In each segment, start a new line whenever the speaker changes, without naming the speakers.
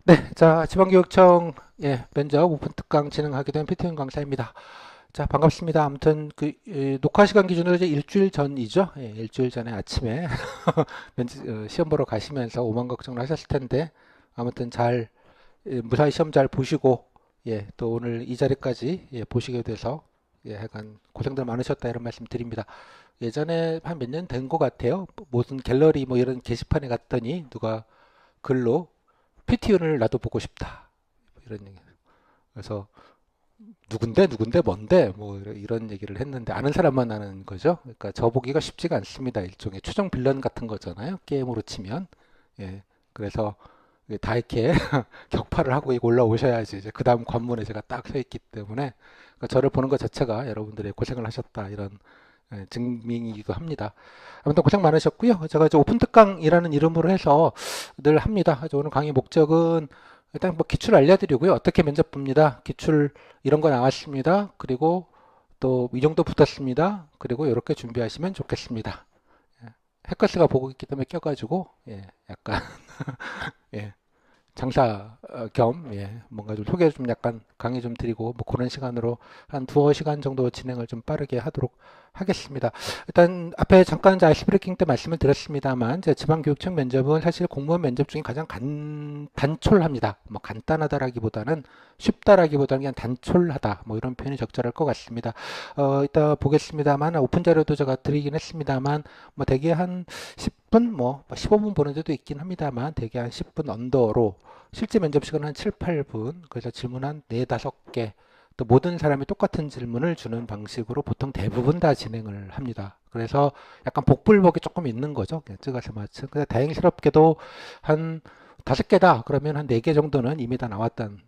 네, 자, 지방교육청 면접 오픈 특강 진행하게 된 피트인 강사입니다. 자, 반갑습니다. 아무튼 녹화 시간 기준으로 이제 일주일 전이죠. 일주일 전에 아침에 시험 보러 가시면서 오만 걱정을 하셨을 텐데 아무튼 잘 무사히 시험 잘 보시고 또 오늘 이 자리까지 보시게 돼서 하여간 고생들 많으셨다 이런 말씀 드립니다. 예전에 한 몇 년 된 것 같아요. 무슨 갤러리 뭐 이런 게시판에 갔더니 누가 글로 PT운을 나도 보고 싶다. 뭐 이런 얘기. 그래서 누군데 뭔데 뭐 이런 얘기를 했는데 아는 사람만 아는 거죠. 그러니까 저보기가 쉽지가 않습니다. 일종의 최종 빌런 같은 거잖아요. 게임으로 치면. 예. 그래서 다 이렇게 격파를 하고 올라오셔야지 이제 그 다음 관문에 제가 딱 서 있기 때문에 그러니까 저를 보는 것 자체가 여러분들의 고생을 하셨다 이런 증명이기도 합니다. 아무튼 고생 많으셨고요. 제가 이제 오픈 특강이라는 이름으로 해서 늘 합니다. 그래서 오늘 강의 목적은 일단 뭐 기출 알려드리고요. 어떻게 면접 봅니다. 기출 이런 거 나왔습니다. 그리고 또 이 정도 붙었습니다. 그리고 이렇게 준비하시면 좋겠습니다. 해커스가 보고 있기 때문에 껴가지고 약간 예, 장사 겸 뭔가 좀 소개 좀 약간 강의 좀 드리고 뭐 그런 시간으로 한 두어 시간 정도 진행을 좀 빠르게 하도록 하겠습니다. 일단 앞에 잠깐 이제 아이스 브레이킹 때 말씀을 드렸습니다만 제 지방교육청 면접은 사실 공무원 면접 중에 가장 단촐합니다. 뭐 간단하다라기보다는 쉽다라기보다는 그냥 단촐하다 뭐 이런 표현이 적절할 것 같습니다. 이따 보겠습니다만 오픈 자료도 제가 드리긴 했습니다만 뭐 대개 한 10분 뭐 15분 보는 데도 있긴 합니다만 대개 한 10분 언더로 실제 면접 시간은 한 7, 8분. 그래서 질문 한 4, 5개. 또 모든 사람이 똑같은 질문을 주는 방식으로 보통 대부분 다 진행을 합니다. 그래서 약간 복불복이 조금 있는 거죠. 찍어서 맞춘. 근데 다행스럽게도 한 5개다. 그러면 한 4개 정도는 이미 다 나왔던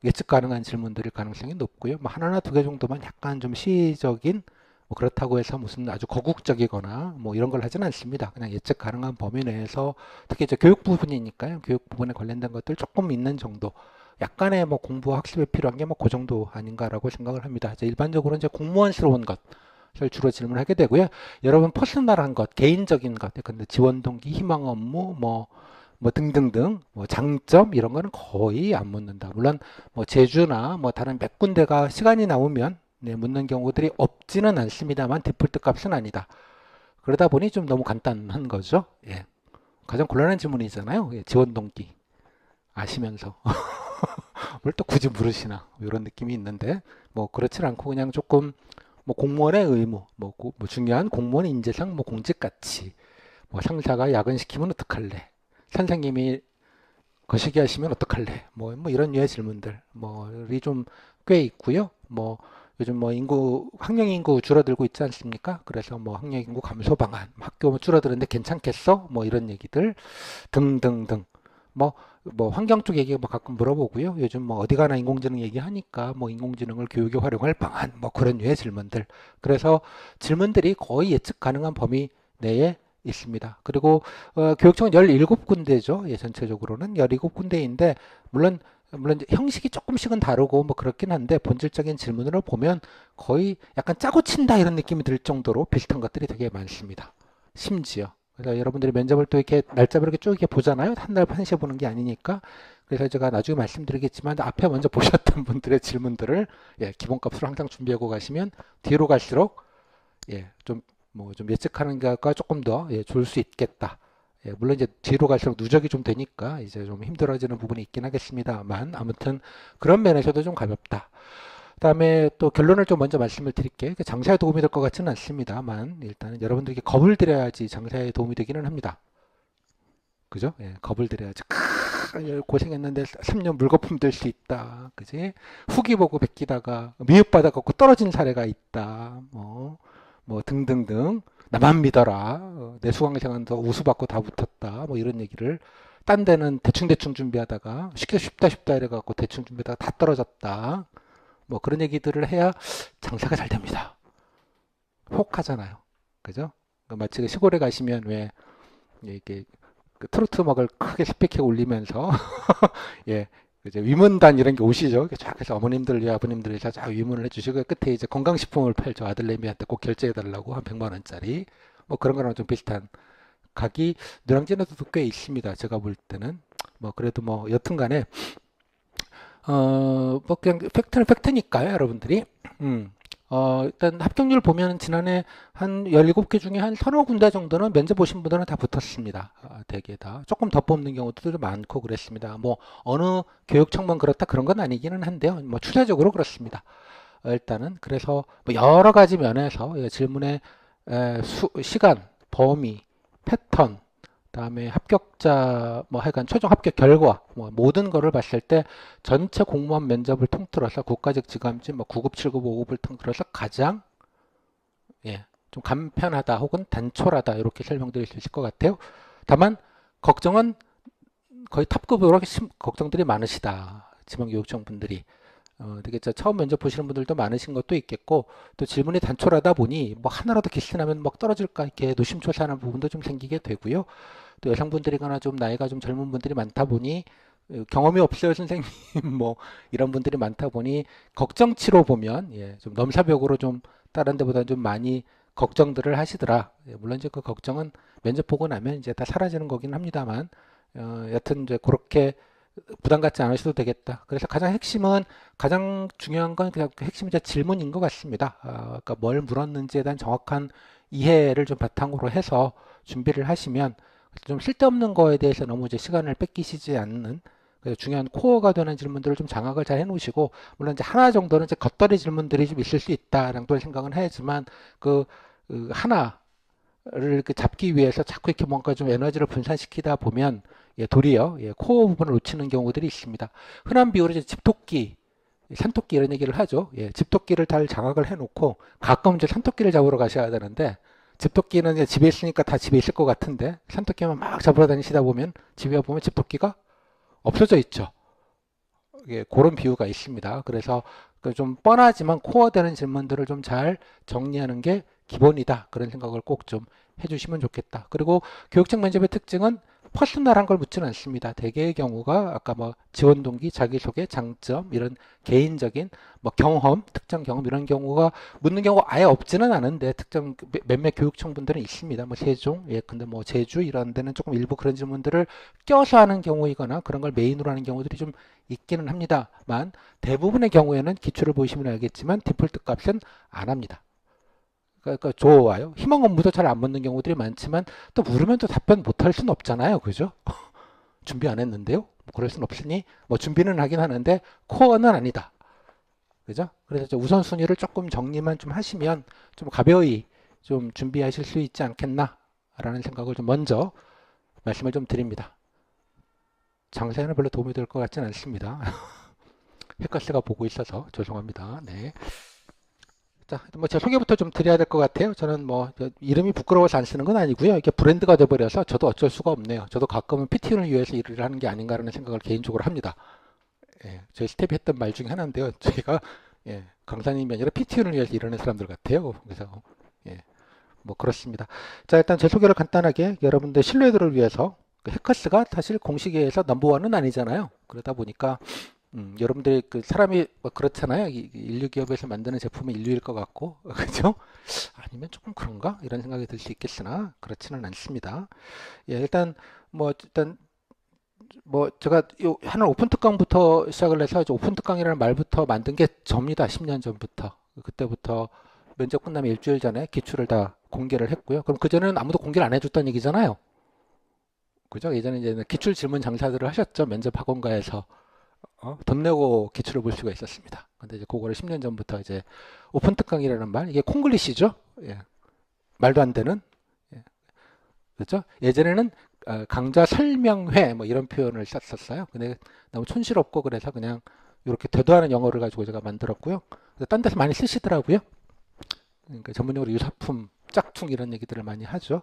예측 가능한 질문들일 가능성이 높고요. 뭐 하나나 2개 정도만 약간 좀 시적인 뭐 그렇다고 해서 무슨 아주 거국적이거나 뭐 이런 걸 하지는 않습니다. 그냥 예측 가능한 범위 내에서 특히 이제 교육 부분이니까요. 교육 부분에 관련된 것들 조금 있는 정도. 약간의 뭐 공부 학습에 필요한 게 뭐 그 정도 아닌가라고 생각을 합니다. 이제 일반적으로 이제 공무원스러운 것을 주로 질문하게 되고요. 여러분 퍼스널한 것, 개인적인 것, 근데 지원 동기, 희망 업무, 뭐 등등등, 뭐 장점 이런 거는 거의 안 묻는다. 물론 뭐 제주나 뭐 다른 몇 군데가 시간이 나오면 묻는 경우들이 없지는 않습니다만 디폴트 값은 아니다. 그러다 보니 좀 너무 간단한 거죠. 가장 곤란한 질문이잖아요. 지원 동기 아시면서 뭘 또 굳이 물으시나 뭐 이런 느낌이 있는데 뭐 그렇진 않고 그냥 조금 뭐 공무원의 의무, 뭐 중요한 공무원 인재상 뭐 공직 가치, 뭐 상사가 야근시키면 어떡할래? 선생님이 거시기 하시면 어떡할래? 뭐 이런 류의 질문들 뭐이 좀 꽤 있고요. 뭐 요즘 뭐 학령 인구 줄어들고 있지 않습니까? 그래서 뭐 학령 인구 감소 방안, 학교 뭐 줄어드는데 괜찮겠어? 뭐 이런 얘기들 등등등. 뭐 환경 쪽 얘기 뭐 가끔 물어보고요. 요즘 뭐 어디 가나 인공지능 얘기하니까 뭐 인공지능을 교육에 활용할 방안 뭐 그런 류의 질문들. 그래서 질문들이 거의 예측 가능한 범위 내에 있습니다. 그리고 교육청은 17군데죠. 전체적으로는 17군데인데 물론 이제 형식이 조금씩은 다르고 뭐 그렇긴 한데 본질적인 질문으로 보면 거의 약간 짜고 친다 이런 느낌이 들 정도로 비슷한 것들이 되게 많습니다. 심지어 그래서 여러분들이 면접을 또 이렇게 날짜별로 이렇게 쭉 이렇게 보잖아요. 한 달 한시에 보는 게 아니니까. 그래서 제가 나중에 말씀드리겠지만 앞에 먼저 보셨던 분들의 질문들을 기본값으로 항상 준비하고 가시면 뒤로 갈수록 좀 뭐 좀 예측하는 거가 조금 더 좋을 수 있겠다. 물론 이제 뒤로 갈수록 누적이 좀 되니까 이제 좀 힘들어지는 부분이 있긴 하겠습니다만 아무튼 그런 면에서도 좀 가볍다. 그다음에 또 결론을 좀 먼저 말씀을 드릴게요. 장사에 도움이 될 것 같지는 않습니다만 일단은 여러분들에게 겁을 드려야지 장사에 도움이 되기는 합니다. 그죠? 겁을 드려야지. 고생했는데 3년 물거품 될 수 있다. 그지? 후기 보고 베끼다가 미흡받아 갖고 떨어진 사례가 있다. 뭐 등등등. 나만 믿어라. 내 수강생은 더 우수받고 다 붙었다. 뭐 이런 얘기를 딴 데는 대충대충 준비하다가 쉽다 이래갖고 대충 준비하다가 다 떨어졌다. 뭐 그런 얘기들을 해야 장사가 잘 됩니다. 혹하잖아요. 그죠? 마치 시골에 가시면 왜 이게 그 트로트 음악을 크게 스피커에 올리면서 예 이제 위문단 이런 게 오시죠. 쫙 해서 어머님들 아버님들 쫙 위문을 해주시고 끝에 이제 건강식품을 팔죠. 아들내미한테 꼭 결제해달라고 한 100만 원짜리 뭐 그런 거랑 좀 비슷한 각이 노량진에도 꽤 있습니다. 제가 볼 때는 뭐 그래도 뭐 여튼간에 뭐 그냥 팩트는 팩트니까요, 여러분들이. 음. 일단 합격률 보면 지난해 한 17개 중에 한 서너 군데 정도는 면접 보신 분들은 다 붙었습니다. 대개 다. 조금 더 뽑는 경우도 많고 그랬습니다. 뭐 어느 교육청만 그렇다 그런 건 아니기는 한데요. 뭐 추세적으로 그렇습니다. 일단은 그래서 뭐 여러 가지 면에서 질문의 시간, 범위, 패턴, 그다음에 합격자 뭐 하여간 최종 합격 결과 뭐 모든 거를 봤을 때 전체 공무원 면접을 통틀어서 국가직 지감직 뭐 9급, 7급, 5급을 통틀어서 가장 좀 간편하다 혹은 단촐하다 이렇게 설명드릴 수 있을 것 같아요. 다만 걱정은 거의 탑급으로 걱정들이 많으시다. 지방교육청 분들이. 되게 처음 면접 보시는 분들도 많으신 것도 있겠고 또 질문이 단촐하다 보니 뭐 하나라도 기스나면 막 떨어질까 이렇게 노심초사하는 부분도 좀 생기게 되고요. 또 여성분들이거나 좀 나이가 좀 젊은 분들이 많다 보니 경험이 없어요 선생님 뭐 이런 분들이 많다 보니 걱정치로 보면 좀 넘사벽으로 좀 다른 데보다 좀 많이 걱정들을 하시더라. 물론 이제 그 걱정은 면접 보고 나면 이제 다 사라지는 거긴 합니다만 여튼 이제 그렇게 부담 갖지 않으셔도 되겠다. 그래서 가장 중요한 건 그냥 그 핵심이 이제 질문인 것 같습니다. 그러니까 뭘 물었는지에 대한 정확한 이해를 좀 바탕으로 해서 준비를 하시면 좀 쓸데없는 거에 대해서 너무 이제 시간을 뺏기시지 않는 그래서 중요한 코어가 되는 질문들을 좀 장악을 잘 해놓으시고 물론 이제 하나 정도는 이제 겉돌이 질문들이 좀 있을 수 있다 정도 생각은 하지만 그 하나를 이렇게 잡기 위해서 자꾸 이렇게 뭔가 좀 에너지를 분산시키다 보면 도리어 코어 부분을 놓치는 경우들이 있습니다. 흔한 비유로 이제 집토끼, 산토끼 이런 얘기를 하죠. 집토끼를 잘 장악을 해놓고 가끔 이제 산토끼를 잡으러 가셔야 되는데 집토끼는 이제 집에 있으니까 다 집에 있을 것 같은데 산토끼만 막 잡으러 다니시다 보면 집에 보면 집토끼가 없어져 있죠. 그런 비유가 있습니다. 그래서 그좀 뻔하지만 코어되는 질문들을 좀 잘 정리하는 게 기본이다. 그런 생각을 꼭 좀 해주시면 좋겠다. 그리고 교육청 면접의 특징은 퍼스널한 걸 묻지는 않습니다. 대개의 경우가 아까 뭐 지원 동기, 자기소개, 장점 이런 개인적인 뭐 경험, 특정 경험 이런 경우가 묻는 경우가 아예 없지는 않은데 특정 몇몇 교육청 분들은 있습니다. 뭐 세종, 근데 뭐 제주 이런 데는 조금 일부 그런 질문들을 껴서 하는 경우이거나 그런 걸 메인으로 하는 경우들이 좀 있기는 합니다만 대부분의 경우에는 기출을 보시면 알겠지만 디폴트 값은 안 합니다. 그러니까 좋아요. 희망 업무도 잘 안 묻는 경우들이 많지만 또 물으면 또 답변 못 할 수는 없잖아요. 그죠? 준비 안 했는데요. 뭐 그럴 수는 없으니 뭐 준비는 하긴 하는데 코어는 아니다. 그죠? 그래서 우선순위를 조금 정리만 좀 하시면 좀 가벼이 좀 준비하실 수 있지 않겠나라는 생각을 좀 먼저 말씀을 좀 드립니다. 장사에는 별로 도움이 될 것 같지는 않습니다. 해커스가 보고 있어서 죄송합니다. 네. 자, 뭐 제 소개부터 좀 드려야 될 것 같아요. 저는 뭐 이름이 부끄러워서 안 쓰는 건 아니고요. 이게 브랜드가 돼버려서 저도 어쩔 수가 없네요. 저도 가끔은 PT를 위해서 일을 하는 게 아닌가라는 생각을 개인적으로 합니다. 저희 스텝이 했던 말 중에 하나인데요. 저희가 강사님이 아니라 PT를 위해서 일하는 사람들 같아요. 그래서 뭐 그렇습니다. 자, 일단 제 소개를 간단하게 여러분들 신뢰도를 위해서 해커스가 사실 공식에서 넘버원은 아니잖아요. 그러다 보니까 여러분들이 그 사람이 뭐 그렇잖아요. 인류 기업에서 만드는 제품은 인류일 것 같고, 그죠? 아니면 조금 그런가? 이런 생각이 들 수 있겠으나 그렇지는 않습니다. 일단 뭐 제가 요 하나 오픈 특강부터 시작을 해서 이제 오픈 특강이라는 말부터 만든 게 접니다. 10년 전부터. 그때부터 면접 끝나면 일주일 전에 기출을 다 공개를 했고요. 그럼 그전에는 아무도 공개를 안 해줬던 얘기잖아요. 그죠? 예전에 이제 기출 질문 장사들을 하셨죠. 면접 학원가에서. 돈 내고 기출을 볼 수가 있었습니다. 근데 이제 그거를 10년 전부터 이제 오픈 특강이라는 말, 이게 콩글리시죠? 말도 안 되는. 그렇죠? 예전에는 강좌 설명회 뭐 이런 표현을 썼었어요. 근데 너무 촌스럽고 그래서 그냥 이렇게 되도 않은 영어를 가지고 제가 만들었고요. 딴 데서 많이 쓰시더라고요. 그러니까 전문용어로 유사품, 짝퉁 이런 얘기들을 많이 하죠.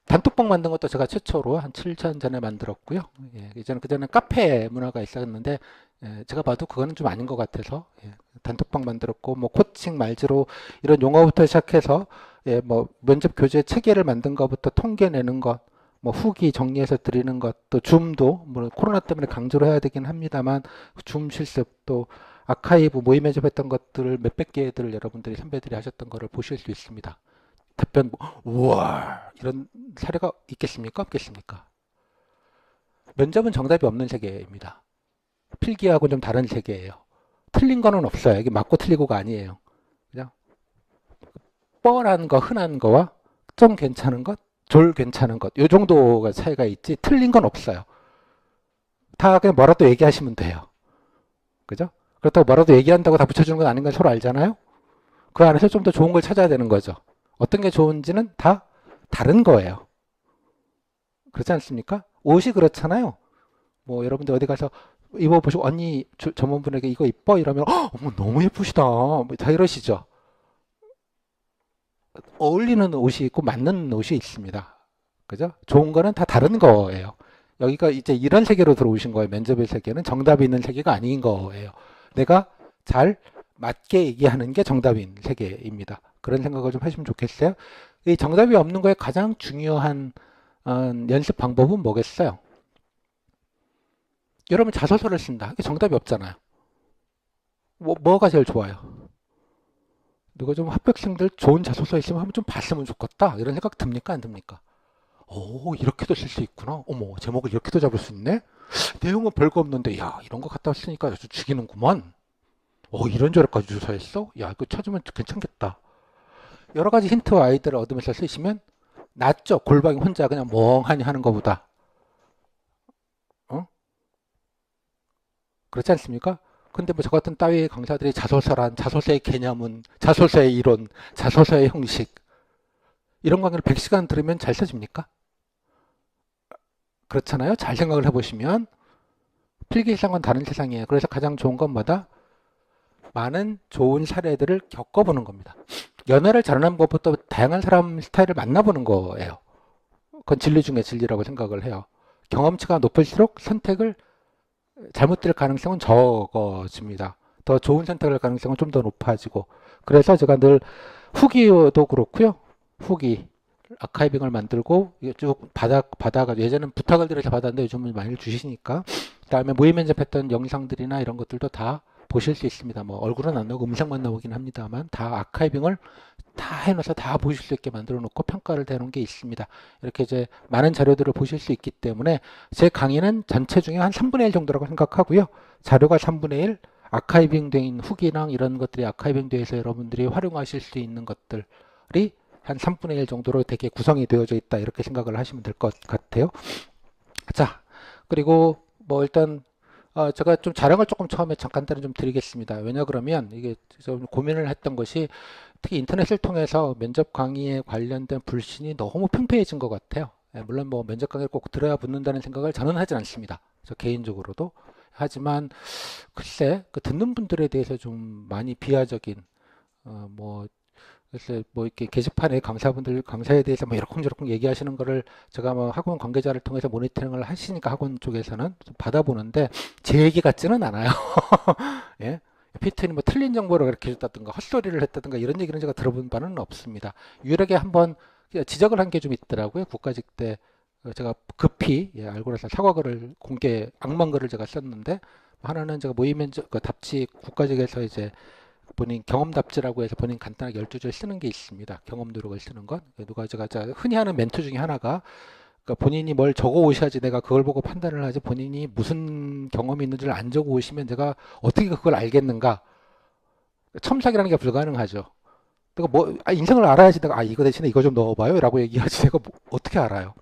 단톡방 만든 것도 제가 최초로 한 7년 전에 만들었고요. 그전에 카페 문화가 있었는데 제가 봐도 그거는 좀 아닌 것 같아서 단톡방 만들었고 뭐 코칭 말지로 이런 용어부터 시작해서 뭐 면접 교재 체계를 만든 것부터 통계 내는 것, 뭐 후기 정리해서 드리는 것, 또 줌도 뭐 코로나 때문에 강조를 해야 되긴 합니다만 줌 실습 또 아카이브 모의 면접했던 것들을 몇백 개들을 여러분들이 선배들이 하셨던 거를 보실 수 있습니다. 답변, 우와, 이런 사례가 있겠습니까? 없겠습니까? 면접은 정답이 없는 세계입니다. 필기하고 좀 다른 세계예요. 틀린 거는 없어요. 이게 맞고 틀리고가 아니에요. 그냥 뻔한 거, 흔한 거와 좀 괜찮은 것, 졸 괜찮은 것, 요 정도가 차이가 있지 틀린 건 없어요. 다 그냥 뭐라도 얘기하시면 돼요. 그죠? 그렇다고 뭐라도 얘기한다고 다 붙여주는 건 아닌 건 서로 알잖아요. 그 안에서 좀 더 좋은 걸 찾아야 되는 거죠. 어떤 게 좋은지는 다 다른 거예요. 그렇지 않습니까? 옷이 그렇잖아요. 뭐 여러분들 어디 가서 입어보시고 언니 전문분에게 이거 이뻐 이러면 어머 너무 예쁘시다 뭐다 이러시죠. 어울리는 옷이 있고 맞는 옷이 있습니다. 그죠? 좋은 거는 다 다른 거예요. 여기가 이제 이런 세계로 들어오신 거예요. 면접의 세계는 정답이 있는 세계가 아닌 거예요. 내가 잘 맞게 얘기하는 게 정답인 세계입니다. 그런 생각을 좀 하시면 좋겠어요. 이 정답이 없는 거에 가장 중요한 연습 방법은 뭐겠어요? 여러분 자소서를 쓴다. 이게 정답이 없잖아요. 뭐가 제일 좋아요? 누가 좀 합격생들 좋은 자소서 있으면 한번 좀 봤으면 좋겠다. 이런 생각 듭니까? 안 듭니까? 오, 이렇게도 쓸 수 있구나. 어머, 제목을 이렇게도 잡을 수 있네? 내용은 별거 없는데, 야, 이런 거 갖다 쓰니까 아주 죽이는구만. 이런 저럴까지 조사했어? 야, 이거 찾으면 괜찮겠다. 여러 가지 힌트와 아이디어를 얻으면서 쓰시면 낫죠. 골방이 혼자 그냥 멍하니 하는 것보다. 어? 그렇지 않습니까? 근데 뭐 저 같은 따위의 강사들이 자소서란, 자소서의 개념은, 자소서의 이론, 자소서의 형식, 이런 강의를 100시간 들으면 잘 써집니까? 그렇잖아요. 잘 생각을 해보시면 필기 세상과는 다른 세상이에요. 그래서 가장 좋은 건 뭐다? 많은 좋은 사례들을 겪어보는 겁니다. 연애를 잘하는 것부터 다양한 사람 스타일을 만나보는 거예요. 그건 진리 중에 진리라고 생각을 해요. 경험치가 높을수록 선택을 잘못될 가능성은 적어집니다. 더 좋은 선택을 할 가능성은 좀 더 높아지고. 그래서 제가 늘 후기도 그렇고요. 후기 아카이빙을 만들고 쭉 받아가 예전엔 부탁을 드려서 받았는데 요즘은 많이 주시니까 그다음에 모의 면접했던 영상들이나 이런 것들도 다 보실 수 있습니다. 뭐 얼굴은 안 나오고 음성만 나오긴 합니다만 다 아카이빙을 다 해놔서 다 보실 수 있게 만들어 놓고 평가를 대놓은 게 있습니다. 이렇게 이제 많은 자료들을 보실 수 있기 때문에 제 강의는 전체 중에 한 3분의 1 정도라고 생각하고요. 자료가 3분의 1, 아카이빙 된 후기랑 이런 것들이 아카이빙 돼서 여러분들이 활용하실 수 있는 것들이 한 3분의 1 정도로 되게 구성이 되어져 있다 이렇게 생각을 하시면 될 것 같아요. 자, 그리고 뭐 일단 제가 좀 자랑을 조금 처음에 잠깐 좀 드리겠습니다. 왜냐 그러면 이게 좀 고민을 했던 것이 특히 인터넷을 통해서 면접 강의에 관련된 불신이 너무 팽배해진 것 같아요. 물론 뭐 면접 강의를 꼭 들어야 붙는다는 생각을 저는 하진 않습니다. 저 개인적으로도. 하지만 글쎄 그 듣는 분들에 대해서 좀 많이 비하적인 뭐 그래서 뭐 이렇게 게시판에 강사분들 강사에 대해서 뭐 이러쿵저러쿵 얘기하시는 거를 제가 뭐 학원 관계자를 통해서 모니터링을 하시니까 학원 쪽에서는 좀 받아보는데 제 얘기 같지는 않아요. 예? 피트니 뭐 틀린 정보를 그렇게 줬다든가 헛소리를 했다든가 이런 얘기는 제가 들어본 바는 없습니다. 유일하게 한번 지적을 한 게 좀 있더라고요. 국가직 때 제가 급히 알고 나서 사과글을 공개 악망글을 제가 썼는데 하나는 제가 모의면접 그 답지 국가직에서 이제 본인 경험답지라고 해서 본인 간단하게 12줄 쓰는 게 있습니다. 경험 누력을 쓰는 것. 누가 제가 흔히 하는 멘트 중에 하나가 그러니까 본인이 뭘 적어 오셔야지 내가 그걸 보고 판단을 하지 본인이 무슨 경험이 있는지를 안 적어 오시면 제가 어떻게 그걸 알겠는가. 첨삭이라는 게 불가능하죠. 내가 뭐 인생을 알아야지 내가 이거 대신에 이거 좀 넣어봐요 라고 얘기하지 내가 어떻게 알아요.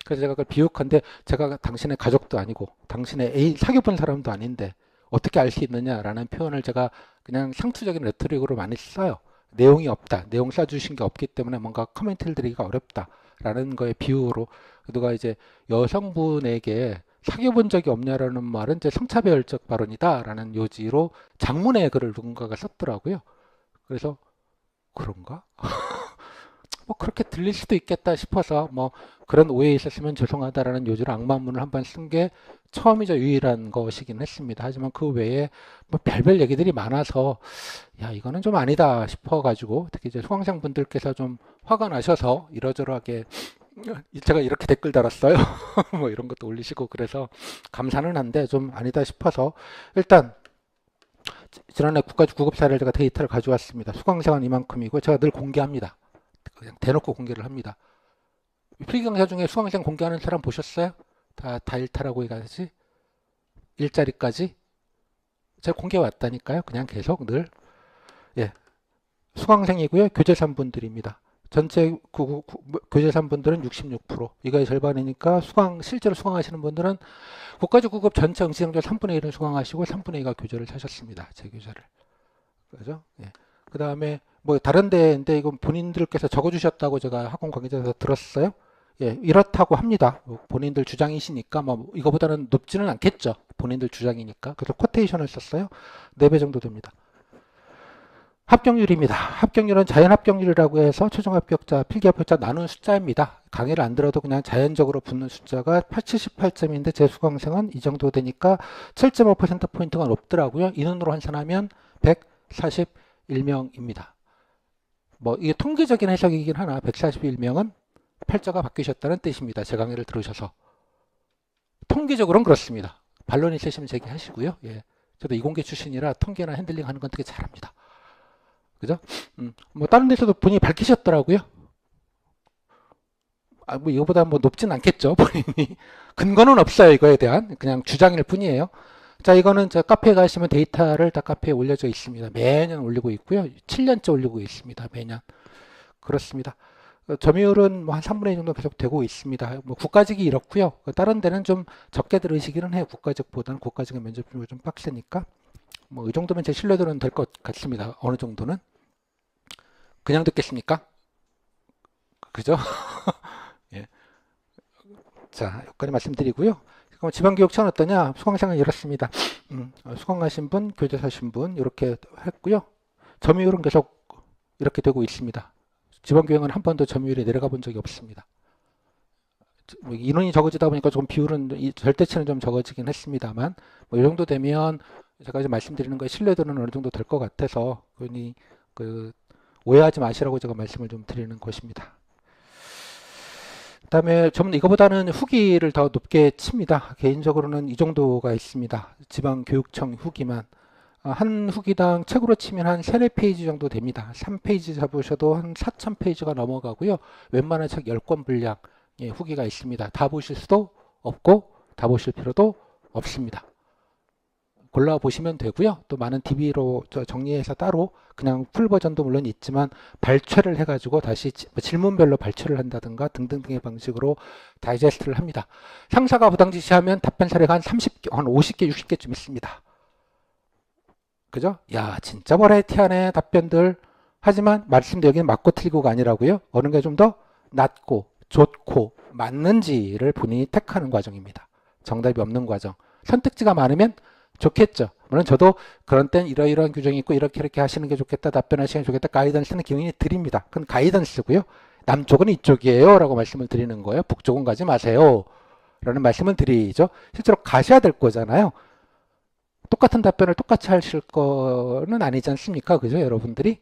그래서 제가 그걸 비웃한데 제가 당신의 가족도 아니고 당신의 애인 사귀어본 사람도 아닌데 어떻게 알 수 있느냐라는 표현을 제가 그냥 상투적인 레토릭으로 많이 써요. 내용이 없다. 내용 써주신 게 없기 때문에 뭔가 코멘트를 드리기가 어렵다라는 거에 비유로 누가 이제 여성분에게 사귀어본 적이 없냐라는 말은 이제 성차별적 발언이다라는 요지로 장문의 글을 누군가가 썼더라고요. 그래서 그런가? 뭐 그렇게 들릴 수도 있겠다 싶어서 뭐 그런 오해 있었으면 죄송하다라는 요지로 악마문을 한번 쓴 게 처음이자 유일한 것이긴 했습니다. 하지만 그 외에 뭐 별별 얘기들이 많아서 야 이거는 좀 아니다 싶어가지고 특히 이제 수강생 분들께서 좀 화가 나셔서 이러저러하게 제가 이렇게 댓글 달았어요. 뭐 이런 것도 올리시고 그래서 감사는 한데 좀 아니다 싶어서 일단 지난해 국가직 구급사를 제가 데이터를 가져왔습니다. 수강생은 이만큼이고 제가 늘 공개합니다. 그냥 대놓고 공개를 합니다. 필기 강사 중에 수강생 공개하는 사람 보셨어요? 다 일탈하고 가지 일자리까지 제가 공개해 왔다니까요. 그냥 계속 늘. 예, 수강생이고요. 교재 3분들입니다. 전체 교재 3분들은 66%. 이거의 절반이니까 실제로 수강하시는 분들은 국가직 9급 전체 응시생들 3분의 1은 수강하시고 3분의 2가 교재를 사셨습니다. 제 교재를. 그죠? 예. 그 다음에 뭐 다른 데인데 이건 본인들께서 적어주셨다고 제가 학원 관계자에서 들었어요. 예, 이렇다고 합니다. 본인들 주장이시니까 뭐 이거보다는 높지는 않겠죠. 본인들 주장이니까. 그래서 코테이션을 썼어요. 4배 정도 됩니다. 합격률입니다. 합격률은 자연 합격률이라고 해서 최종 합격자, 필기 합격자 나눈 숫자입니다. 강의를 안 들어도 그냥 자연적으로 붙는 숫자가 78점인데 제 수강생은 이 정도 되니까 7.5%포인트가 높더라고요. 인원으로 환산하면 141명입니다. 뭐 이게 통계적인 해석이긴 하나 141명은 팔자가 바뀌셨다는 뜻입니다. 제 강의를 들으셔서. 통계적으로는 그렇습니다. 반론 있으시면 제기하시고요. 예. 저도 이공계 출신이라 통계나 핸들링 하는 건 되게 잘합니다. 그죠? 뭐 다른 데서도 본인이 밝히셨더라고요. 뭐 이거보다 뭐 높진 않겠죠. 본인이. 근거는 없어요. 이거에 대한 그냥 주장일 뿐이에요. 자, 이거는 저 카페에 가시면 데이터를 다 카페에 올려져 있습니다. 매년 올리고 있고요. 7년째 올리고 있습니다. 매년. 그렇습니다. 점유율은 뭐 한 3분의 1 정도 계속 되고 있습니다. 뭐 국가직이 이렇고요. 다른 데는 좀 적게 들으시기는 해요. 국가직보다는 국가직은 면접률이 좀 빡세니까. 뭐 이 정도면 제 신뢰도는 될 것 같습니다. 어느 정도는. 그냥 듣겠습니까? 그죠? 예. 자, 여기까지 말씀드리고요. 그럼 지방교육청은 어떠냐? 수강생은 이렇습니다. 수강하신 분, 교재 사신 분 이렇게 했고요. 점유율은 계속 이렇게 되고 있습니다. 지방교육은 한 번도 점유율이 내려가 본 적이 없습니다. 인원이 적어지다 보니까 조금 비율은 절대치는 좀 적어지긴 했습니다만 뭐 이 정도 되면 제가 이제 말씀드리는 거에 신뢰도는 어느 정도 될 것 같아서 그러니 오해하지 마시라고 제가 말씀을 좀 드리는 것입니다. 그다음에 저는 이거보다는 후기를 더 높게 칩니다. 개인적으로는 이 정도가 있습니다. 지방교육청 후기만. 한 후기당 책으로 치면 한 3, 4페이지 정도 됩니다. 3페이지 잡으셔도 한 4,000페이지가 넘어가고요. 웬만한 책 10권 분량 후기가 있습니다. 다 보실 수도 없고 다 보실 필요도 없습니다. 골라보시면 되고요. 또 많은 DB로 정리해서 따로 그냥 풀 버전도 물론 있지만 발췌를 해가지고 다시 질문별로 발췌를 한다든가 등등등의 방식으로 다이제스트를 합니다. 상사가 부당 지시하면 답변 사례가 한 30개, 한 50개, 60개쯤 있습니다. 그죠? 야, 진짜 버라이티하네 답변들. 하지만 말씀도 여기는 맞고 틀리고가 아니라고요. 어느 게 좀 더 낫고 좋고 맞는지를 본인이 택하는 과정입니다. 정답이 없는 과정. 선택지가 많으면 좋겠죠. 물론 저도 그런 땐 이러이러한 규정이 있고 이렇게 하시는 게 좋겠다. 답변하시는 게 좋겠다. 가이던스는 기본이 드립니다. 그건 가이던스고요. 남쪽은 이쪽이에요. 라고 말씀을 드리는 거예요. 북쪽은 가지 마세요. 라는 말씀을 드리죠. 실제로 가셔야 될 거잖아요. 똑같은 답변을 똑같이 하실 거는 아니지 않습니까? 그죠? 여러분들이.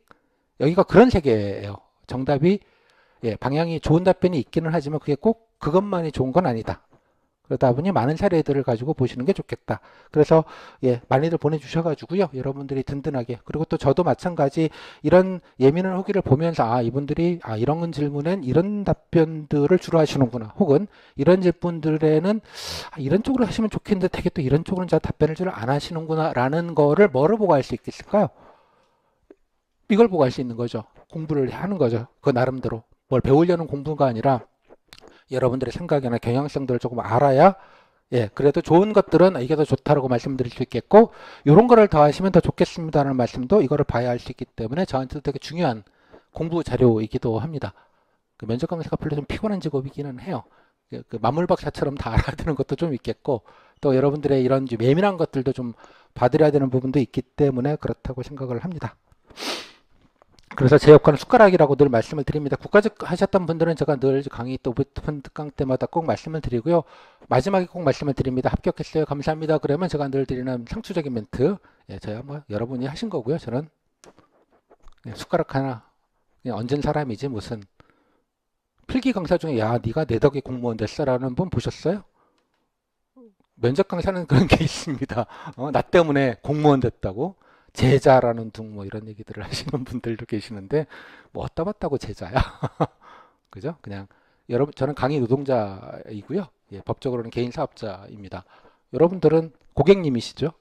여기가 그런 세계예요. 정답이 방향이 좋은 답변이 있기는 하지만 그게 꼭 그것만이 좋은 건 아니다. 그러다 보니 많은 사례들을 가지고 보시는 게 좋겠다. 그래서 많이들 보내주셔가지고요. 여러분들이 든든하게. 그리고 또 저도 마찬가지 이런 예민한 후기를 보면서 이분들이 이런 질문엔 이런 답변들을 주로 하시는구나. 혹은 이런 질문들에는 이런 쪽으로 하시면 좋겠는데 되게 또 이런 쪽으로는 잘 답변을 잘 안 하시는구나 라는 거를 뭐를 보고 알 수 있겠을까요? 이걸 보고 알 수 있는 거죠. 공부를 하는 거죠. 그 나름대로. 뭘 배우려는 공부가 아니라 여러분들의 생각이나 경향성들을 조금 알아야 그래도 좋은 것들은 이게 더 좋다라고 말씀드릴 수 있겠고 이런 거를 더 하시면 더 좋겠습니다라는 말씀도 이거를 봐야 할 수 있기 때문에 저한테도 되게 중요한 공부 자료이기도 합니다. 면접 강사가 별로 좀 피곤한 직업이기는 해요. 만물박사처럼 다 알아야 되는 것도 좀 있겠고 또 여러분들의 이런 예민한 것들도 좀 봐드려야 되는 부분도 있기 때문에 그렇다고 생각을 합니다. 그래서 제 역할은 숟가락이라고 늘 말씀을 드립니다. 국가직 하셨던 분들은 제가 늘 강의 또 오픈 특강 때마다 꼭 말씀을 드리고요. 마지막에 꼭 말씀을 드립니다. 합격했어요. 감사합니다. 그러면 제가 늘 드리는 상투적인 멘트. 저야 뭐 여러분이 하신 거고요. 저는 숟가락 하나 그냥 얹은 사람이지 무슨 필기 강사 중에 야 네가 내 덕에 공무원 됐어라는 분 보셨어요? 면접 강사는 그런 게 있습니다. 나 때문에 공무원 됐다고. 제자라는 둥 뭐 이런 얘기들을 하시는 분들도 계시는데 뭐 어디다 봤다고 제자야. 그죠? 그냥 여러분 저는 강의 노동자이고요. 예, 법적으로는 개인 사업자입니다. 여러분들은 고객님이시죠?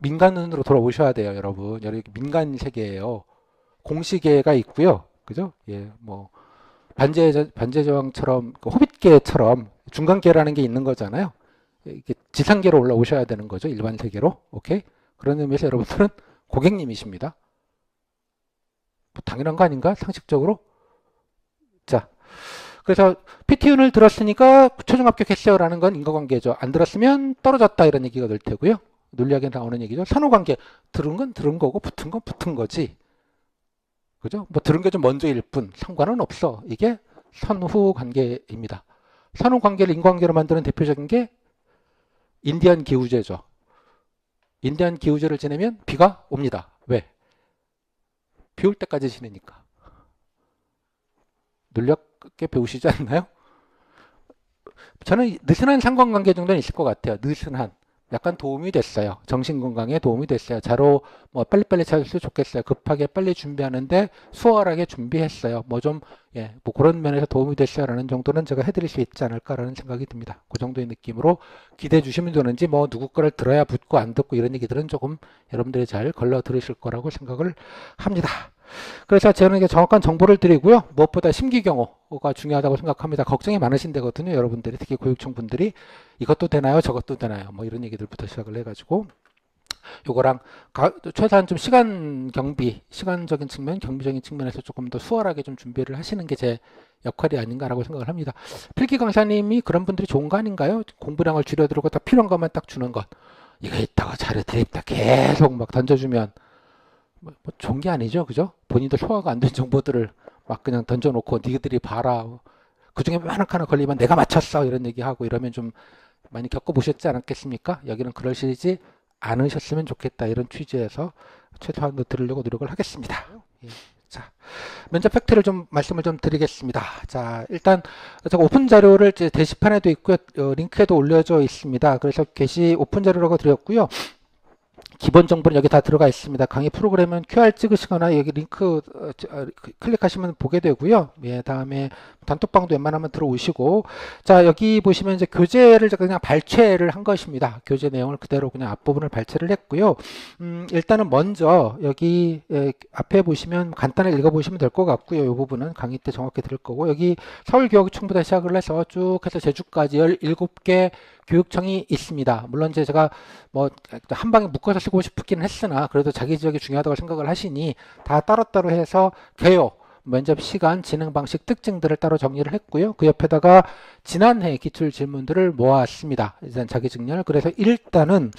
민간으로 돌아오셔야 돼요, 여러분. 여기 민간 세계예요. 공시계가 있고요. 그죠? 예, 뭐 반제제왕처럼 그 호빗계처럼 중간계라는 게 있는 거잖아요. 이게 지상계로 올라오셔야 되는 거죠. 일반 세계로. 오케이? 그런 의미에서 여러분들은 고객님이십니다. 뭐 당연한 거 아닌가? 상식적으로? 자, 그래서 PT운을 들었으니까 최종 합격했어요라는 건 인과관계죠. 안 들었으면 떨어졌다 이런 얘기가 될 테고요. 논리학에 나오는 얘기죠. 선후관계. 들은 건 들은 거고 붙은 건 붙은 거지. 그죠? 뭐 들은 게 좀 먼저일 뿐 상관은 없어. 이게 선후관계입니다. 선후관계를 인과관계로 만드는 대표적인 게 인디안 기후제죠. 인디안 기후제를 지내면 비가 옵니다. 왜? 비 올 때까지 지내니까. 논리학계 배우시지 않나요? 저는 느슨한 상관관계 정도는 있을 것 같아요. 느슨한. 약간 도움이 됐어요. 정신건강에 도움이 됐어요. 자로 뭐 빨리빨리 찾았으면 좋겠어요. 급하게 빨리 준비하는데 수월하게 준비했어요. 뭐 좀, 예, 뭐 그런 면에서 도움이 됐어요라는 정도는 제가 해드릴 수 있지 않을까라는 생각이 듭니다. 그 정도의 느낌으로 기대해 주시면 되는지 뭐 누구 거를 들어야 붙고 안 듣고 이런 얘기들은 조금 여러분들이 잘 걸러 들으실 거라고 생각을 합니다. 그래서 저는 이게 정확한 정보를 드리고요. 무엇보다 심기경호가 중요하다고 생각합니다. 걱정이 많으신 데거든요. 여러분들이 특히 교육청 분들이 이것도 되나요? 저것도 되나요? 뭐 이런 얘기들부터 시작을 해가지고 요거랑 최소한 좀 시간적인 측면, 경비적인 측면에서 조금 더 수월하게 좀 준비를 하시는 게 제 역할이 아닌가라고 생각을 합니다. 필기 강사님이 그런 분들이 좋은 거 아닌가요? 공부량을 줄여들고 딱 필요한 것만 딱 주는 것. 이거 있다가 자료 드립다 계속 막 던져주면 뭐 좋은 게 아니죠, 그죠? 본인도 소화가 안 된 정보들을 막 그냥 던져놓고 니들이 봐라. 그 중에 하나 걸리면 내가 맞췄어 이런 얘기하고 이러면 좀 많이 겪어보셨지 않았겠습니까? 여기는 그러시지 않으셨으면 좋겠다 이런 취지에서 최소한도 들으려고 노력을 하겠습니다. 예. 자, 면접 팩트를 좀 말씀을 좀 드리겠습니다. 자, 일단 제가 오픈 자료를 이제 게시판에도 있고요, 링크에도 올려져 있습니다. 그래서 게시 오픈 자료라고 드렸고요. 기본 정보는 여기 다 들어가 있습니다. 강의 프로그램은 QR 찍으시거나 여기 링크 클릭하시면 보게 되고요. 예, 다음에 단톡방도 웬만하면 들어오시고, 자, 여기 보시면 이제 교재를 제가 그냥 발췌를 한 것입니다. 교재 내용을 그대로 그냥 앞부분을 발췌를 했고요. 일단은 먼저 여기 앞에 보시면 간단히 읽어보시면 될 것 같고요. 이 부분은 강의 때 정확히 들을 거고, 여기 서울교육청부터 시작을 해서 쭉 해서 제주까지 17개 교육청이 있습니다. 물론 이제 제가 뭐 한 방에 묶어서 쓰고 싶긴 했으나 그래도 자기 지역이 중요하다고 생각을 하시니 다 따로따로 해서 개요, 면접 시간, 진행 방식, 특징들을 따로 정리를 했고요. 그 옆에다가 지난해 기출 질문들을 모았습니다. 일단 자기 증렬. 그래서 일단은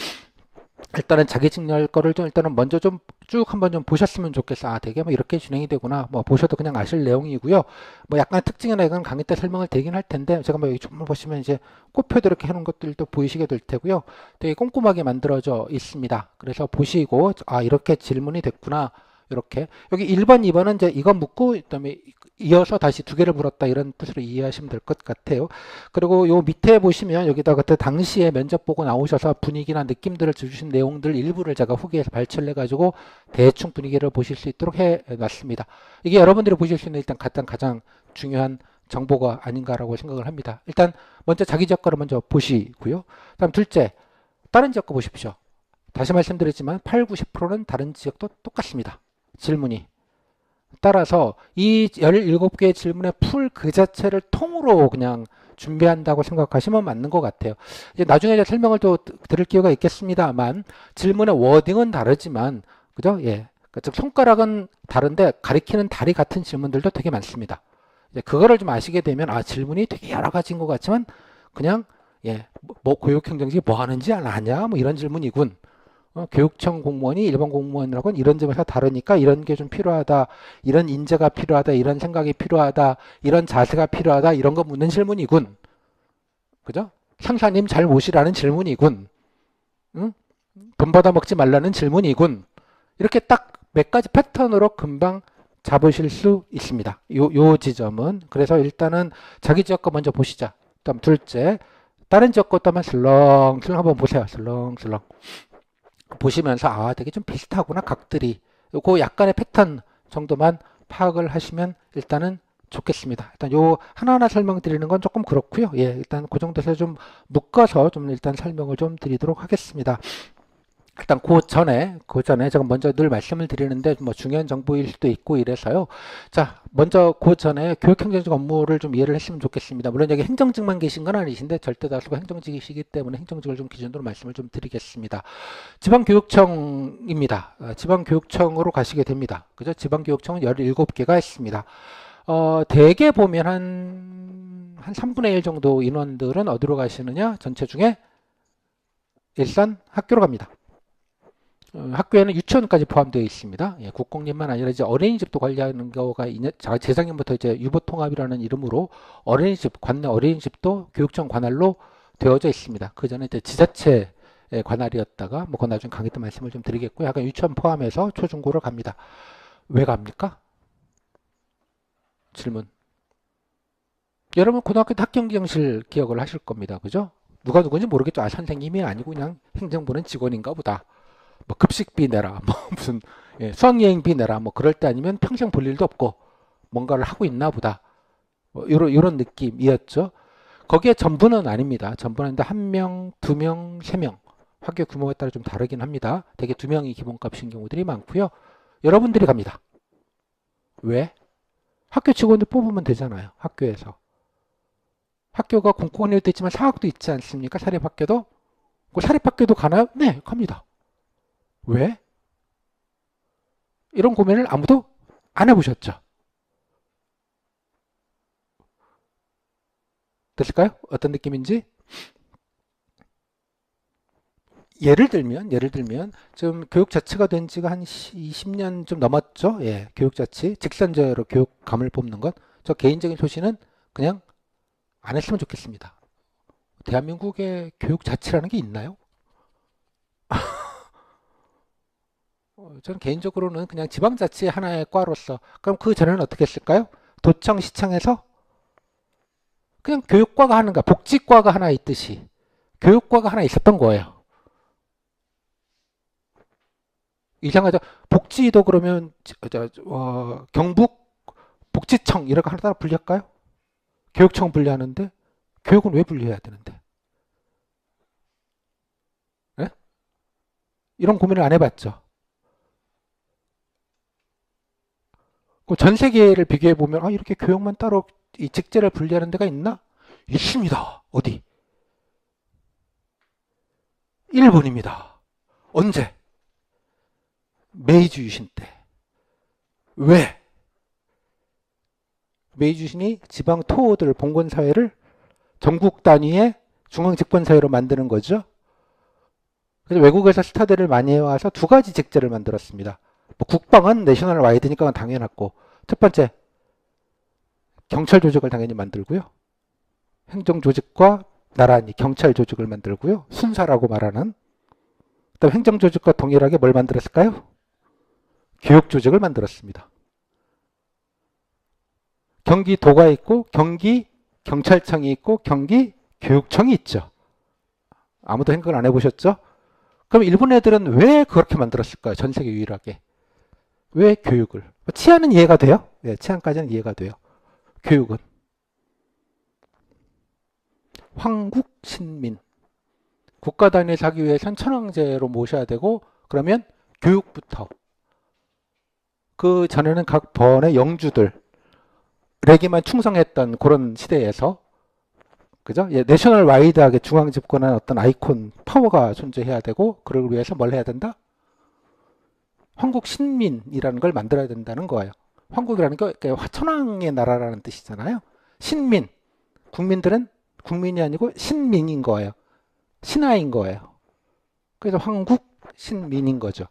자기 증렬 거를 좀 일단은 먼저 좀 쭉 한번 좀 보셨으면 좋겠어. 아, 되게 뭐 이렇게 진행이 되구나. 뭐 보셔도 그냥 아실 내용이고요. 뭐 약간 특징이나 이건 강의 때 설명을 드리긴 할 텐데 제가 뭐 여기 좀 보시면 이제 꽃표도 이렇게 해놓은 것들도 보이시게 될 테고요. 되게 꼼꼼하게 만들어져 있습니다. 그래서 보시고 아, 이렇게 질문이 됐구나. 이렇게 여기 1번, 2번은 이제 이거 묻고 그다음에 이어서 다시 두 개를 물었다 이런 뜻으로 이해하시면 될 것 같아요. 그리고 요 밑에 보시면 여기다 그때 당시에 면접 보고 나오셔서 분위기나 느낌들을 주신 내용들 일부를 제가 후기에서 발췌를 해가지고 대충 분위기를 보실 수 있도록 해놨습니다. 이게 여러분들이 보실 수 있는 일단 가장 중요한 정보가 아닌가라고 생각을 합니다. 일단 먼저 자기 지역 거를 먼저 보시고요. 다음 둘째, 다른 지역 거 보십시오. 다시 말씀드리지만 8, 90%는 다른 지역도 똑같습니다. 질문이. 따라서 이 17개의 질문의 풀 그 자체를 통으로 그냥 준비한다고 생각하시면 맞는 것 같아요. 이제 나중에 이제 설명을 또 드릴 기회가 있겠습니다만 질문의 워딩은 다르지만 그죠? 예. 즉 손가락은 다른데 가리키는 달이 같은 질문들도 되게 많습니다. 이제 그거를 좀 아시게 되면 아, 질문이 되게 여러 가지인 것 같지만 그냥 예, 뭐 교육행정직이 뭐 하는지 아냐? 뭐 이런 질문이군. 교육청 공무원이 일반 공무원이라고는 이런 점에서 다르니까 이런 게 좀 필요하다, 이런 인재가 필요하다, 이런 생각이 필요하다, 이런 자세가 필요하다, 이런 거 묻는 질문이군. 그죠? 상사님 잘 모시라는 질문이군. 응? 돈 받아 먹지 말라는 질문이군. 이렇게 딱 몇 가지 패턴으로 금방 잡으실 수 있습니다. 요 지점은. 그래서 일단은 자기 지역 거 먼저 보시자. 다음 둘째, 다른 지역 것도 한번 슬렁슬렁 한번 보세요. 슬렁슬렁. 보시면서 아, 되게 좀 비슷하구나 각들이. 요거 약간의 패턴 정도만 파악을 하시면 일단은 좋겠습니다. 일단 요 하나하나 설명드리는 건 조금 그렇고요. 예, 일단 그 정도에서 좀 묶어서 좀 일단 설명을 좀 드리도록 하겠습니다. 일단 그 전에 제가 먼저 늘 말씀을 드리는데 뭐 중요한 정보일 수도 있고 이래서요. 자, 먼저 그 전에 교육행정직 업무를 좀 이해를 했으면 좋겠습니다. 물론 여기 행정직만 계신 건 아니신데 절대 다수가 행정직이시기 때문에 행정직을 좀 기준으로 말씀을 좀 드리겠습니다. 지방교육청입니다. 지방교육청으로 가시게 됩니다. 그죠? 지방교육청은 17개가 있습니다. 대개 보면 한 3분의 1 정도 인원들은 어디로 가시느냐? 전체 중에 일산 학교로 갑니다. 학교에는 유치원까지 포함되어 있습니다. 예, 국공립만 아니라 이제 어린이집도 관리하는 경우가 재작년부터 이제 유보통합이라는 이름으로 어린이집, 관내 어린이집도 교육청 관할로 되어져 있습니다. 그 전에 이제 지자체 관할이었다가 뭐 그 나중에 강의 때 말씀을 좀 드리겠고요. 약간 유치원 포함해서 초중고를 갑니다. 왜 갑니까? 질문. 여러분 고등학교 때 학경경실 기억을 하실 겁니다. 그죠? 누가 누군지 모르겠죠. 아, 선생님이 아니고 그냥 행정부는 직원인가 보다. 뭐 급식비 내라, 뭐 무슨 수학여행비 내라, 뭐 그럴 때 아니면 평생 볼 일도 없고 뭔가를 하고 있나 보다. 뭐 이런 느낌이었죠. 거기에 전부는 아닙니다. 전부는 아닌데 1명, 2명, 3명. 학교 규모에 따라 좀 다르긴 합니다. 대개 2명이 기본값인 경우들이 많고요. 여러분들이 갑니다. 왜? 학교 직원들 뽑으면 되잖아요. 학교에서. 학교가 공공일도 있지만 사학도 있지 않습니까? 사립학교도. 그 사립학교도 가나요? 네, 갑니다. 왜? 이런 고민을 아무도 안 해보셨죠? 됐을까요? 어떤 느낌인지? 예를 들면 지금 교육 자치가 된 지가 한 20년 좀 넘었죠? 예, 교육 자치, 직선제로 교육감을 뽑는 것. 저 개인적인 소신은 그냥 안 했으면 좋겠습니다. 대한민국에 교육 자치라는 게 있나요? 저는 개인적으로는 그냥 지방자치 하나의 과로서, 그럼 그 전에는 어떻게 했을까요? 도청, 시청에서 그냥 교육과가 하는가, 복지과가 하나 있듯이 교육과가 하나 있었던 거예요. 이상하죠? 복지도 그러면 경북 복지청 이렇게 하나 분리할까요? 교육청 분리하는데 교육은 왜 분리해야 되는데? 네? 이런 고민을 안 해봤죠. 전 세계를 비교해 보면 이렇게 교육만 따로 이 직제를 분리하는 데가 있나? 있습니다. 어디? 일본입니다. 언제? 메이지 유신 때. 왜? 메이지 유신이 지방 토호들 봉건사회를 전국 단위의 중앙집권사회로 만드는 거죠. 그래서 외국에서 스타들을 많이 해와서 두 가지 직제를 만들었습니다. 뭐 국방은 내셔널 와이드니까 당연했고, 첫 번째 경찰 조직을 당연히 만들고요. 행정 조직과 나란히 경찰 조직을 만들고요. 순사라고 말하는. 그다음 행정 조직과 동일하게 뭘 만들었을까요? 교육 조직을 만들었습니다. 경기도가 있고 경기 경찰청이 있고 경기 교육청이 있죠. 아무도 생각을 안 해보셨죠? 그럼 일본 애들은 왜 그렇게 만들었을까요? 전 세계 유일하게. 왜 교육을? 치안은 이해가 돼요? 네, 치안까지는 이해가 돼요. 교육은. 황국신민. 국가 단위에서 하기 위해선 천황제로 모셔야 되고, 그러면 교육부터. 그 전에는 각 번의 영주들에게만 충성했던 그런 시대에서, 그죠? 예, 내셔널 와이드하게 중앙 집권한 어떤 아이콘 파워가 존재해야 되고, 그걸 위해서 뭘 해야 된다? 황국 신민이라는 걸 만들어야 된다는 거예요. 황국이라는 게 천황의 나라라는 뜻이잖아요. 신민, 국민들은 국민이 아니고 신민인 거예요. 신하인 거예요. 그래서 황국 신민인 거죠.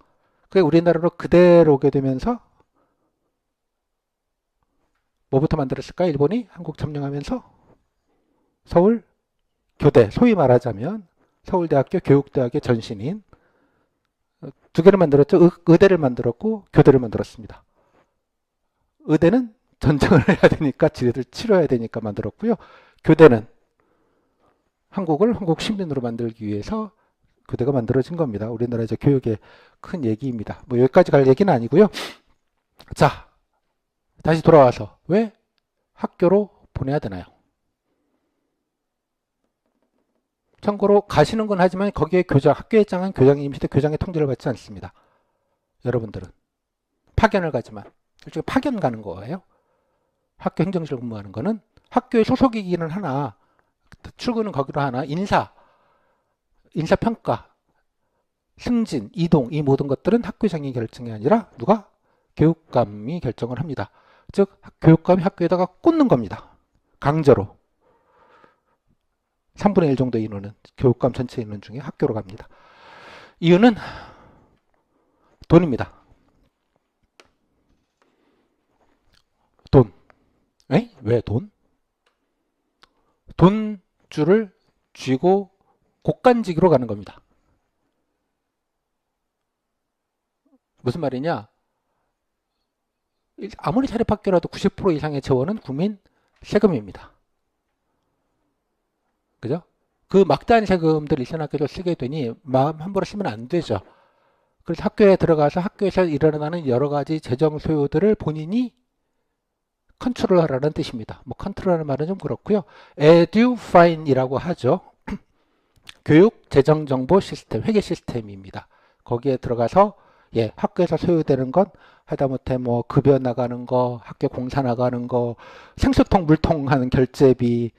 그게 우리나라로 그대로 오게 되면서 뭐부터 만들었을까? 일본이 한국 점령하면서 서울 교대, 소위 말하자면 서울대학교 교육대학의 전신인 두 개를 만들었죠. 의대를 만들었고 교대를 만들었습니다. 의대는 전쟁을 해야 되니까 지뢰들 치료해야 되니까 만들었고요. 교대는 한국 시민으로 만들기 위해서 교대가 만들어진 겁니다. 우리나라 이제 교육의 큰 얘기입니다. 뭐 여기까지 갈 얘기는 아니고요. 자, 다시 돌아와서 왜 학교로 보내야 되나요? 참고로 가시는 건 하지만 거기에 교장, 학교에 장은 교장이 임시대 교장의 통제를 받지 않습니다. 여러분들은 파견을 가지만 일종의 파견 가는 거예요. 학교 행정실 근무하는 거는 학교의 소속이기는 하나 출근은 거기로 하나 인사평가, 승진, 이동 이 모든 것들은 학교장이 결정이 아니라 누가? 교육감이 결정을 합니다. 즉 교육감이 학교에다가 꽂는 겁니다. 강제로 3분의 1 정도의 인원은 교육감 전체 인원 중에 학교로 갑니다. 이유는 돈입니다. 돈. 에이? 왜 돈? 돈줄을 쥐고 곡간지기로 가는 겁니다. 무슨 말이냐? 아무리 사립학교라도 90% 이상의 재원은 국민 세금입니다. 그죠? 그 막대한 세금들 일선 학교도 쓰게 되니 마음 함부로 쓰면 안 되죠. 그래서 학교에 들어가서 학교에서 일어나는 여러 가지 재정 소요들을 본인이 컨트롤하라는 뜻입니다. 뭐 컨트롤하는 말은 좀 그렇고요. EduFine이라고 하죠. 교육 재정 정보 시스템, 회계 시스템입니다. 거기에 들어가서 학교에서 소요되는 것 하다못해 뭐 급여 나가는 거, 학교 공사 나가는 거, 생수통 물통 하는 결제비,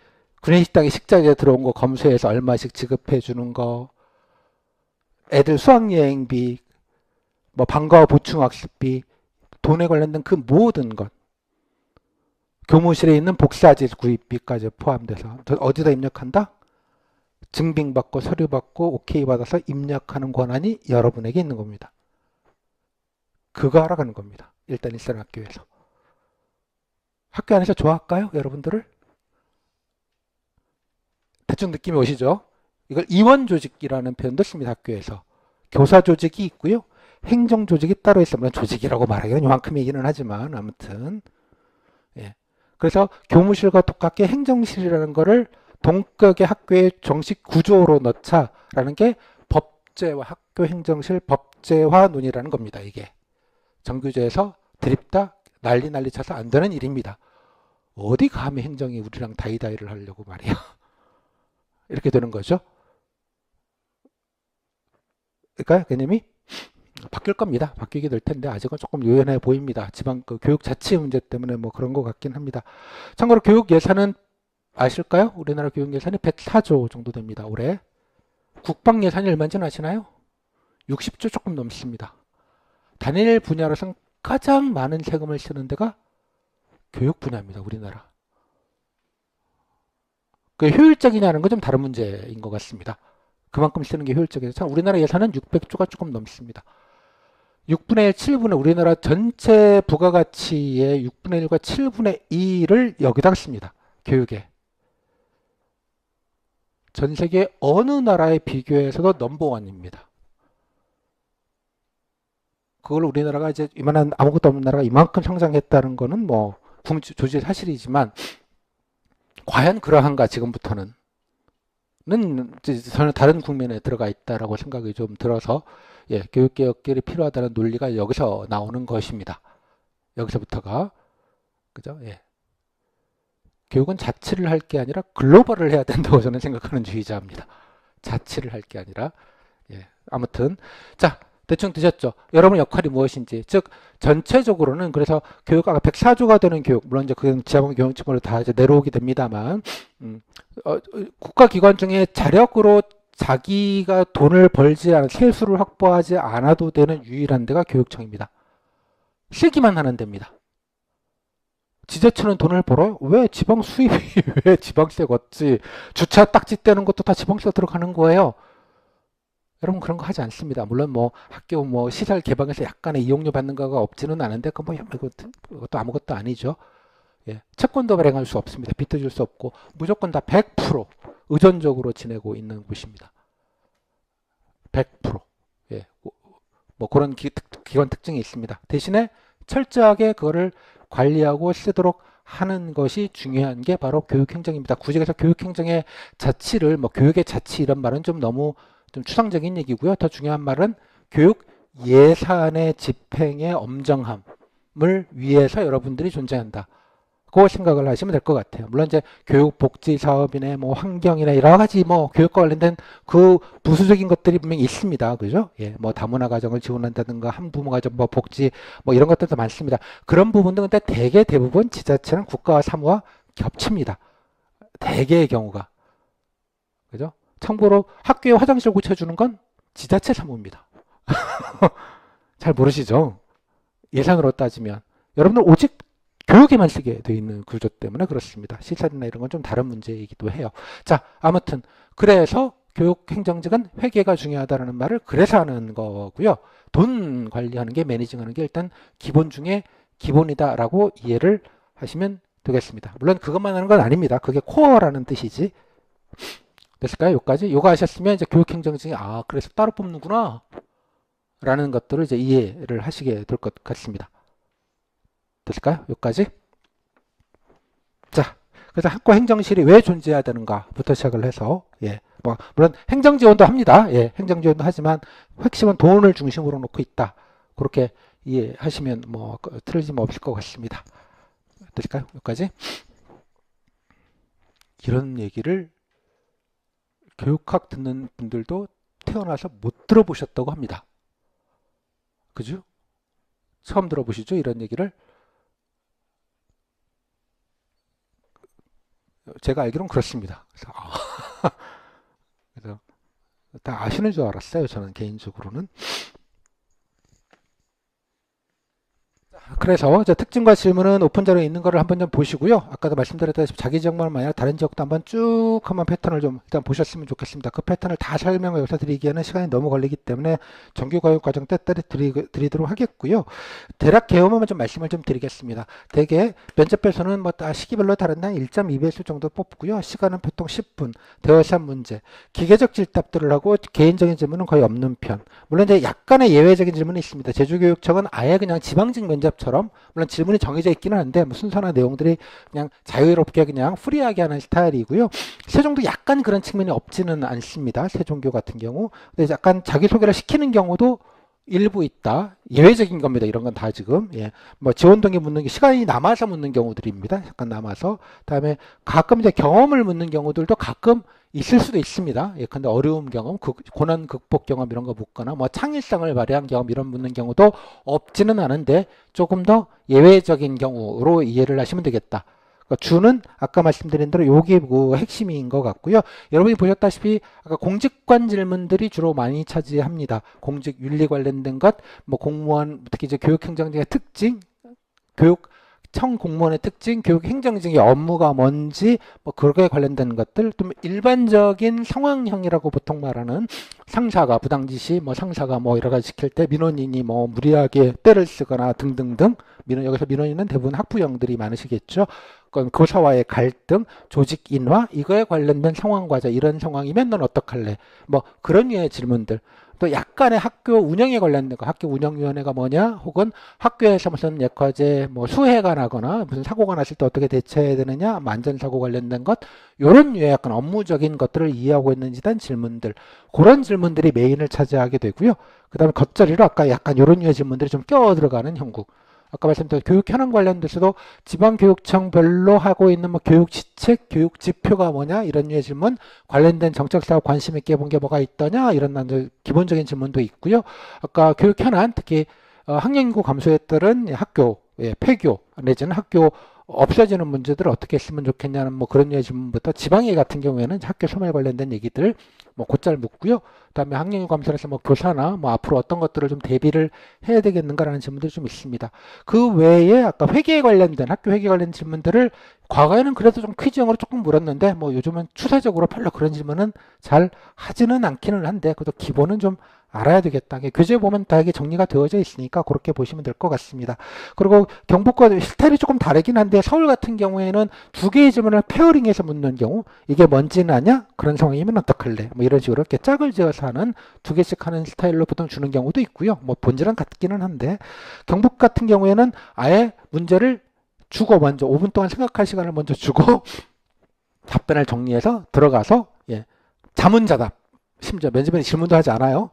구내식당에 식자재 들어온 거 검수해서 얼마씩 지급해 주는 거, 애들 수학여행비, 뭐 방과후 보충학습비, 돈에 관련된 그 모든 것, 교무실에 있는 복사지 구입비까지 포함돼서 어디다 입력한다? 증빙받고 서류받고 오케이 받아서 입력하는 권한이 여러분에게 있는 겁니다. 그거 하러 가는 겁니다. 일단 일선 학교에서. 학교 안에서 좋아할까요? 여러분들을? 대충 느낌이 오시죠? 이걸 임원조직이라는 표현도 씁니다. 학교에서. 교사조직이 있고요. 행정조직이 따로 있어. 물론 조직이라고 말하기는 이만큼 얘기는 하지만 아무튼 그래서 교무실과 똑같게 행정실이라는 거를 동격의 학교의 정식 구조로 넣자라는 게 법제화, 학교 행정실 법제화론이라는 겁니다. 이게 정규제에서 드립다 난리 쳐서 안 되는 일입니다. 어디 감히 행정이 우리랑 다이다이를 하려고 말이야. 이렇게 되는 거죠. 그러니까 개념이 바뀔 겁니다. 바뀌게 될 텐데 아직은 조금 요연해 보입니다. 지방 그 교육 자치 문제 때문에 뭐 그런 것 같긴 합니다. 참고로 교육 예산은 아실까요? 우리나라 교육 예산이 104조 정도 됩니다. 올해. 국방 예산이 얼마인지는 아시나요? 60조 조금 넘습니다. 단일 분야로선 가장 많은 세금을 쓰는 데가 교육 분야입니다. 우리나라. 그 효율적이냐는 건 좀 다른 문제인 것 같습니다. 그만큼 쓰는 게 효율적이죠. 참 우리나라 예산은 600조가 조금 넘습니다. 6분의 1, 7분의 우리나라 전체 부가가치의 6분의 1과 7분의 2를 여기다 씁니다. 교육에. 전 세계 어느 나라에 비교해서도 넘버원입니다. 그걸 우리나라가 이제 이만한 아무것도 없는 나라가 이만큼 성장했다는 거는 뭐 조지의 사실이지만 과연 그러한가 지금부터는 전혀 다른 국면에 들어가 있다라고 생각이 좀 들어서 교육개혁이 필요하다는 논리가 여기서 나오는 것입니다. 여기서부터가 그죠? 교육은 자치를 할 게 아니라 글로벌을 해야 된다고 저는 생각하는 주의자입니다. 자치를 할 게 아니라 아무튼 자 대충 드셨죠? 여러분 역할이 무엇인지 즉 전체적으로는 그래서 교육 아까 104조가 되는 교육 물론 이제 그건 지자본 교육청으로 다 이제 내려오게 됩니다만 국가기관 중에 자력으로 자기가 돈을 벌지 않아 세수를 확보하지 않아도 되는 유일한 데가 교육청입니다. 쓰기만 하는 데입니다. 지자체는 돈을 벌어요? 왜 지방 수입이 왜 지방세 걷지? 주차 딱지 떼는 것도 다 지방세 들어가는 거예요. 여러분 그런 거 하지 않습니다. 물론 뭐 학교 뭐 시설 개방해서 약간의 이용료 받는 거가 없지는 않은데 그뭐 이것도 아무것도 아니죠. 채권도 발행할 수 없습니다. 빚도 줄 수 없고 무조건 다 100% 의존적으로 지내고 있는 곳입니다. 100%. 뭐 그런 기관 특징이 있습니다. 대신에 철저하게 그거를 관리하고 쓰도록 하는 것이 중요한 게 바로 교육행정입니다. 굳이 그래서 교육행정의 자치를 뭐 교육의 자치 이런 말은 좀 너무 좀 추상적인 얘기고요. 더 중요한 말은 교육 예산의 집행의 엄정함을 위해서 여러분들이 존재한다. 그거 생각을 하시면 될 것 같아요. 물론 이제 교육 복지 사업이나 뭐 환경이나 여러 가지 뭐 교육과 관련된 그 부수적인 것들이 분명히 있습니다. 그죠? 예, 뭐 다문화 가정을 지원한다든가 한부모 가정 뭐 복지 뭐 이런 것들도 많습니다. 그런 부분도 근데 대부분 지자체는 국가와 사무와 겹칩니다. 대개의 경우가. 그죠? 참고로 학교에 화장실 고쳐주는 건 지자체 사무입니다. 잘 모르시죠? 예산으로 따지면. 여러분들 오직 교육에만 쓰게 되어 있는 구조 때문에 그렇습니다. 시설이나 이런 건 좀 다른 문제이기도 해요. 자, 아무튼 그래서 교육행정직은 회계가 중요하다는 말을 그래서 하는 거고요. 돈 관리하는 게 매니징하는 게 일단 기본 중에 기본이다라고 이해를 하시면 되겠습니다. 물론 그것만 하는 건 아닙니다. 그게 코어라는 뜻이지. 됐을까요? 여기까지? 요거 하셨으면 이제 교육행정직이 그래서 따로 뽑는구나 라는 것들을 이제 이해를 하시게 될 것 같습니다. 됐을까요? 여기까지? 자, 그래서 학과 행정실이 왜 존재해야 되는가부터 시작을 해서, 예, 뭐, 물론 행정지원도 합니다. 예, 행정지원도 하지만 핵심은 돈을 중심으로 놓고 있다. 그렇게 이해하시면 뭐, 틀림이 없을 것 같습니다. 됐을까요? 여기까지? 이런 얘기를 교육학 듣는 분들도 태어나서 못 들어보셨다고 합니다. 그죠? 처음 들어보시죠? 이런 얘기를. 제가 알기로는 그렇습니다. 그래서 다 아시는 줄 알았어요. 저는 개인적으로는. 그래서 특징과 질문은 오픈 자료에 있는 거를 한번 좀 보시고요. 아까도 말씀드렸다시피 자기 지역만 아니라 다른 지역도 한번 쭉 한번 패턴을 좀 일단 보셨으면 좋겠습니다. 그 패턴을 다 설명을 여기서 드리기에는 시간이 너무 걸리기 때문에 정규교육 과정 때때리 드리도록 하겠고요. 대략 개요만 좀 말씀을 좀 드리겠습니다. 대개 면접에서는 뭐 시기별로 다른데 1.2배수 정도 뽑고요. 시간은 보통 10분, 대화시한 문제, 기계적 질답들을 하고 개인적인 질문은 거의 없는 편. 물론 이제 약간의 예외적인 질문이 있습니다. 제주교육청은 아예 그냥 지방직 면접처럼 물론 질문이 정해져 있기는 한데 뭐 순서나 내용들이 그냥 자유롭게 그냥 프리하게 하는 스타일이고요. 세종도 약간 그런 측면이 없지는 않습니다. 세종교 같은 경우. 근데 약간 자기소개를 시키는 경우도 일부 있다. 예외적인 겁니다. 이런 건 다 지금. 예. 뭐 지원 동기 묻는 게 시간이 남아서 묻는 경우들입니다. 약간 남아서. 그다음에 가끔 이제 경험을 묻는 경우들도 가끔 있을 수도 있습니다. 예, 근데 어려움 경험, 고난 극복 경험 이런 거 묻거나 뭐 창의성을 발휘한 경험 이런 묻는 경우도 없지는 않은데 조금 더 예외적인 경우로 이해를 하시면 되겠다. 그러니까 주는 아까 말씀드린 대로 요게 그 핵심인 것 같고요. 여러분이 보셨다시피 아까 공직관 질문들이 주로 많이 차지합니다. 공직 윤리 관련된 것, 뭐 공무원 특히 이제 교육행정직의 특징, 교육청 공무원의 특징, 교육행정직의 업무가 뭔지 뭐 그거에 관련된 것들, 또 일반적인 상황형이라고 보통 말하는 상사가 부당지시, 뭐 상사가 뭐 여러 가지 시킬 때 민원인이 뭐 무리하게 때를 쓰거나 등등등. 여기서 민원인은 대부분 학부형들이 많으시겠죠. 교사와의 갈등, 조직 인화, 이거에 관련된 상황 과제, 이런 상황이면 넌 어떡할래? 뭐 그런 류의 질문들. 또 약간의 학교 운영에 관련된 거, 학교 운영위원회가 뭐냐, 혹은 학교에서 무슨 예과제 뭐 수해가 나거나 무슨 사고가 났을 때 어떻게 대처해야 되느냐, 뭐 안전사고 관련된 것, 요런 류의 약간 업무적인 것들을 이해하고 있는지 대한 질문들, 그런 질문들이 메인을 차지하게 되고요. 그 다음에 겉절이로 아까 약간 요런 류의 질문들이 좀 껴 들어가는 형국. 아까 말씀드린 교육 현황 관련돼서도 지방교육청별로 하고 있는 뭐 교육 지책, 교육 지표가 뭐냐 이런 류의 질문, 관련된 정책 사업 관심 있게 본 게 뭐가 있더냐 이런 기본적인 질문도 있고요. 아까 교육 현안 특히 학령 인구 감소에 따른 학교 폐교 내지는 학교 없어지는 문제들을 어떻게 했으면 좋겠냐는 뭐 그런 류의 질문부터 지방에 같은 경우에는 학교 소멸 관련된 얘기들 뭐 곧잘 묻고요. 그다음에 학령 인구 감소에서 뭐 교사나 뭐 앞으로 어떤 것들을 좀 대비를 해야 되겠는가라는 질문들이 좀 있습니다. 그 외에 아까 회계에 관련된 학교 회계 관련 질문들을 과거에는 그래도 좀 퀴즈형으로 조금 물었는데 뭐 요즘은 추세적으로 별로 그런 질문은 잘 하지는 않기는 한데 그래도 기본은 좀 알아야 되겠다. 교재에 보면 다 이게 정리가 되어져 있으니까 그렇게 보시면 될 것 같습니다. 그리고 경북과 스타일이 조금 다르긴 한데 서울 같은 경우에는 두 개의 질문을 페어링해서 묻는 경우 이게 뭔지는 아냐? 그런 상황이면 어떡할래? 뭐 이런 식으로 이렇게 짝을 지어서 하는 두 개씩 하는 스타일로 보통 주는 경우도 있고요. 뭐 본질은 같기는 한데 경북 같은 경우에는 아예 문제를 주고 먼저 5분 동안 생각할 시간을 먼저 주고 답변을 정리해서 들어가서 자문자답 심지어 면접에는 질문도 하지 않아요.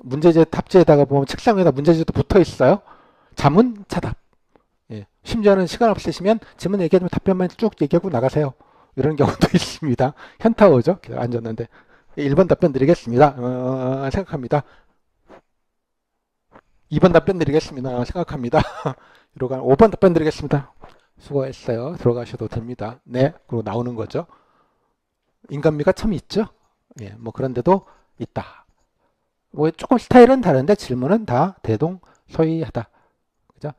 문제지 탑재에다가 보면 책상 위에다 문제지도 붙어 있어요. 자문자답. 예. 심지어는 시간 없으시면 질문 얘기하면 답변만 쭉 얘기하고 나가세요. 이런 경우도 있습니다. 현타오죠. 앉았는데 1번 답변 드리겠습니다. 생각합니다. 2번 답변 드리겠습니다. 생각합니다. 이러고 5번 답변 드리겠습니다. 수고했어요. 들어가셔도 됩니다. 네. 그리고 나오는 거죠. 인간미가 참 있죠. 예, 뭐 그런데도 있다. 뭐 조금 스타일은 다른데 질문은 다 대동소이하다. 그죠?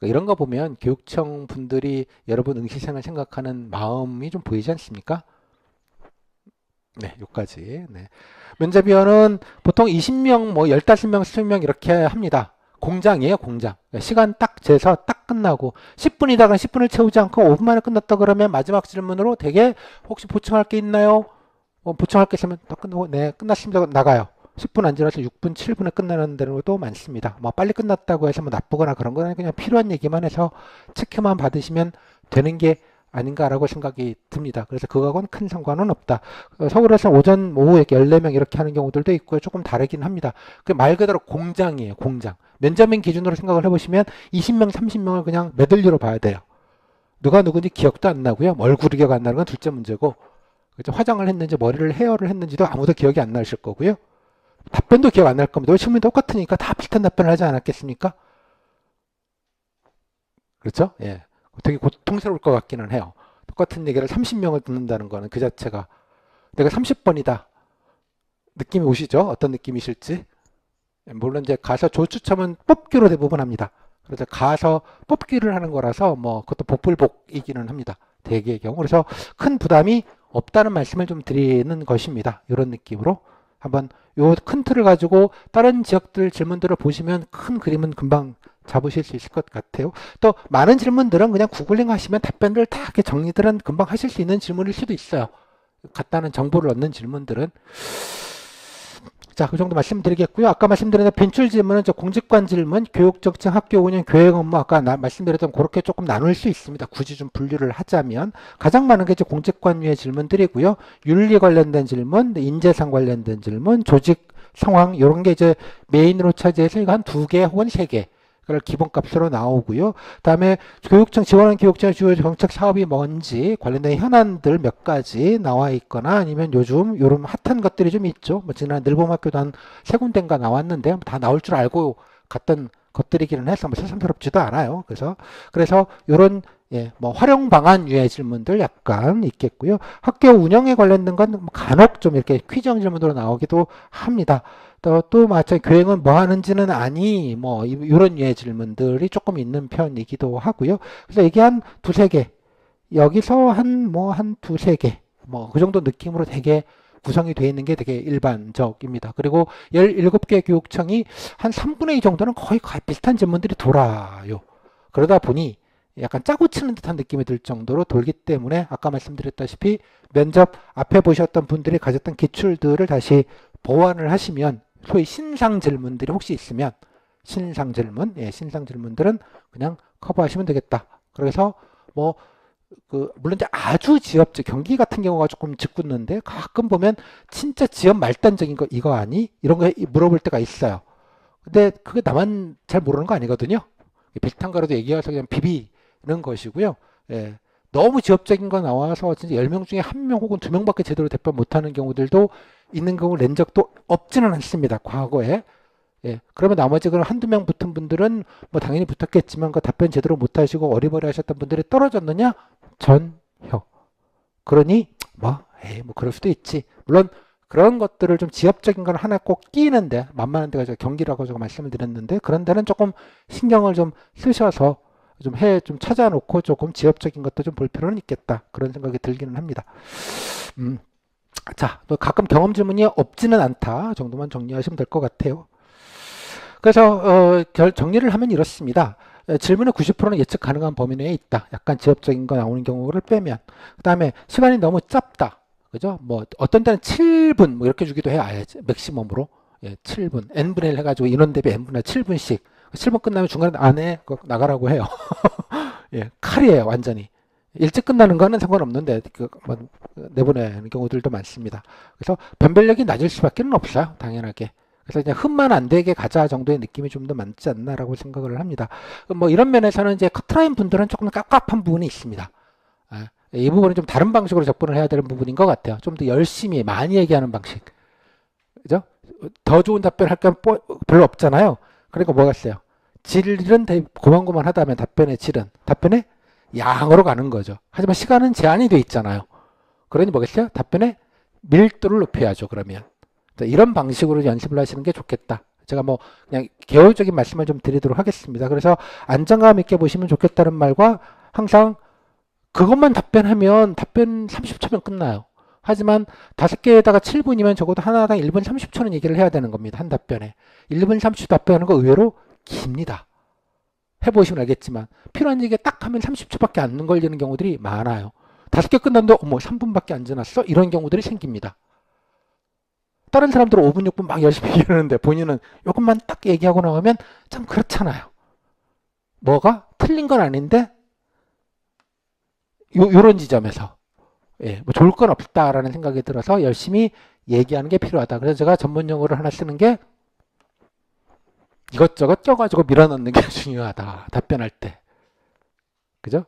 이런 거 보면 교육청 분들이 여러분 응시생을 생각하는 마음이 좀 보이지 않습니까? 네, 여기까지. 네. 면접위원은 보통 20명, 뭐 15명, 20명 이렇게 합니다. 공장이에요, 공장. 시간 딱 재서 딱 끝나고 10분이다가 10분을 채우지 않고 5분 만에 끝났다 그러면 마지막 질문으로 되게 혹시 보충할 게 있나요? 보충할 게 있으면 또 끝나고 네, 끝났습니다. 나가요. 10분 안 지나서 6분, 7분에 끝나는 데도 많습니다. 뭐 빨리 끝났다고 해서 뭐 나쁘거나 그런 거는 그냥 필요한 얘기만 해서 체크만 받으시면 되는 게 아닌가라고 생각이 듭니다. 그래서 그거하고는 큰 상관은 없다. 서울에서 오전, 오후 이렇게 14명 이렇게 하는 경우들도 있고요. 조금 다르긴 합니다. 말 그대로 공장이에요. 공장. 면접인 기준으로 생각을 해보시면 20명, 30명을 그냥 메들리로 봐야 돼요. 누가 누군지 기억도 안 나고요. 얼굴이 기억 안 나는 건 둘째 문제고 화장을 했는지 머리를 헤어를 했는지도 아무도 기억이 안 나실 거고요. 답변도 기억 안 날 겁니다. 질문이 똑같으니까 다 비슷한 답변을 하지 않았겠습니까? 그렇죠? 예. 되게 고통스러울 것 같기는 해요. 똑같은 얘기를 30명을 듣는다는 거는 그 자체가 내가 30번이다. 느낌이 오시죠? 어떤 느낌이실지. 물론 이제 가서 조추첨은 뽑기로 대부분 합니다. 그래서 가서 뽑기를 하는 거라서 뭐 그것도 복불복이기는 합니다. 대개의 경우. 그래서 큰 부담이 없다는 말씀을 좀 드리는 것입니다. 이런 느낌으로 한번 요 큰 틀을 가지고 다른 지역들 질문들을 보시면 큰 그림은 금방 잡으실 수 있을 것 같아요. 또 많은 질문들은 그냥 구글링 하시면 답변들 다 이렇게 정리들은 금방 하실 수 있는 질문일 수도 있어요. 간단한 정보를 얻는 질문들은. 자, 그 정도 말씀드리겠고요. 아까 말씀드린 빈출 질문은 공직관 질문, 교육정책, 학교 운영, 교육 업무 아까 말씀드렸던 그렇게 조금 나눌 수 있습니다. 굳이 좀 분류를 하자면 가장 많은 게 이제 공직관유의 질문들이고요. 윤리 관련된 질문, 인재상 관련된 질문, 조직 상황 이런 게 이제 메인으로 차지해서 이거 한 2개 혹은 3개. 그걸 기본값으로 나오고요. 그다음에 교육청 지원하는 교육청의 주요 정책 사업이 뭔지 관련된 현안들 몇 가지 나와 있거나 아니면 요즘 요런 핫한 것들이 좀 있죠. 뭐 지난 늘봄학교도 한 3군데인가 나왔는데 다 나올 줄 알고 갔던 것들이기는 해서 뭐 새삼스럽지도 않아요. 그래서 요런 예, 뭐 활용 방안 유의 질문들 약간 있겠고요. 학교 운영에 관련된 건 간혹 좀 이렇게 퀴즈형 질문으로 나오기도 합니다. 또 마찬가지 교행은 뭐 하는지는 아니 뭐 이런 류의 질문들이 조금 있는 편이기도 하고요. 그래서 이게 한 2-3개 여기서 한 2-3개 뭐 그 정도 느낌으로 되게 구성이 되어 있는 게 되게 일반적입니다. 그리고 17개 교육청이 한 3분의 2 정도는 거의 비슷한 질문들이 돌아요. 그러다 보니 약간 짜고 치는 듯한 느낌이 들 정도로 돌기 때문에 아까 말씀드렸다시피 면접 앞에 보셨던 분들이 가졌던 기출들을 다시 보완을 하시면 소위 신상 질문들이 혹시 있으면 신상 질문, 예, 신상 질문들은 그냥 커버하시면 되겠다. 그래서 뭐 물론 이제 아주 지엽적 경기 같은 경우가 조금 짓궂는데 가끔 보면 진짜 지엽 말단적인 거 이거 아니? 이런 거 물어볼 때가 있어요. 근데 그게 나만 잘 모르는 거 아니거든요. 비슷한 거라도 얘기해서 그냥 비비는 것이고요. 예. 너무 지엽적인 거 나와서 진짜 10명 중에 1명 혹은 2명밖에 제대로 답변 못하는 경우들도 있는 경우 낸 적도 없지는 않습니다. 과거에. 예. 그러면 나머지 그런 1-2명 붙은 분들은 뭐 당연히 붙었겠지만 그 답변 제대로 못하시고 어리버리 하셨던 분들이 떨어졌느냐? 전혀. 그러니 뭐 그럴 수도 있지. 물론 그런 것들을 좀 지엽적인 걸 하나 꼭 끼는데 만만한 데가 제가 경기라고 제가 말씀을 드렸는데 그런 데는 조금 신경을 좀 쓰셔서 좀 찾아놓고 조금 지엽적인 것도 좀 볼 필요는 있겠다. 그런 생각이 들기는 합니다. 자, 또 가끔 경험 질문이 없지는 않다 정도만 정리하시면 될 것 같아요. 그래서 정리를 하면 이렇습니다. 질문의 90%는 예측 가능한 범위 내에 있다. 약간 지엽적인 거 나오는 경우를 빼면. 그 다음에 시간이 너무 짧다. 그죠? 뭐 어떤 때는 7분 뭐 이렇게 주기도 해요. 아예 맥시멈으로. 예, 7분. n분의 1 해가지고 인원 대비 n분의 7분씩. 7분 끝나면 중간에 안에 나가라고 해요. 예, 칼이에요, 완전히. 일찍 끝나는 거는 상관없는데 내보내는 경우들도 많습니다. 그래서 변별력이 낮을 수밖에 없어요, 당연하게. 그래서 이제 흠만 안 되게 가자 정도의 느낌이 좀 더 많지 않나라고 생각을 합니다. 뭐 이런 면에서는 이제 커트라인 분들은 조금 깝깝한 부분이 있습니다. 이 부분은 좀 다른 방식으로 접근을 해야 되는 부분인 것 같아요. 좀 더 열심히 많이 얘기하는 방식. 그죠? 더 좋은 답변 할 건 별로 없잖아요. 그러니까 뭐가 있어요? 질은 되게 고만고만하다면 답변의 양으로 가는 거죠. 하지만 시간은 제한이 돼 있잖아요. 그러니 뭐겠어요? 답변의 밀도를 높여야죠. 그러면 이런 방식으로 연습을 하시는 게 좋겠다. 제가 뭐 그냥 개요적인 말씀을 좀 드리도록 하겠습니다. 그래서 안정감 있게 보시면 좋겠다는 말과 항상 그것만 답변하면 답변 30초면 끝나요. 하지만 5개에다가 7분이면 적어도 하나당 1분 30초는 얘기를 해야 되는 겁니다. 한 답변에. 1분 30초 답변하는 거 의외로 깁니다. 해보시면 알겠지만 필요한 얘기 딱 하면 30초밖에 안 걸리는 경우들이 많아요. 5개 끝났는데 어머 3분밖에 안 지났어? 이런 경우들이 생깁니다. 다른 사람들은 5분 6분 막 열심히 얘기하는데 본인은 이것만 딱 얘기하고 나오면 참 그렇잖아요. 뭐가 틀린 건 아닌데 요런 지점에서 뭐 좋을 건 없다라는 생각이 들어서 열심히 얘기하는 게 필요하다. 그래서 제가 전문 용어를 하나 쓰는 게 이것저것 껴가지고 밀어넣는 게 중요하다. 답변할 때. 그죠?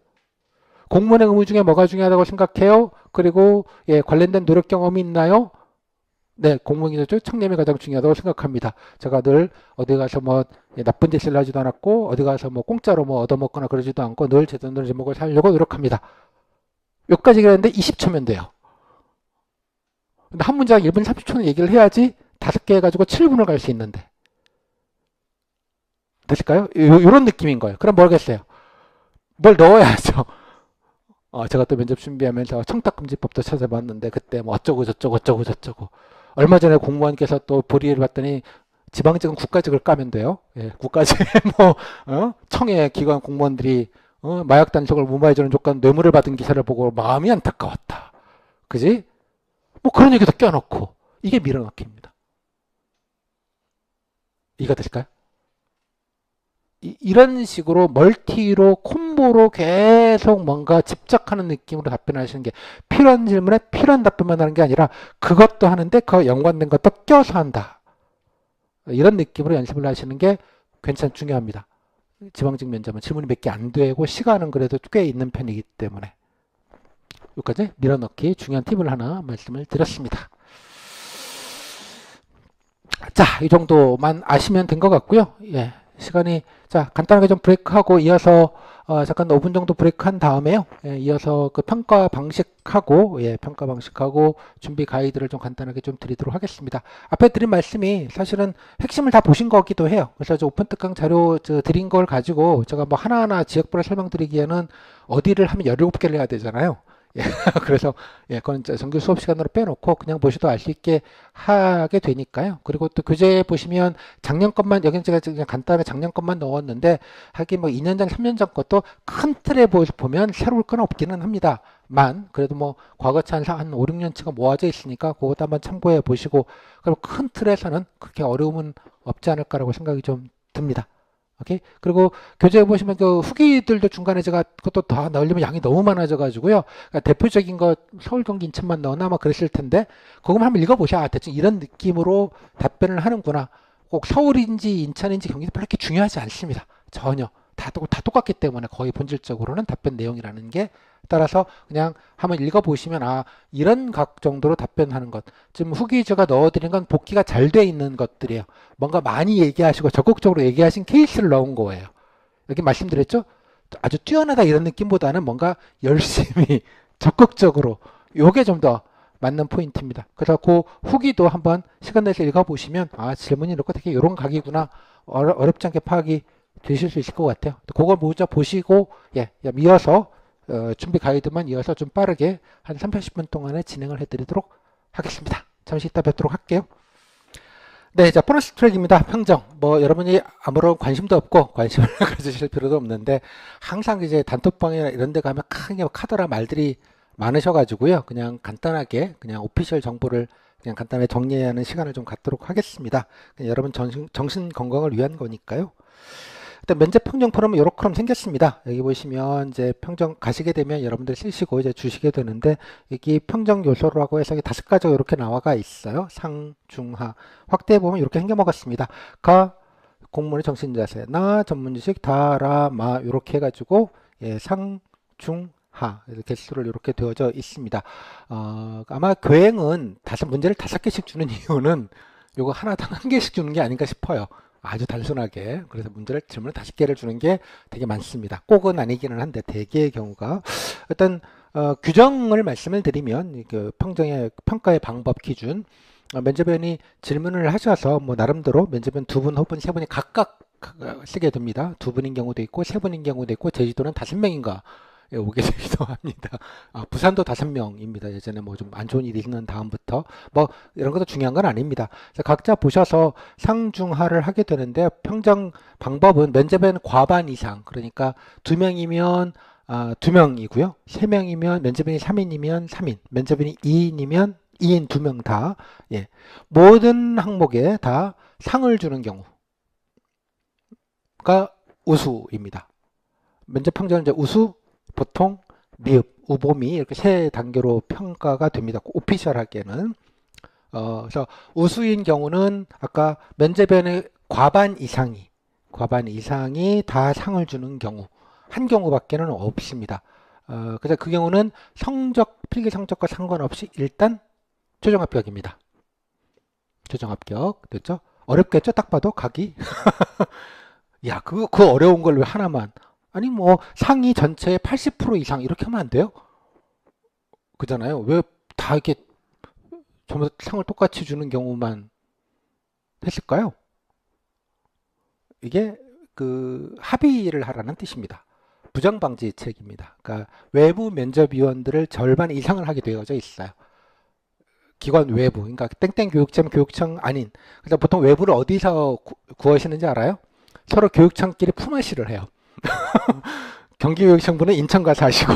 공무원의 의무 중에 뭐가 중요하다고 생각해요? 그리고 관련된 노력 경험이 있나요? 네, 공무원이죠. 청렴이 가장 중요하다고 생각합니다. 제가 늘 어디 가서 뭐 나쁜 짓을 하지도 않았고 어디 가서 뭐 공짜로 뭐 얻어먹거나 그러지도 않고 늘 제 돈으로 제 먹을 살려고 노력합니다. 여기까지 얘기했는데 20초면 돼요. 근데 한 문장 1분 30초는 얘기를 해야지 5개 해가지고 7분을 갈 수 있는데. 되실까요? 이런 느낌인 거예요. 그럼 모르겠어요. 뭘 넣어야죠. 제가 또 면접 준비하면서 청탁금지법도 찾아봤는데 그때 뭐 어쩌고 저쩌고 얼마 전에 공무원께서 또 보리를 봤더니 지방직은 국가직을 까면 돼요. 국가직에 뭐 청해 기관 공무원들이 마약 단속을 무마해주는 조건 뇌물을 받은 기사를 보고 마음이 안타까웠다. 그지? 뭐 그런 얘기도 껴놓고 이게 밀어넣기입니다. 이해가 되실까요? 이런 식으로 멀티로 콤보로 계속 뭔가 집착하는 느낌으로 답변하시는 게 필요한 질문에 필요한 답변만 하는 게 아니라 그것도 하는데 그 연관된 것도 껴서 한다. 이런 느낌으로 연습을 하시는 게 괜찮 중요합니다. 지방직 면접은 질문이 몇 개 안 되고 시간은 그래도 꽤 있는 편이기 때문에 여기까지 밀어넣기 중요한 팁을 하나 말씀을 드렸습니다. 자, 이 정도만 아시면 된 것 같고요. 시간이 자 간단하게 좀 브레이크하고 이어서 잠깐 5분 정도 브레이크한 다음에요. 이어서 그 평가 방식하고 평가 방식하고 준비 가이드를 좀 간단하게 좀 드리도록 하겠습니다. 앞에 드린 말씀이 사실은 핵심을 다 보신 거기도 해요. 그래서 저 오픈 특강 자료 드린 걸 가지고 제가 뭐 하나하나 지역별로 설명드리기에는 어디를 하면 17개를 해야 되잖아요. 그래서 그건 정규 수업 시간으로 빼놓고 그냥 보셔도 알 수 있게 하게 되니까요. 그리고 또 교재 보시면 작년 것만 여기는 제가 그냥 간단하게 작년 것만 넣었는데 하긴 뭐 2년 전, 3년 전 것도 큰 틀에 보면 새로울 건 없기는 합니다만 그래도 뭐 과거치 한 5, 6년치가 모아져 있으니까 그것도 한번 참고해 보시고 그럼 큰 틀에서는 그렇게 어려움은 없지 않을까라고 생각이 좀 듭니다. 오케이. 그리고 교재에 보시면 그 후기들도 중간에 제가 그것도 다 넣으려면 양이 너무 많아져 가지고요. 그러니까 대표적인 거 서울 경기 인천만 넣어나 아마 그랬을 텐데 그거만 한번 읽어보셔. 대충 이런 느낌으로 답변을 하는구나. 꼭 서울인지 인천인지 경기도 별로 그렇게 중요하지 않습니다. 전혀. 다 똑같기 때문에 거의 본질적으로는 답변 내용이라는 게 따라서 그냥 한번 읽어보시면 이런 각 정도로 답변하는 것 지금 후기 제가 넣어드린 건 복기가 잘 돼 있는 것들이에요. 뭔가 많이 얘기하시고 적극적으로 얘기하신 케이스를 넣은 거예요. 여기 말씀드렸죠? 아주 뛰어나다 이런 느낌보다는 뭔가 열심히 적극적으로 요게 좀 더 맞는 포인트입니다. 그래서 그 후기도 한번 시간 내서 읽어보시면 질문이 이렇게 되게 이런 각이구나 어렵지 않게 파악이 되실 수 있을 것 같아요. 그걸 먼저 보시고 이어서 준비 가이드만 이어서 좀 빠르게 한 30분 동안에 진행을 해드리도록 하겠습니다. 잠시 이따 뵙도록 할게요. 네, 자 보너스 트랙입니다. 평정. 뭐 여러분이 아무런 관심도 없고 관심을 가지실 필요도 없는데 항상 이제 단톡방이나 이런 데 가면 크게 카더라 말들이 많으셔가지고요. 그냥 간단하게 그냥 오피셜 정보를 그냥 간단하게 정리하는 시간을 좀 갖도록 하겠습니다. 여러분 정신 건강을 위한 거니까요. 일단 면접 평정 포럼은 요렇게 생겼습니다. 여기 보시면 이제 평정 가시게 되면 여러분들 쓰시고 이제 주시게 되는데, 여기 평정 요소라고 해서 5가지가 이렇게 나와가 있어요. 상, 중, 하. 확대해 보면 이렇게 생겨 먹었습니다. 가, 공무원의 정신 자세, 나, 전문 지식, 다, 라, 마, 이렇게 해가지고, 예, 상, 중, 하. 개수를 이렇게 되어져 있습니다. 아마 교행은 문제를 5개씩 주는 이유는 요거 하나당 1개씩 주는 게 아닌가 싶어요. 아주 단순하게. 그래서 질문을 5개를 주는 게 되게 많습니다. 꼭은 아니기는 한데 대개의 경우가. 일단 규정을 말씀을 드리면 그 평가의 방법 기준, 면접위원이 질문을 하셔서 뭐 나름대로 면접위원 2분 혹은 3분이 각각 쓰게 됩니다. 2분인 경우도 있고 3분인 경우도 있고, 제주도는 5명인가 오게 되기도 합니다. 부산도 5명입니다. 예전에 뭐 좀 안 좋은 일이 있는 다음부터 뭐 이런 것도 중요한 건 아닙니다. 각자 보셔서 상중하를 하게 되는데, 평정 방법은 면접은 과반 이상, 그러니까 2명이면 2명이고요. 3명이면 면접인이 3인이면 3인, 면접인이 2인이면 2인 2명 다, 예, 모든 항목에 다 상을 주는 경우가 우수입니다. 면접 평정은 이제 우수, 보통, 미흡, 우보미 이렇게 3단계로 평가가 됩니다. 오피셜하게는. 그래서 우수인 경우는 아까 면접위원의 과반 이상이 다 상을 주는 경우, 한 경우밖에는 없습니다. 그래서 그 경우는 필기 성적과 상관없이 일단 최종 합격입니다. 최종 합격 됐죠? 어렵겠죠? 딱 봐도 각이. 야, 그 어려운 걸 왜 하나만? 아니 뭐 상위 전체의 80% 이상 이렇게 하면 안 돼요? 그잖아요. 왜 다 이렇게 전부 상을 똑같이 주는 경우만 했을까요? 이게 그 합의를 하라는 뜻입니다. 부정방지책입니다. 그러니까 외부 면접위원들을 절반 이상을 하게 되어져 있어요. 기관 외부, 그러니까 땡땡 교육청 아닌. 그래서 보통 외부를 어디서 구하시는지 알아요? 서로 교육청끼리 품앗이를 해요. 경기교육청부는 인천 가서 하시고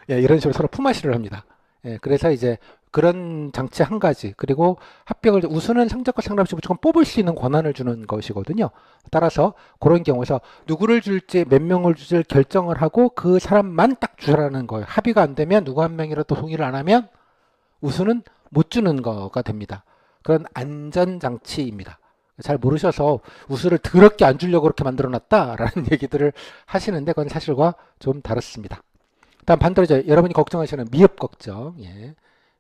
예, 이런 식으로 서로 품앗이를 합니다. 예, 그래서 이제 그런 장치 한 가지, 그리고 합격을 우수는 성적과 상관없이 무조건 뽑을 수 있는 권한을 주는 것이거든요. 따라서 그런 경우에서 누구를 줄지 몇 명을 줄지 결정을 하고 그 사람만 딱 주라는 거예요. 합의가 안 되면 누구 한 명이라도 동의를 안 하면 우수는 못 주는 거가 됩니다. 그런 안전장치입니다. 잘 모르셔서 우수를 더럽게 안 주려고 그렇게 만들어 놨다라는 얘기들을 하시는데, 그건 사실과 좀 다릅니다. 다음 반대로 여러분이 걱정하시는 미흡 걱정. 예.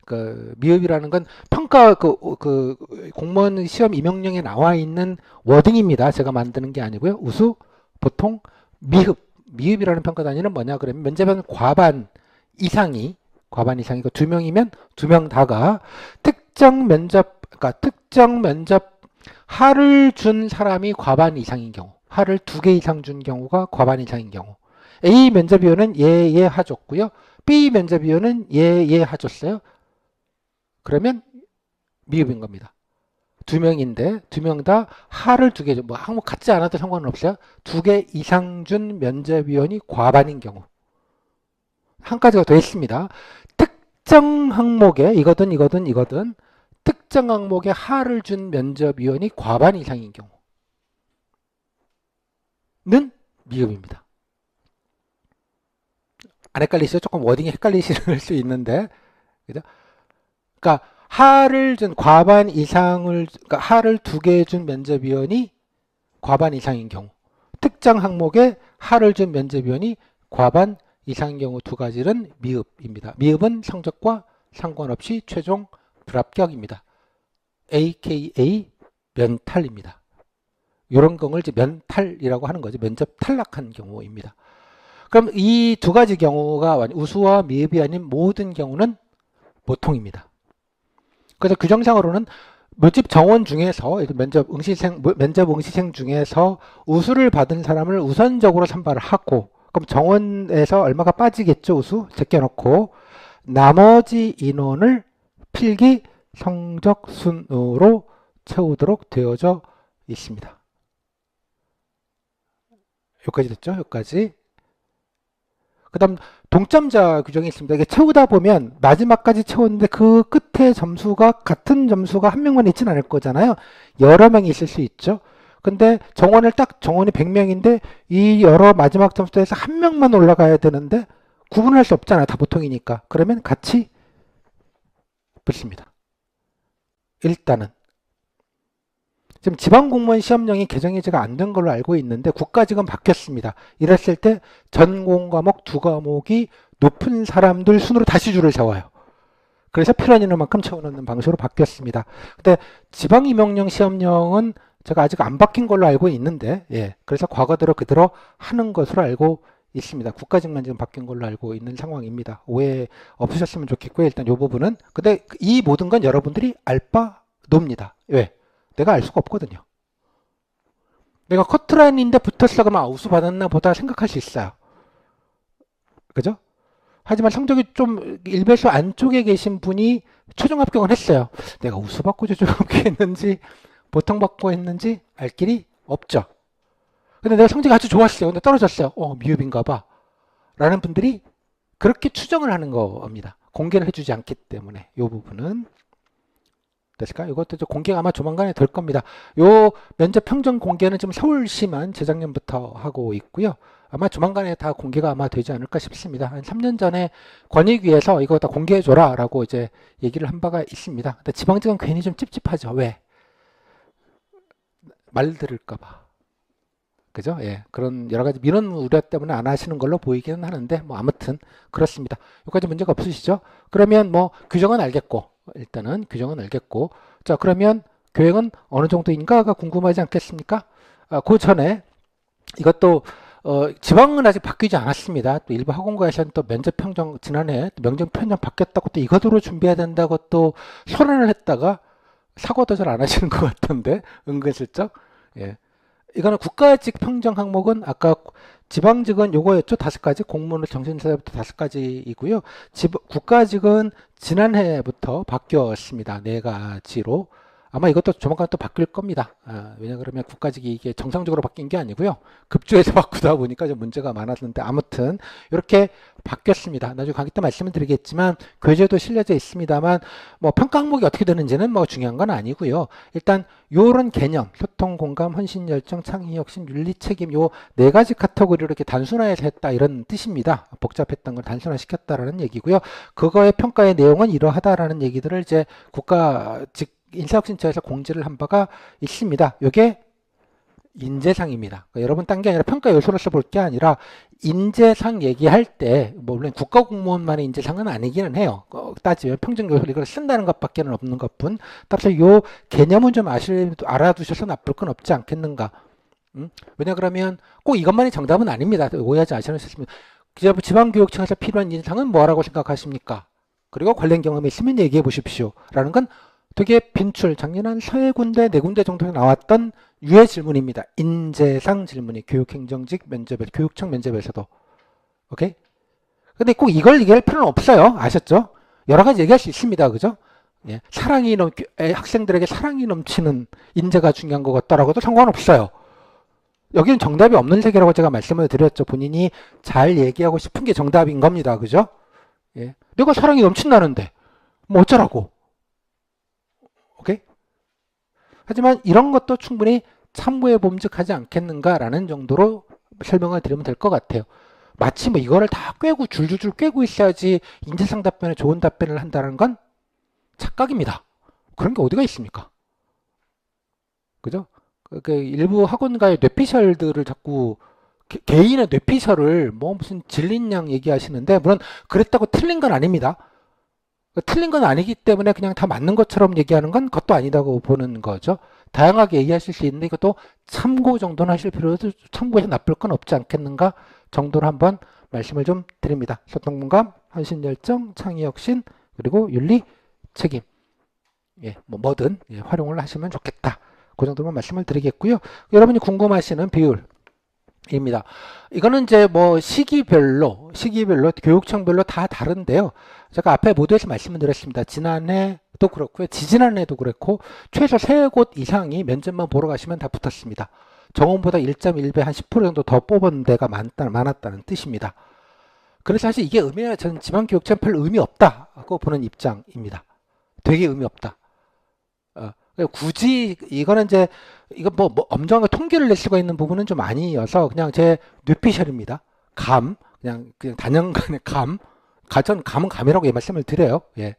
그 미흡이라는 건 평가 그 공무원 시험 임용령에 나와 있는 워딩입니다. 제가 만드는 게 아니고요. 우수, 보통, 미흡이라는 평가 단위는 뭐냐 그러면 면접은 과반 이상이고 2명이면 2명 다가 특정 면접 하를 준 사람이 과반 이상인 경우, 하를 2개 이상 준 경우가 과반 이상인 경우. A 면접위원은 예 하줬고요. B 면접위원은 예 하줬어요. 그러면 미흡인 겁니다. 2명인데 2명 다 하를 2개 뭐 항목 같지 않아도 상관은 없어요. 2개 이상 준 면접위원이 과반인 경우. 한 가지가 더 있습니다. 특정 항목에 이거든 특정 항목에 하를 준 면접위원이 과반 이상인 경우는 미흡입니다. 안 헷갈리시죠? 조금 워딩이 헷갈리실 수 있는데, 그죠? 그러니까 하를 준 과반 이상을, 그러니까 하를 2개 준 면접위원이 과반 이상인 경우, 특정 항목에 하를 준 면접위원이 과반 이상인 경우 2가지는 미흡입니다. 미흡은 성적과 상관없이 최종 불합격입니다. AKA 면탈입니다. 이런 경우를 이제 면탈이라고 하는 거죠. 면접 탈락한 경우입니다. 그럼 이 2가지 경우가 우수와 미흡이 아닌 모든 경우는 보통입니다. 그래서 규정상으로는 모집 정원 중에서 면접 응시생 중에서 우수를 받은 사람을 우선적으로 선발을 하고, 그럼 정원에서 얼마가 빠지겠죠? 우수 제껴놓고 나머지 인원을 필기 성적 순으로 채우도록 되어져 있습니다. 여기까지 됐죠? 여기까지. 그 다음 동점자 규정이 있습니다. 이게 채우다 보면 마지막까지 채웠는데 그 끝에 같은 점수가 한 명만 있지는 않을 거잖아요. 여러 명이 있을 수 있죠. 근데 정원이 100명인데 이 여러 마지막 점수에서 한 명만 올라가야 되는데 구분할 수 없잖아. 다 보통이니까. 그러면 같이 붙습니다. 일단은. 지금 지방공무원 시험령이 개정 해제가 안 된 걸로 알고 있는데 국가직은 바뀌었습니다. 이랬을 때 전공 과목 2과목이 높은 사람들 순으로 다시 줄을 세워요. 그래서 필요한 인원만큼 채워넣는 방식으로 바뀌었습니다. 근데 지방임용령 시험령은 제가 아직 안 바뀐 걸로 알고 있는데, 예, 그래서 과거대로 그대로 하는 것으로 알고 있습니다. 국가직만 지금 바뀐 걸로 알고 있는 상황입니다. 오해 없으셨으면 좋겠고요. 일단 이 부분은. 근데 이 모든 건 여러분들이 알 바 놉니다. 왜? 내가 알 수가 없거든요. 내가 커트라인인데 붙었어 그러면 우수 받았나 보다 생각할 수 있어요. 그죠? 하지만 성적이 좀 일배수 안쪽에 계신 분이 최종 합격을 했어요. 내가 우수 받고 최종 합격했는지 보통 받고 했는지 알 길이 없죠. 근데 내가 성적이 아주 좋았어요. 근데 떨어졌어요. 미흡인가 봐. 라는 분들이 그렇게 추정을 하는 겁니다. 공개를 해주지 않기 때문에 이 부분은 됐을까? 이것도 공개가 아마 조만간에 될 겁니다. 요 면접 평점 공개는 지금 서울시만 재작년부터 하고 있고요. 아마 조만간에 다 공개가 아마 되지 않을까 싶습니다. 한 3년 전에 권익위에서 이거 다 공개해줘라 라고 이제 얘기를 한 바가 있습니다. 근데 지방직은 괜히 좀 찝찝하죠. 왜? 말 들을까봐. 그죠? 예. 그런 여러 가지 민원 우려 때문에 안 하시는 걸로 보이기는 하는데, 뭐, 아무튼, 그렇습니다. 여기까지 문제가 없으시죠? 그러면 뭐, 규정은 알겠고, 일단은 규정은 알겠고, 자, 그러면 교행은 어느 정도인가가 궁금하지 않겠습니까? 그 전에 이것도, 지방은 아직 바뀌지 않았습니다. 또 일부 학원가에서는 또 면접 평정, 지난해 면접 평정 바뀌었다고 또 이것으로 준비해야 된다고 또 선언을 했다가 사고도 잘 안 하시는 것 같던데, 은근슬쩍. 예. 이거는 국가직 평정 항목은 아까 지방직은 요거였죠. 5가지 공무원을 정신사부터 5가지이고요. 국가직은 지난해부터 바뀌었습니다. 4가지로. 아마 이것도 조만간 또 바뀔 겁니다. 왜냐 그러면 국가직이 이게 정상적으로 바뀐 게 아니고요. 급조해서 바꾸다 보니까 좀 문제가 많았는데 아무튼 이렇게 바뀌었습니다. 나중에 강의 때 말씀을 드리겠지만 교재도 실려져 있습니다만 뭐 평가 항목이 어떻게 되는지는 뭐 중요한 건 아니고요. 일단 요런 개념, 소통, 공감, 헌신, 열정, 창의, 혁신, 윤리, 책임 요 4가지 카테고리로 이렇게 단순화해서 했다 이런 뜻입니다. 복잡했던 걸 단순화시켰다라는 얘기고요. 그거의 평가의 내용은 이러하다라는 얘기들을 이제 국가직 인사혁신처에서 공지를 한 바가 있습니다. 이게 인재상입니다. 그러니까 여러분 딴 게 아니라 평가 요소로서 볼 게 아니라 인재상 얘기할 때 물론 국가공무원만의 인재상은 아니기는 해요. 따지면 평등 요소를 이걸 쓴다는 것밖에 없는 것뿐. 따라서 이 개념은 좀 알아두셔서 나쁠 건 없지 않겠는가. 왜냐 그러면 꼭 이것만이 정답은 아닙니다. 오해하지 않으셨으면 지방교육청에서 필요한 인재상은 뭐라고 생각하십니까? 그리고 관련 경험이 있으면 얘기해 보십시오. 라는 건 되게 빈출, 작년 한 3군데, 4군데 정도 나왔던 유해 질문입니다. 인재상 질문이 교육행정직 면접에, 교육청 면접에서도. 오케이? 근데 꼭 이걸 얘기할 필요는 없어요. 아셨죠? 여러 가지 얘기할 수 있습니다. 그죠? 예. 학생들에게 사랑이 넘치는 인재가 중요한 것 같다라고도 상관없어요. 여기는 정답이 없는 세계라고 제가 말씀을 드렸죠. 본인이 잘 얘기하고 싶은 게 정답인 겁니다. 그죠? 예. 내가 사랑이 넘친다는데, 뭐 어쩌라고. 오케이? 하지만 이런 것도 충분히 참고해 봄직하지 않겠는가라는 정도로 설명을 드리면 될 것 같아요. 마치 뭐 이거를 다 꿰고 줄줄줄 꿰고 있어야지 인재상 답변에 좋은 답변을 한다는 건 착각입니다. 그런 게 어디가 있습니까? 그죠? 일부 학원가의 뇌피셜들을 자꾸 개인의 뇌피셜을 뭐 무슨 진린 양 얘기하시는데 물론 그랬다고 틀린 건 아닙니다. 틀린 건 아니기 때문에 그냥 다 맞는 것처럼 얘기하는 건 그것도 아니다고 보는 거죠. 다양하게 얘기하실 수 있는데 이것도 참고 정도는 하실 필요도 참고해서 나쁠 건 없지 않겠는가 정도로 한번 말씀을 좀 드립니다. 소통공감, 헌신열정, 창의혁신, 그리고 윤리, 책임. 예, 뭐든 예, 활용을 하시면 좋겠다. 그 정도만 말씀을 드리겠고요. 여러분이 궁금하시는 비율. 입니다. 이거는 이제 뭐 시기별로 교육청별로 다 다른데요. 제가 앞에 모두에서 말씀을 드렸습니다. 지난해도 그렇고요. 지지난해도 그렇고 최소 3곳 이상이 면접만 보러 가시면 다 붙었습니다. 정원보다 1.1배 한 10% 정도 더 뽑은 데가 많았다는 뜻입니다. 그래서 사실 이게 저는 지방교육청 별 의미 없다고 보는 입장입니다. 되게 의미 없다. 굳이 이거는 이제 이거 뭐 엄정한 통계를 낼 수가 있는 부분은 좀 아니어서 그냥 제 뇌피셜입니다. 그냥 단연간의 전 감은 감이라고 이 말씀을 드려요. 예.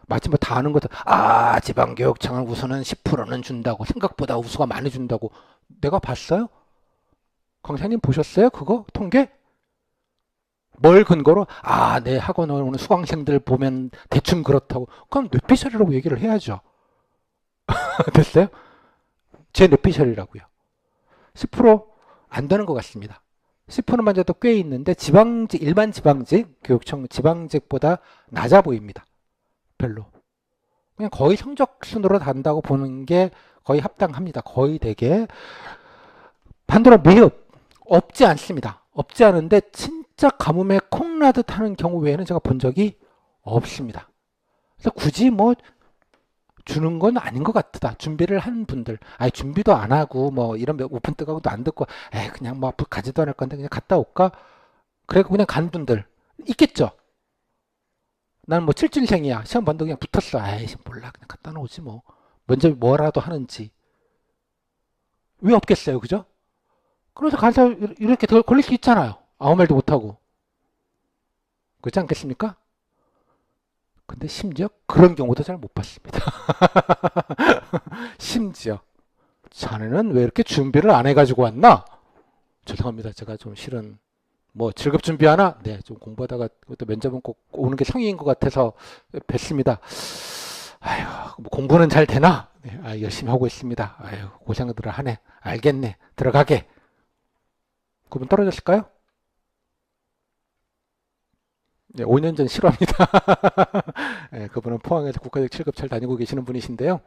마치 뭐 다 아는 것도 지방교육청은 우수는 10%는 준다고 생각보다 우수가 많이 준다고 내가 봤어요? 강사님 보셨어요? 그거 통계? 뭘 근거로 내 학원에 오는 수강생들 보면 대충 그렇다고 그럼 뇌피셜이라고 얘기를 해야죠. 됐어요? 제 뇌피셜이라고요. 10%안 되는 것 같습니다. 10%만 돼도 꽤 있는데 일반 지방직 교육청 지방직보다 낮아 보입니다. 별로. 그냥 거의 성적순으로 단다고 보는 게 거의 합당합니다. 거의 되게 반대로 매흡 없지 않습니다. 없지 않은데 진짜 가뭄에 콩나듯 하는 경우 외에는 제가 본 적이 없습니다. 그래서 굳이 뭐 주는 건 아닌 것 같다. 준비를 한 분들, 준비도 안 하고 뭐 이런 오픈 뜨가고도 안 듣고, 그냥 뭐 가지도 않을 건데 그냥 갔다 올까? 그래 그냥 간 분들 있겠죠. 나는 뭐 칠진생이야. 시험 본다고 그냥 붙었어. 몰라 그냥 갖다 놓지 뭐. 먼저 뭐라도 하는지. 왜 없겠어요, 그죠? 그래서 가서 이렇게 걸릴 수 있잖아요. 아무 말도 못하고. 그렇지 않겠습니까? 근데 심지어 그런 경우도 잘 못 봤습니다. 심지어 자네는 왜 이렇게 준비를 안 해가지고 왔나? 죄송합니다. 제가 좀 실은 뭐 즐겁 준비하나? 네, 좀 공부하다가 또 면접은 꼭 오는 게 성의인 것 같아서 뵀습니다. 뭐 공부는 잘 되나? 네, 열심히 하고 있습니다. 고생들 하네. 알겠네. 들어가게. 그분 떨어졌을까요? 네, 5년 전 실화입니다. 예, 그분은 포항에서 국가적 7급 잘 다니고 계시는 분이신데요.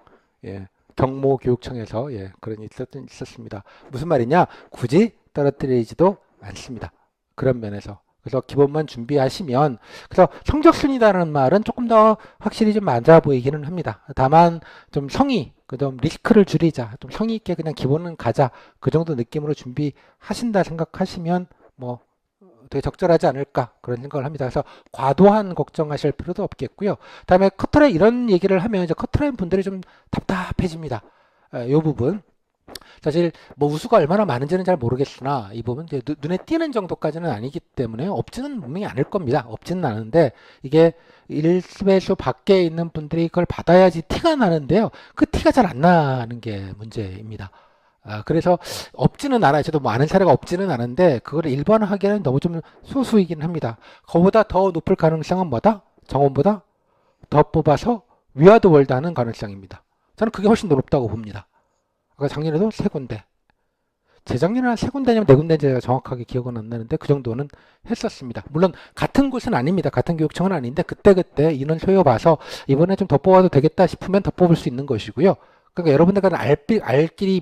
예, 경모교육청에서 그런 일이 있었습니다. 무슨 말이냐? 굳이 떨어뜨리지도 않습니다. 그런 면에서. 그래서 기본만 준비하시면 그래서 성적순이라는 말은 조금 더 확실히 좀 맞아 보이기는 합니다. 다만 좀 좀 리스크를 줄이자, 좀 성의 있게 그냥 기본은 가자 그 정도 느낌으로 준비하신다 생각하시면 뭐 되게 적절하지 않을까 그런 생각을 합니다. 그래서 과도한 걱정하실 필요도 없겠고요. 다음에 커트라인 이런 얘기를 하면 이제 커트라인 분들이 좀 답답해집니다. 이 부분 사실 뭐 우수가 얼마나 많은지는 잘 모르겠으나 이 부분 이제 눈에 띄는 정도까지는 아니기 때문에 없지는 분명히 않을 겁니다. 없지는 않은데 이게 일배수 밖에 있는 분들이 그걸 받아야지 티가 나는데요. 그 티가 잘 안 나는 게 문제입니다. 그래서 없지는 않아요. 저도 뭐 아는 사례가 없지는 않은데 그걸 일반화하기에는 너무 좀 소수이긴 합니다. 그보다 더 높을 가능성은 뭐다? 정원보다 더 뽑아서 위아드 월드 하는 가능성입니다. 저는 그게 훨씬 더 높다고 봅니다. 아까 작년에도 세 군데. 재작년에 세 군데냐면 네 군데인지 제가 정확하게 기억은 안 나는데 그 정도는 했었습니다. 물론 같은 곳은 아닙니다. 같은 교육청은 아닌데 그때그때 인원 소요 봐서 이번에 좀 더 뽑아도 되겠다 싶으면 더 뽑을 수 있는 것이고요. 그러니까 여러분들과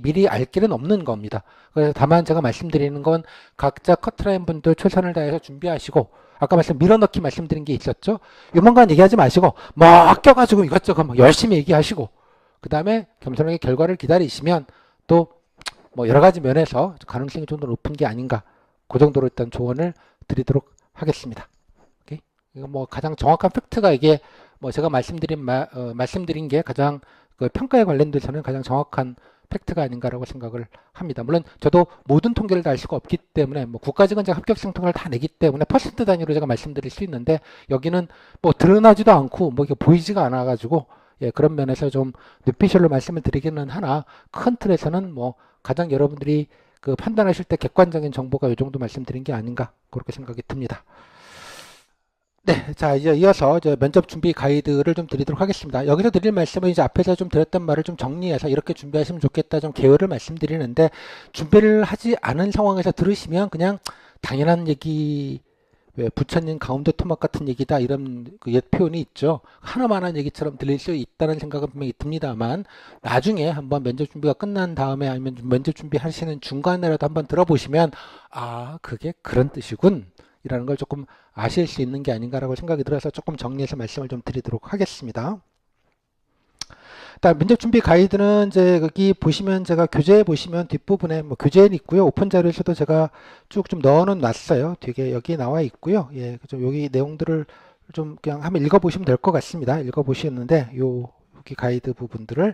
미리 알 길은 없는 겁니다. 그래서 다만 제가 말씀드리는 건 각자 커트라인 분들 최선을 다해서 준비하시고 아까 밀어넣기 말씀드린 게 있었죠. 요만간 얘기하지 마시고 막 껴가지고 이것저것 막 열심히 얘기하시고 그 다음에 겸손하게 결과를 기다리시면 또 뭐 여러 가지 면에서 가능성이 좀 더 높은 게 아닌가 그 정도로 일단 조언을 드리도록 하겠습니다. 오케이? 이거 뭐 가장 정확한 팩트가 이게 뭐 제가 말씀드린 게 가장 그 평가에 관련돼서는 가장 정확한 팩트가 아닌가라고 생각을 합니다. 물론 저도 모든 통계를 다 알 수가 없기 때문에 뭐 국가직은 제가 합격생 통계를 다 내기 때문에 퍼센트 단위로 제가 말씀드릴 수 있는데 여기는 뭐 드러나지도 않고 뭐 이게 보이지가 않아 가지고 그런 면에서 좀 뇌피셜로 말씀을 드리기는 하나 큰 틀에서는 뭐 가장 여러분들이 그 판단하실 때 객관적인 정보가 이 정도 말씀드린 게 아닌가 그렇게 생각이 듭니다. 네, 자 이제 이어서 이제 면접 준비 가이드를 좀 드리도록 하겠습니다. 여기서 드릴 말씀은 이제 앞에서 좀 드렸던 말을 좀 정리해서 이렇게 준비하시면 좋겠다 좀 계획을 말씀드리는데 준비를 하지 않은 상황에서 들으시면 그냥 당연한 얘기 왜 부처님 가운데 토막 같은 얘기다 이런 그 옛 표현이 있죠. 하나만한 얘기처럼 들릴 수 있다는 생각은 분명히 듭니다만 나중에 한번 면접 준비가 끝난 다음에 아니면 면접 준비하시는 중간에라도 한번 들어보시면 그게 그런 뜻이군 이라는 걸 조금 아실 수 있는 게 아닌가라고 생각이 들어서 조금 정리해서 말씀을 좀 드리도록 하겠습니다. 일단 면접 준비 가이드는 이제 여기 보시면 제가 교재 보시면 뒷부분에 뭐 교재는 있고요. 오픈 자료에서도 제가 쭉 좀 넣어는 놨어요. 되게 여기 나와 있고요. 좀 여기 내용들을 좀 그냥 한번 읽어보시면 될 것 같습니다. 읽어보시는데 요 읽기 가이드 부분들을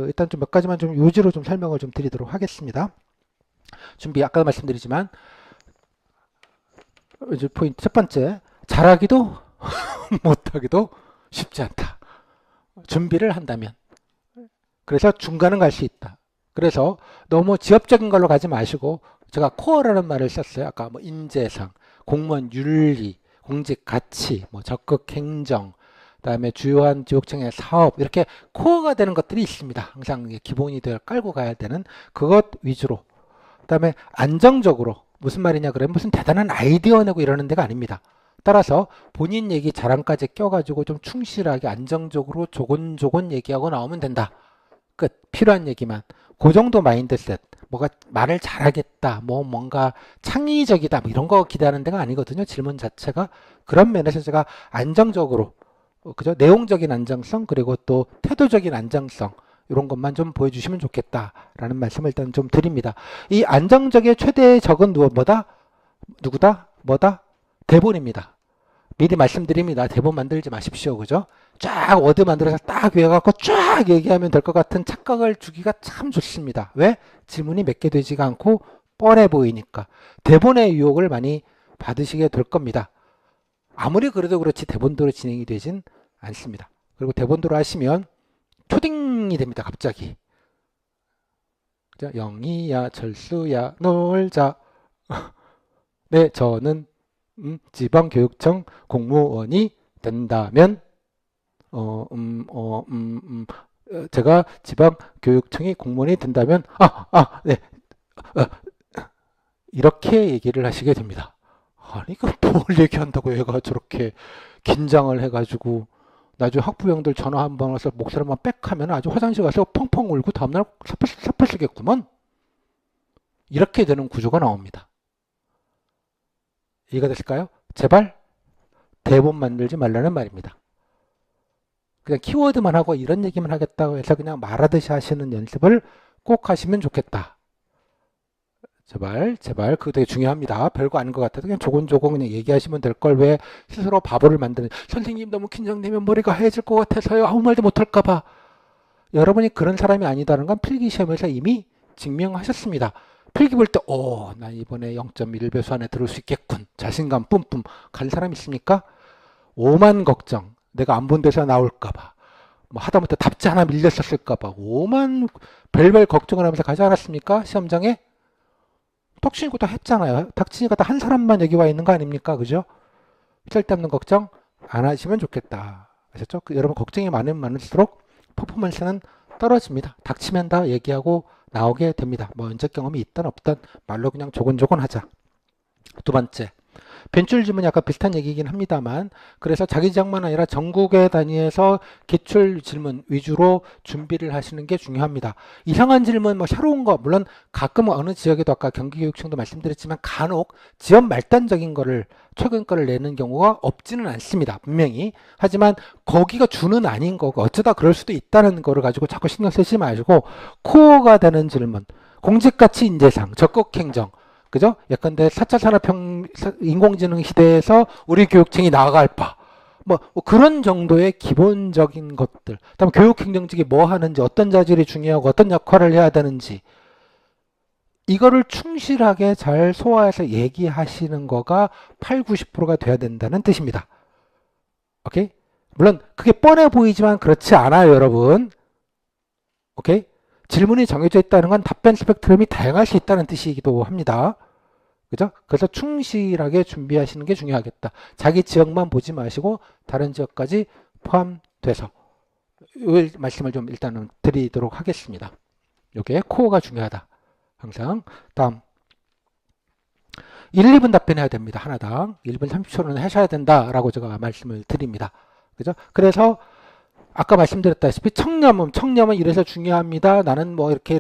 일단 좀 몇 가지만 좀 요지로 좀 설명을 좀 드리도록 하겠습니다. 준비 아까 말씀드리지만 이제 포인트 첫 번째, 잘하기도 못하기도 쉽지 않다. 준비를 한다면. 그래서 중간은 갈 수 있다. 그래서 너무 지엽적인 걸로 가지 마시고, 제가 코어라는 말을 썼어요. 아까 뭐 인재상, 공무원 윤리, 공직 가치, 뭐 적극 행정, 그다음에 주요한 지역청의 사업, 이렇게 코어가 되는 것들이 있습니다. 항상 기본이 되어 깔고 가야 되는 그것 위주로. 그다음에 안정적으로, 무슨 말이냐 그러면 무슨 대단한 아이디어 내고 이러는 데가 아닙니다. 따라서 본인 얘기 자랑까지 껴가지고 좀 충실하게 안정적으로 조곤조곤 얘기하고 나오면 된다. 끝. 필요한 얘기만. 그 정도 마인드셋. 뭐가 말을 잘하겠다, 뭐 뭔가 창의적이다, 뭐 이런 거 기대하는 데가 아니거든요. 질문 자체가. 그런 면에서 제가 안정적으로, 그죠? 내용적인 안정성, 그리고 또 태도적인 안정성, 이런 것만 좀 보여주시면 좋겠다라는 말씀을 일단 좀 드립니다. 이 안정적의 최대의 적은 뭐다? 누구다? 뭐다? 대본입니다. 미리 말씀드립니다. 대본 만들지 마십시오. 그죠? 쫙 워드 만들어서 딱 외워갖고 쫙 얘기하면 될 것 같은 착각을 주기가 참 좋습니다. 왜? 질문이 몇 개 되지가 않고 뻔해 보이니까. 대본의 유혹을 많이 받으시게 될 겁니다. 아무리 그래도 그렇지 대본대로 진행이 되진 않습니다. 그리고 대본대로 하시면 초딩이 됩니다. 갑자기. 그죠? 영희야, 철수야, 놀자. 네, 저는 지방교육청 공무원이 된다면 제가 지방교육청이 공무원이 된다면 네, 이렇게 얘기를 하시게 됩니다. 아니 그 뭘 얘기한다고 얘가 저렇게 긴장을 해가지고 나중에 학부형들 전화 한 번 와서 목소리만 빽 하면 아주 화장실 가서 펑펑 울고 다음날 사표 쓰겠구먼. 이렇게 되는 구조가 나옵니다. 이해가 됐을까요? 제발 대본 만들지 말라는 말입니다. 그냥 키워드만 하고 이런 얘기만 하겠다고 해서 그냥 말하듯이 하시는 연습을 꼭 하시면 좋겠다. 제발 그거 되게 중요합니다. 별거 아닌 것 같아도 그냥 조곤조곤 그냥 얘기하시면 될 걸 왜 스스로 바보를 만드는. 선생님 너무 긴장되면 머리가 하얘질 것 같아서요. 아무 말도 못할까 봐. 여러분이 그런 사람이 아니다는 건 필기시험에서 이미 증명하셨습니다. 필기 볼 때 나 이번에 0.1배수 안에 들을 수 있겠군. 자신감 뿜뿜 간 사람 있습니까? 오만 걱정. 내가 안 본 데서 나올까 봐. 뭐 하다못해 답지 하나 밀렸었을까 봐. 오만 별별 걱정을 하면서 가지 않았습니까? 시험장에? 덕친이고 다 했잖아요. 덕친이가 다 한 사람만 여기 와 있는 거 아닙니까? 그죠? 쓸데없는 걱정 안 하시면 좋겠다. 아셨죠? 여러분 걱정이 많으면 많을수록 퍼포먼스는 떨어집니다. 닥치면 다 얘기하고 나오게 됩니다. 뭐 연적 경험이 있든 없든 말로 그냥 조곤조곤 하자. 두 번째, 벤출 질문이 아까 비슷한 얘기이긴 합니다만, 그래서 자기 지역만 아니라 전국에 다니면서 기출 질문 위주로 준비를 하시는 게 중요합니다. 이상한 질문, 뭐 새로운 거, 물론 가끔 어느 지역에도 아까 경기교육청도 말씀드렸지만 간혹 지역 말단적인 거를 최근 거를 내는 경우가 없지는 않습니다. 분명히. 하지만 거기가 주는 아닌 거고 어쩌다 그럴 수도 있다는 거를 가지고 자꾸 신경 쓰지 마시고 코어가 되는 질문, 공직가치 인재상, 적극행정, 그죠? 예컨대 4차 산업혁명 인공지능 시대에서 우리 교육청이 나아갈 바. 뭐 그런 정도의 기본적인 것들. 그다음 교육행정직이 뭐 하는지, 어떤 자질이 중요하고 어떤 역할을 해야 되는지. 이거를 충실하게 잘 소화해서 얘기하시는 거가 8, 90%가 돼야 된다는 뜻입니다. 오케이? 물론 그게 뻔해 보이지만 그렇지 않아요, 여러분. 오케이? 질문이 정해져 있다는 건 답변 스펙트럼이 다양할 수 있다는 뜻이기도 합니다. 그죠? 그래서 충실하게 준비하시는 게 중요하겠다. 자기 지역만 보지 마시고 다른 지역까지 포함돼서 이 말씀을 좀 일단은 드리도록 하겠습니다. 이게 코어가 중요하다. 항상. 다음 1, 2분 답변해야 됩니다. 하나당 1분 30초는 하셔야 된다라고 제가 말씀을 드립니다. 그죠? 그래서 아까 말씀드렸다시피 청렴은 이래서 중요합니다. 나는 뭐 이렇게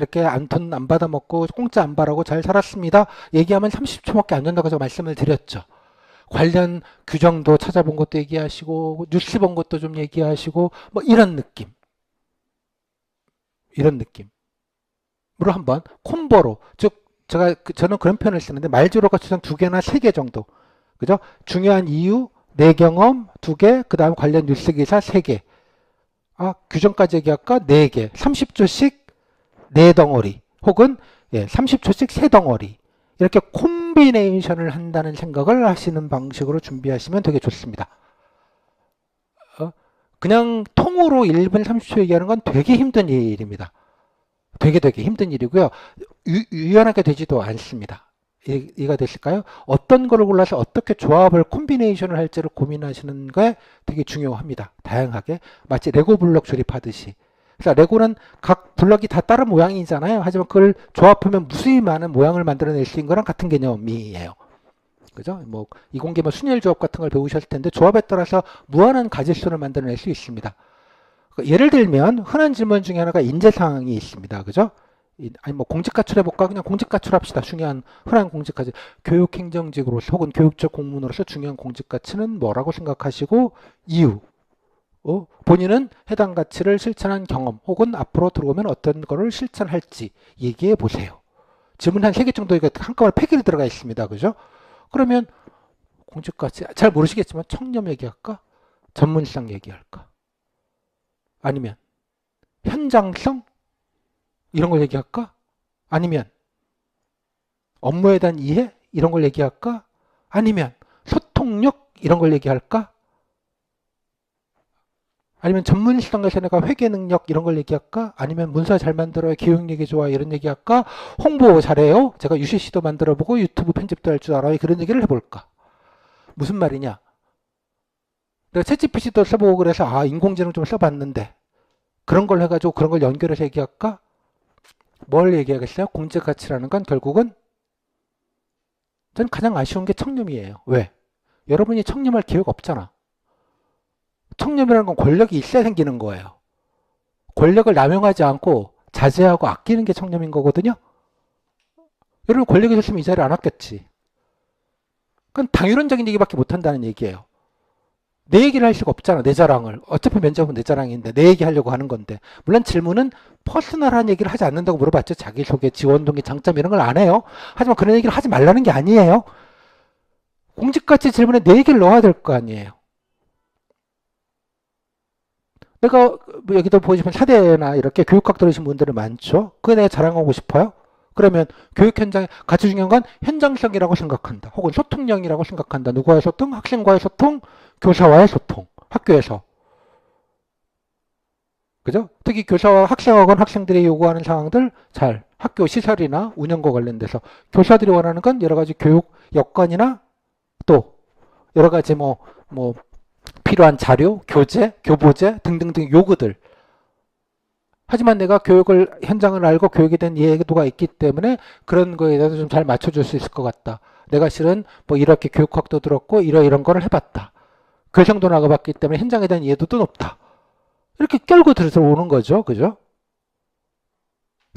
돈 안 받아 먹고 공짜 안 바라고 잘 살았습니다. 얘기하면 30초밖에 안 된다고 제가 말씀을 드렸죠. 관련 규정도 찾아본 것도 얘기하시고 뉴스 본 것도 좀 얘기하시고 뭐 이런 느낌. 물론 한번 콤보로, 즉 저는 그런 표현을 쓰는데 말주로가 추천 2개나 3개 정도. 그죠? 중요한 이유, 내 경험 2개, 그다음 관련 뉴스 기사 3개. 규정까지 얘기할까? 4개, 30초씩 4덩어리, 혹은 30초씩 3덩어리. 이렇게 콤비네이션을 한다는 생각을 하시는 방식으로 준비하시면 되게 좋습니다. 그냥 통으로 1분 30초 얘기하는 건 되게 힘든 일입니다. 되게 힘든 일이고요. 유연하게 되지도 않습니다. 이해가 되실까요? 어떤 거를 골라서 어떻게 조합을 콤비네이션을 할지를 고민하시는 게 되게 중요합니다. 다양하게. 마치 레고 블록 조립하듯이. 그래서 레고는 각 블럭이 다 다른 모양이잖아요. 하지만 그걸 조합하면 무수히 많은 모양을 만들어낼 수 있는 거랑 같은 개념이에요. 그죠? 뭐 이공계 순열 조합 같은 걸 배우셨을 텐데 조합에 따라서 무한한 가짓수를 만들어낼 수 있습니다. 예를 들면 흔한 질문 중에 하나가 인재사항이 있습니다. 그죠? 아니 뭐 공직가출 해볼까? 그냥 공직가출 합시다. 중요한 흔한 공직가출. 교육행정직으로서 혹은 교육적 공무원으로서 중요한 공직가치는 뭐라고 생각하시고 이유. 본인은 해당 가치를 실천한 경험 혹은 앞으로 들어오면 어떤 거를 실천할지 얘기해 보세요. 질문 한 3개 정도 한꺼번에 패키지 들어가 있습니다. 그죠? 그러면 공직가치 잘 모르시겠지만 청렴 얘기할까? 전문성 얘기할까? 아니면 현장성? 이런 걸 얘기할까? 아니면 업무에 대한 이해? 이런 걸 얘기할까? 아니면 소통력? 이런 걸 얘기할까? 아니면 전문성에서 내가 회계 능력 이런 걸 얘기할까? 아니면 문서 잘 만들어요, 기억력이 좋아 이런 얘기할까? 홍보 잘해요, 제가 UCC도 만들어보고 유튜브 편집도 할 줄 알아요, 그런 얘기를 해볼까? 무슨 말이냐? 내가 챗GPT도 써보고 그래서 인공지능 좀 써봤는데 그런 걸 해가지고 그런 걸 연결해서 얘기할까? 뭘 얘기하겠어요? 공직가치라는 건 결국은 전 가장 아쉬운 게 청렴이에요. 왜? 여러분이 청렴할 기회가 없잖아. 청렴이라는 건 권력이 있어야 생기는 거예요. 권력을 남용하지 않고 자제하고 아끼는 게 청렴인 거거든요. 여러분 권력이 있었으면 이 자리에 안 왔겠지. 그건 당위론적인 얘기밖에 못한다는 얘기예요. 내 얘기를 할 수가 없잖아. 내 자랑을. 어차피 면접은 내 자랑인데 내 얘기 하려고 하는 건데. 물론 질문은 퍼스널한 얘기를 하지 않는다고 물어봤죠. 자기소개, 지원동기, 장점 이런 걸 안 해요. 하지만 그런 얘기를 하지 말라는 게 아니에요. 공직가치 질문에 내 얘기를 넣어야 될 거 아니에요. 내가 여기도 보시면 사대나 이렇게 교육학 들으신 분들이 많죠. 그거 내가 자랑하고 싶어요. 그러면 교육 현장에 가장 중요한 건 현장성이라고 생각한다. 혹은 소통력이라고 생각한다. 누구와의 소통? 학생과의 소통, 교사와의 소통. 학교에서. 그죠? 특히 교사와 학생하고는 학생들이 요구하는 상황들 잘 학교 시설이나 운영과 관련돼서 교사들이 원하는 건 여러 가지 교육 여건이나 또 여러 가지 뭐 필요한 자료, 교재, 교보제 등등등 요구들. 하지만 내가 교육을 현장을 알고 교육에 대한 이해도가 있기 때문에 그런 거에 대해서 좀 잘 맞춰줄 수 있을 것 같다. 내가 실은 뭐 이렇게 교육학도 들었고 이런 거를 해봤다. 교정도 나가봤기 때문에 현장에 대한 이해도도 높다. 이렇게 끌고 들어오는 거죠. 그죠?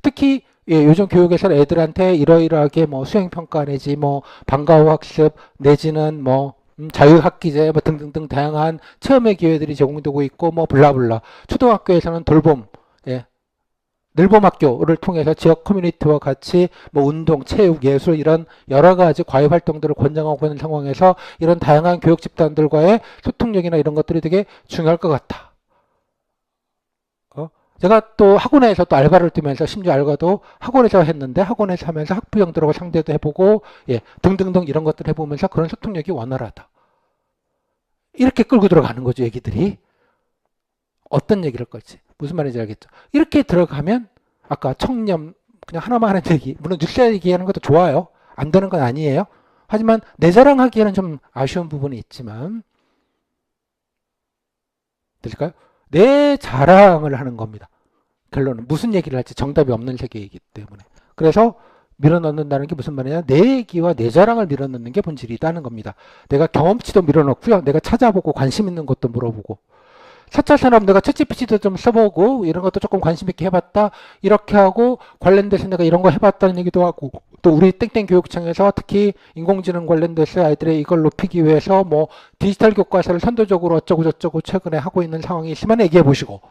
특히 요즘 교육에서는 애들한테 이러이러하게 뭐 수행평가 내지 뭐 방과후 학습 내지는 뭐 자유학기제 뭐 등등등 다양한 체험의 기회들이 제공되고 있고 뭐 블라블라. 초등학교에서는 돌봄, 늘봄학교를 통해서 지역 커뮤니티와 같이 뭐 운동, 체육, 예술 이런 여러 가지 과외 활동들을 권장하고 있는 상황에서 이런 다양한 교육 집단들과의 소통력이나 이런 것들이 되게 중요할 것 같다. 제가 또 학원에서 또 알바를 뛰면서 심지어 알바도 학원에서 했는데 학원에서 하면서 학부형들하고 상대도 해보고 등등등 이런 것들 해보면서 그런 소통력이 원활하다. 이렇게 끌고 들어가는 거죠. 얘기들이. 어떤 얘기를 걸지. 무슨 말인지 알겠죠. 이렇게 들어가면 아까 청렴 그냥 하나만 하는 얘기. 물론 뉴스 얘기하는 것도 좋아요. 안 되는 건 아니에요. 하지만 내 자랑하기에는 좀 아쉬운 부분이 있지만 될까요? 내 자랑을 하는 겁니다. 결론은 무슨 얘기를 할지 정답이 없는 세계이기 때문에. 그래서 밀어넣는다는 게 무슨 말이냐? 내 얘기와 내 자랑을 밀어넣는 게 본질이다는 겁니다. 내가 경험치도 밀어넣고요. 내가 찾아보고 관심 있는 것도 물어보고. 4차 산업 내가 챗GPT도 좀 써보고 이런 것도 조금 관심 있게 해봤다. 이렇게 하고 관련돼서 내가 이런 거 해봤다는 얘기도 하고 또 우리 땡땡 교육청에서 특히 인공지능 관련돼서 아이들의 이걸 높이기 위해서 뭐 디지털 교과서를 선도적으로 어쩌고 저쩌고 최근에 하고 있는 상황이 있으면 얘기해 보시고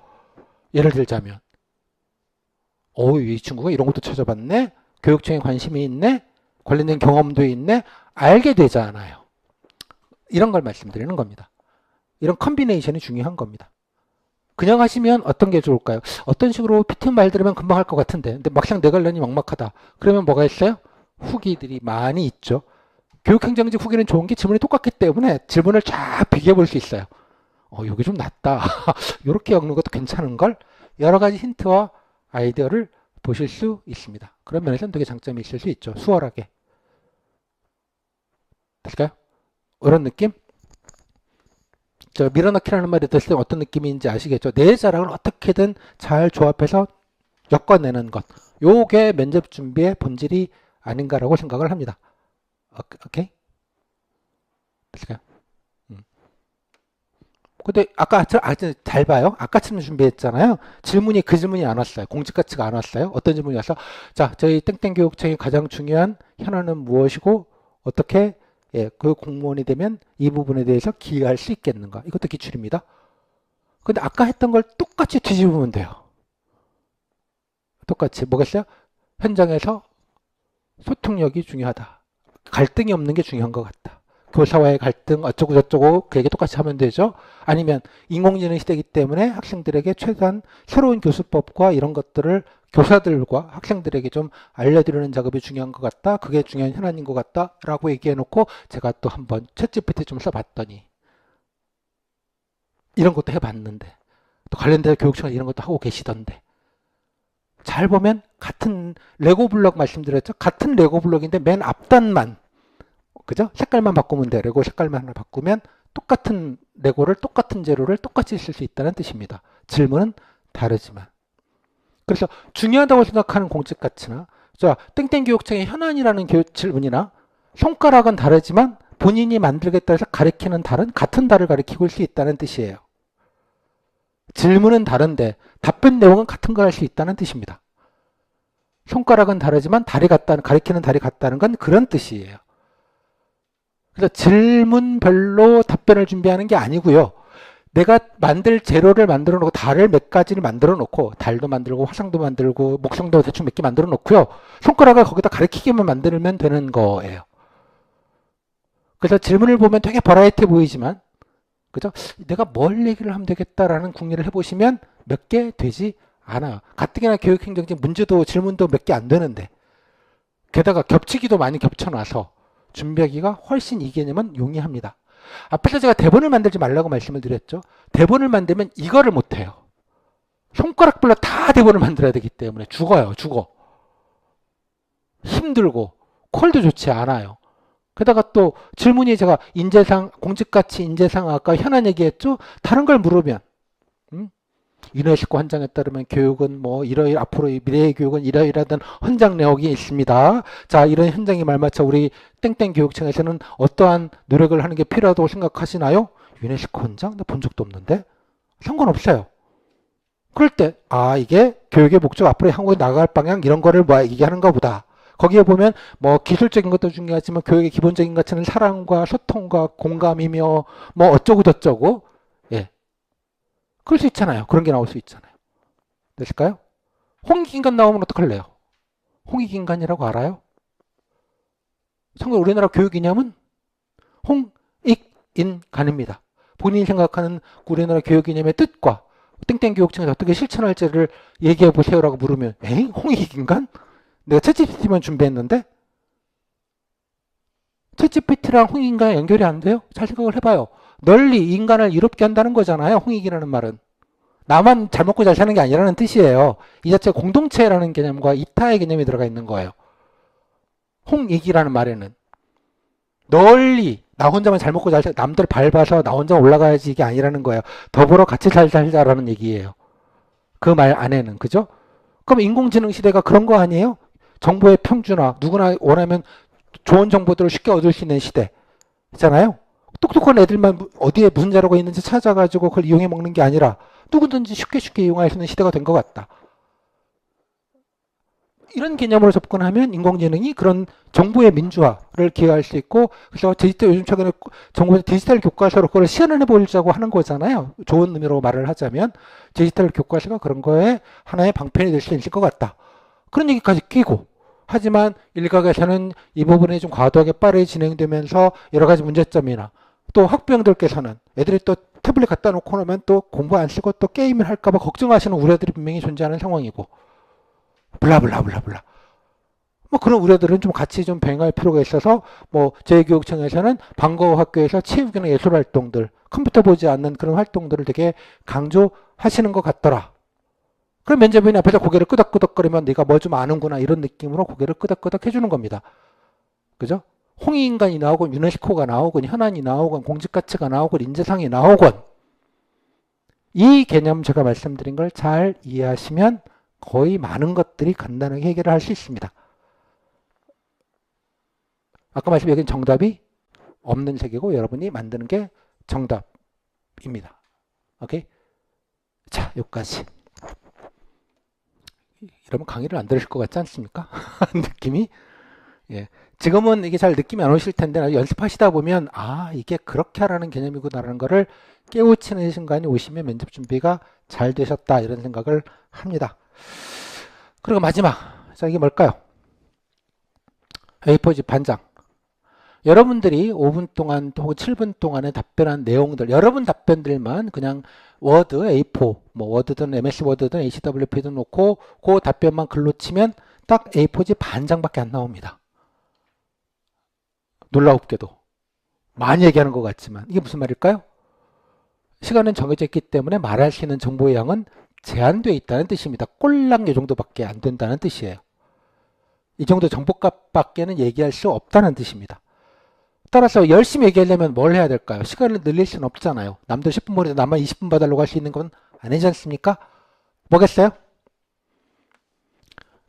예를 들자면 이 친구가 이런 것도 찾아봤네. 교육청에 관심이 있네. 관련된 경험도 있네. 알게 되잖아요. 이런 걸 말씀드리는 겁니다. 이런 컨비네이션이 중요한 겁니다. 그냥 하시면 어떤 게 좋을까요? 어떤 식으로 PT 말 들으면 금방 할 것 같은데, 근데 막상 내갈려니 막막하다. 그러면 뭐가 있어요? 후기들이 많이 있죠. 교육행정직 후기는 좋은 게 질문이 똑같기 때문에 질문을 쫙 비교해 볼 수 있어요. 여기 좀 낫다. 이렇게 읽는 것도 괜찮은 걸 여러 가지 힌트와 아이디어를 보실 수 있습니다. 그런 면에서는 되게 장점이 있을 수 있죠. 수월하게. 될까요? 이런 느낌? 저 밀어넣기라는 말이 들었을 때 어떤 느낌인지 아시겠죠? 내 자랑을 어떻게든 잘 조합해서 엮어내는 것. 요게 면접 준비의 본질이 아닌가라고 생각을 합니다. 오케이? 됐을까요? 근데 아까 잘 봐요. 아까처럼 준비했잖아요. 질문이 그 질문이 안 왔어요. 공직가치가 안 왔어요. 어떤 질문이 와서 자, 저희 땡땡교육청의 가장 중요한 현안은 무엇이고 어떻게 그 공무원이 되면 이 부분에 대해서 기여할 수 있겠는가. 이것도 기출입니다. 근데 아까 했던 걸 똑같이 뒤집으면 돼요. 똑같이 뭐겠어요? 현장에서 소통력이 중요하다. 갈등이 없는 게 중요한 것 같다. 교사와의 갈등 어쩌고 저쩌고 그 얘기 똑같이 하면 되죠. 아니면 인공지능 시대이기 때문에 학생들에게 최소한 새로운 교수법과 이런 것들을 교사들과 학생들에게 좀 알려드리는 작업이 중요한 것 같다. 그게 중요한 현안인 것 같다. 라고 얘기해놓고 제가 또 한번 챗GPT 좀 써봤더니 이런 것도 해봤는데 또 관련된 교육청에서 이런 것도 하고 계시던데 잘 보면 같은 레고 블록 말씀드렸죠. 같은 레고 블록인데 맨 앞단만 그죠? 색깔만 바꾸면 돼. 레고 색깔만 하나 바꾸면 똑같은 레고를 똑같은 재료를 똑같이 쓸 수 있다는 뜻입니다. 질문은 다르지만. 그래서 중요하다고 생각하는 공직 가치나 자, 땡땡교육청의 현안이라는 질문이나 손가락은 다르지만 본인이 만들겠다 해서 가리키는 달은 같은 달을 가리키고 수 있다는 뜻이에요. 질문은 다른데 답변 내용은 같은 걸 할 수 있다는 뜻입니다. 손가락은 다르지만 달이 같다는 가리키는 달이 같다는 건 그런 뜻이에요. 그래서 질문별로 답변을 준비하는 게 아니고요. 내가 만들 재료를 만들어 놓고 달을 몇 가지를 만들어 놓고 달도 만들고 화성도 만들고 목성도 대충 몇 개 만들어 놓고요. 손가락을 거기다 가리키게만 만들면 되는 거예요. 그래서 질문을 보면 되게 버라이티 보이지만 그죠? 내가 뭘 얘기를 하면 되겠다라는 궁리를 해보시면 몇 개 되지 않아요. 가뜩이나 교육행정직 문제도 질문도 몇 개 안 되는데 게다가 겹치기도 많이 겹쳐놔서 준비하기가 훨씬 이 개념은 용이합니다. 앞에서 제가 대본을 만들지 말라고 말씀을 드렸죠. 대본을 만들면 이거를 못해요. 손가락별로 다 대본을 만들어야 되기 때문에 죽어요. 죽어. 힘들고 콜도 좋지 않아요. 게다가 또 질문이 제가 인재상, 공직가치 인재상 아까 현안 얘기했죠. 다른 걸 물으면 유네스코 헌장에 따르면 교육은 뭐 이러일 앞으로 미래의 교육은 이러이러한 헌장 내역이 있습니다. 자, 이런 현장에 말맞춰 우리 땡땡 교육청에서는 어떠한 노력을 하는 게 필요하다고 생각하시나요? 유네스코 헌장? 나 본 적도 없는데 상관없어요. 그럴 때 이게 교육의 목적 앞으로 향후에 나갈 방향 이런 거를 뭐 얘기하는가 보다. 거기에 보면 뭐 기술적인 것도 중요하지만 교육의 기본적인 가치는 사랑과 소통과 공감이며 뭐 어쩌고 저쩌고 그럴 수 있잖아요. 그런 게 나올 수 있잖아요. 됐을까요? 홍익인간 나오면 어떡할래요? 홍익인간이라고 알아요? 참고로 우리나라 교육 이념은 홍익인간입니다. 본인이 생각하는 우리나라 교육 이념의 뜻과 땡땡교육청에서 어떻게 실천할지를 얘기해 보세요라고 물으면 에이? 홍익인간? 내가 챗GPT만 준비했는데 챗GPT랑 홍익인간 연결이 안 돼요? 잘 생각을 해봐요. 널리 인간을 이롭게 한다는 거잖아요. 홍익이라는 말은. 나만 잘 먹고 잘 사는 게 아니라는 뜻이에요. 이 자체가 공동체라는 개념과 이타의 개념이 들어가 있는 거예요. 홍익이라는 말에는. 널리 나 혼자만 잘 먹고 잘 살, 남들 밟아서 나 혼자 올라가야지 이게 아니라는 거예요. 더불어 같이 잘 살자라는 얘기예요. 그 말 안에는. 그죠? 그럼 인공지능 시대가 그런 거 아니에요? 정보의 평준화. 누구나 원하면 좋은 정보들을 쉽게 얻을 수 있는 시대. 있잖아요? 똑똑한 애들만 어디에 무슨 자료가 있는지 찾아가지고 그걸 이용해 먹는 게 아니라 누구든지 쉽게 이용할 수 있는 시대가 된 것 같다. 이런 개념으로 접근하면 인공지능이 그런 정보의 민주화를 기여할 수 있고 그래서 요즘 최근에 정부 디지털 교과서로 그걸 시연을 해보려고 하는 거잖아요. 좋은 의미로 말을 하자면 디지털 교과서가 그런 거에 하나의 방편이 될 수 있을 것 같다. 그런 얘기까지 끼고 하지만 일각에서는 이 부분이 좀 과도하게 빠르게 진행되면서 여러 가지 문제점이나 또 학부형들께서는 애들이 또 태블릿 갖다 놓고 나면 또 공부 안 쓰고 또 게임을 할까봐 걱정하시는 우려들이 분명히 존재하는 상황이고 블라블라블라블라. 뭐 그런 우려들은 좀 같이 좀 병행할 필요가 있어서 뭐 제 교육청에서는 방과후 학교에서 체육이나 예술 활동들, 컴퓨터 보지 않는 그런 활동들을 되게 강조하시는 것 같더라. 그럼 면접인이 앞에서 고개를 끄덕끄덕거리면 네가 뭐 좀 아는구나 이런 느낌으로 고개를 끄덕끄덕 해주는 겁니다. 그죠? 홍익인간이 나오건 유네스코가 나오건 현안이 나오건 공직가치가 나오건 인재상이 나오건 이 개념 제가 말씀드린 걸 잘 이해하시면 거의 많은 것들이 간단하게 해결을 할 수 있습니다. 아까 말씀 여기는 정답이 없는 세계고 여러분이 만드는 게 정답입니다. 오케이? 자, 여기까지. 이러면 강의를 안 들으실 것 같지 않습니까? 느낌이? 예. 지금은 이게 잘 느낌이 안 오실 텐데 연습하시다 보면 아, 이게 그렇게 하라는 개념이구나라는 거를 깨우치는 순간이 오시면 면접 준비가 잘 되셨다 이런 생각을 합니다. 그리고 마지막. 자, 이게 뭘까요? A4지 반장. 여러분들이 5분 동안 혹은 7분 동안에 답변한 내용들, 여러분 답변들만 그냥 워드, A4, 뭐 워드든 MS 워드든 HWP든 놓고 그 답변만 글로 치면 딱 A4지 반장밖에 안 나옵니다. 놀라웁게도. 많이 얘기하는 것 같지만 이게 무슨 말일까요? 시간은 정해져 있기 때문에 말할 수 있는 정보의 양은 제한되어 있다는 뜻입니다. 꼴랑 이 정도밖에 안 된다는 뜻이에요. 이 정도 정보값밖에는 얘기할 수 없다는 뜻입니다. 따라서 열심히 얘기하려면 뭘 해야 될까요? 시간을 늘릴 수는 없잖아요. 남들 10분 보내도 나만 20분 봐달라고 할 수 있는 건 아니지 않습니까? 뭐겠어요?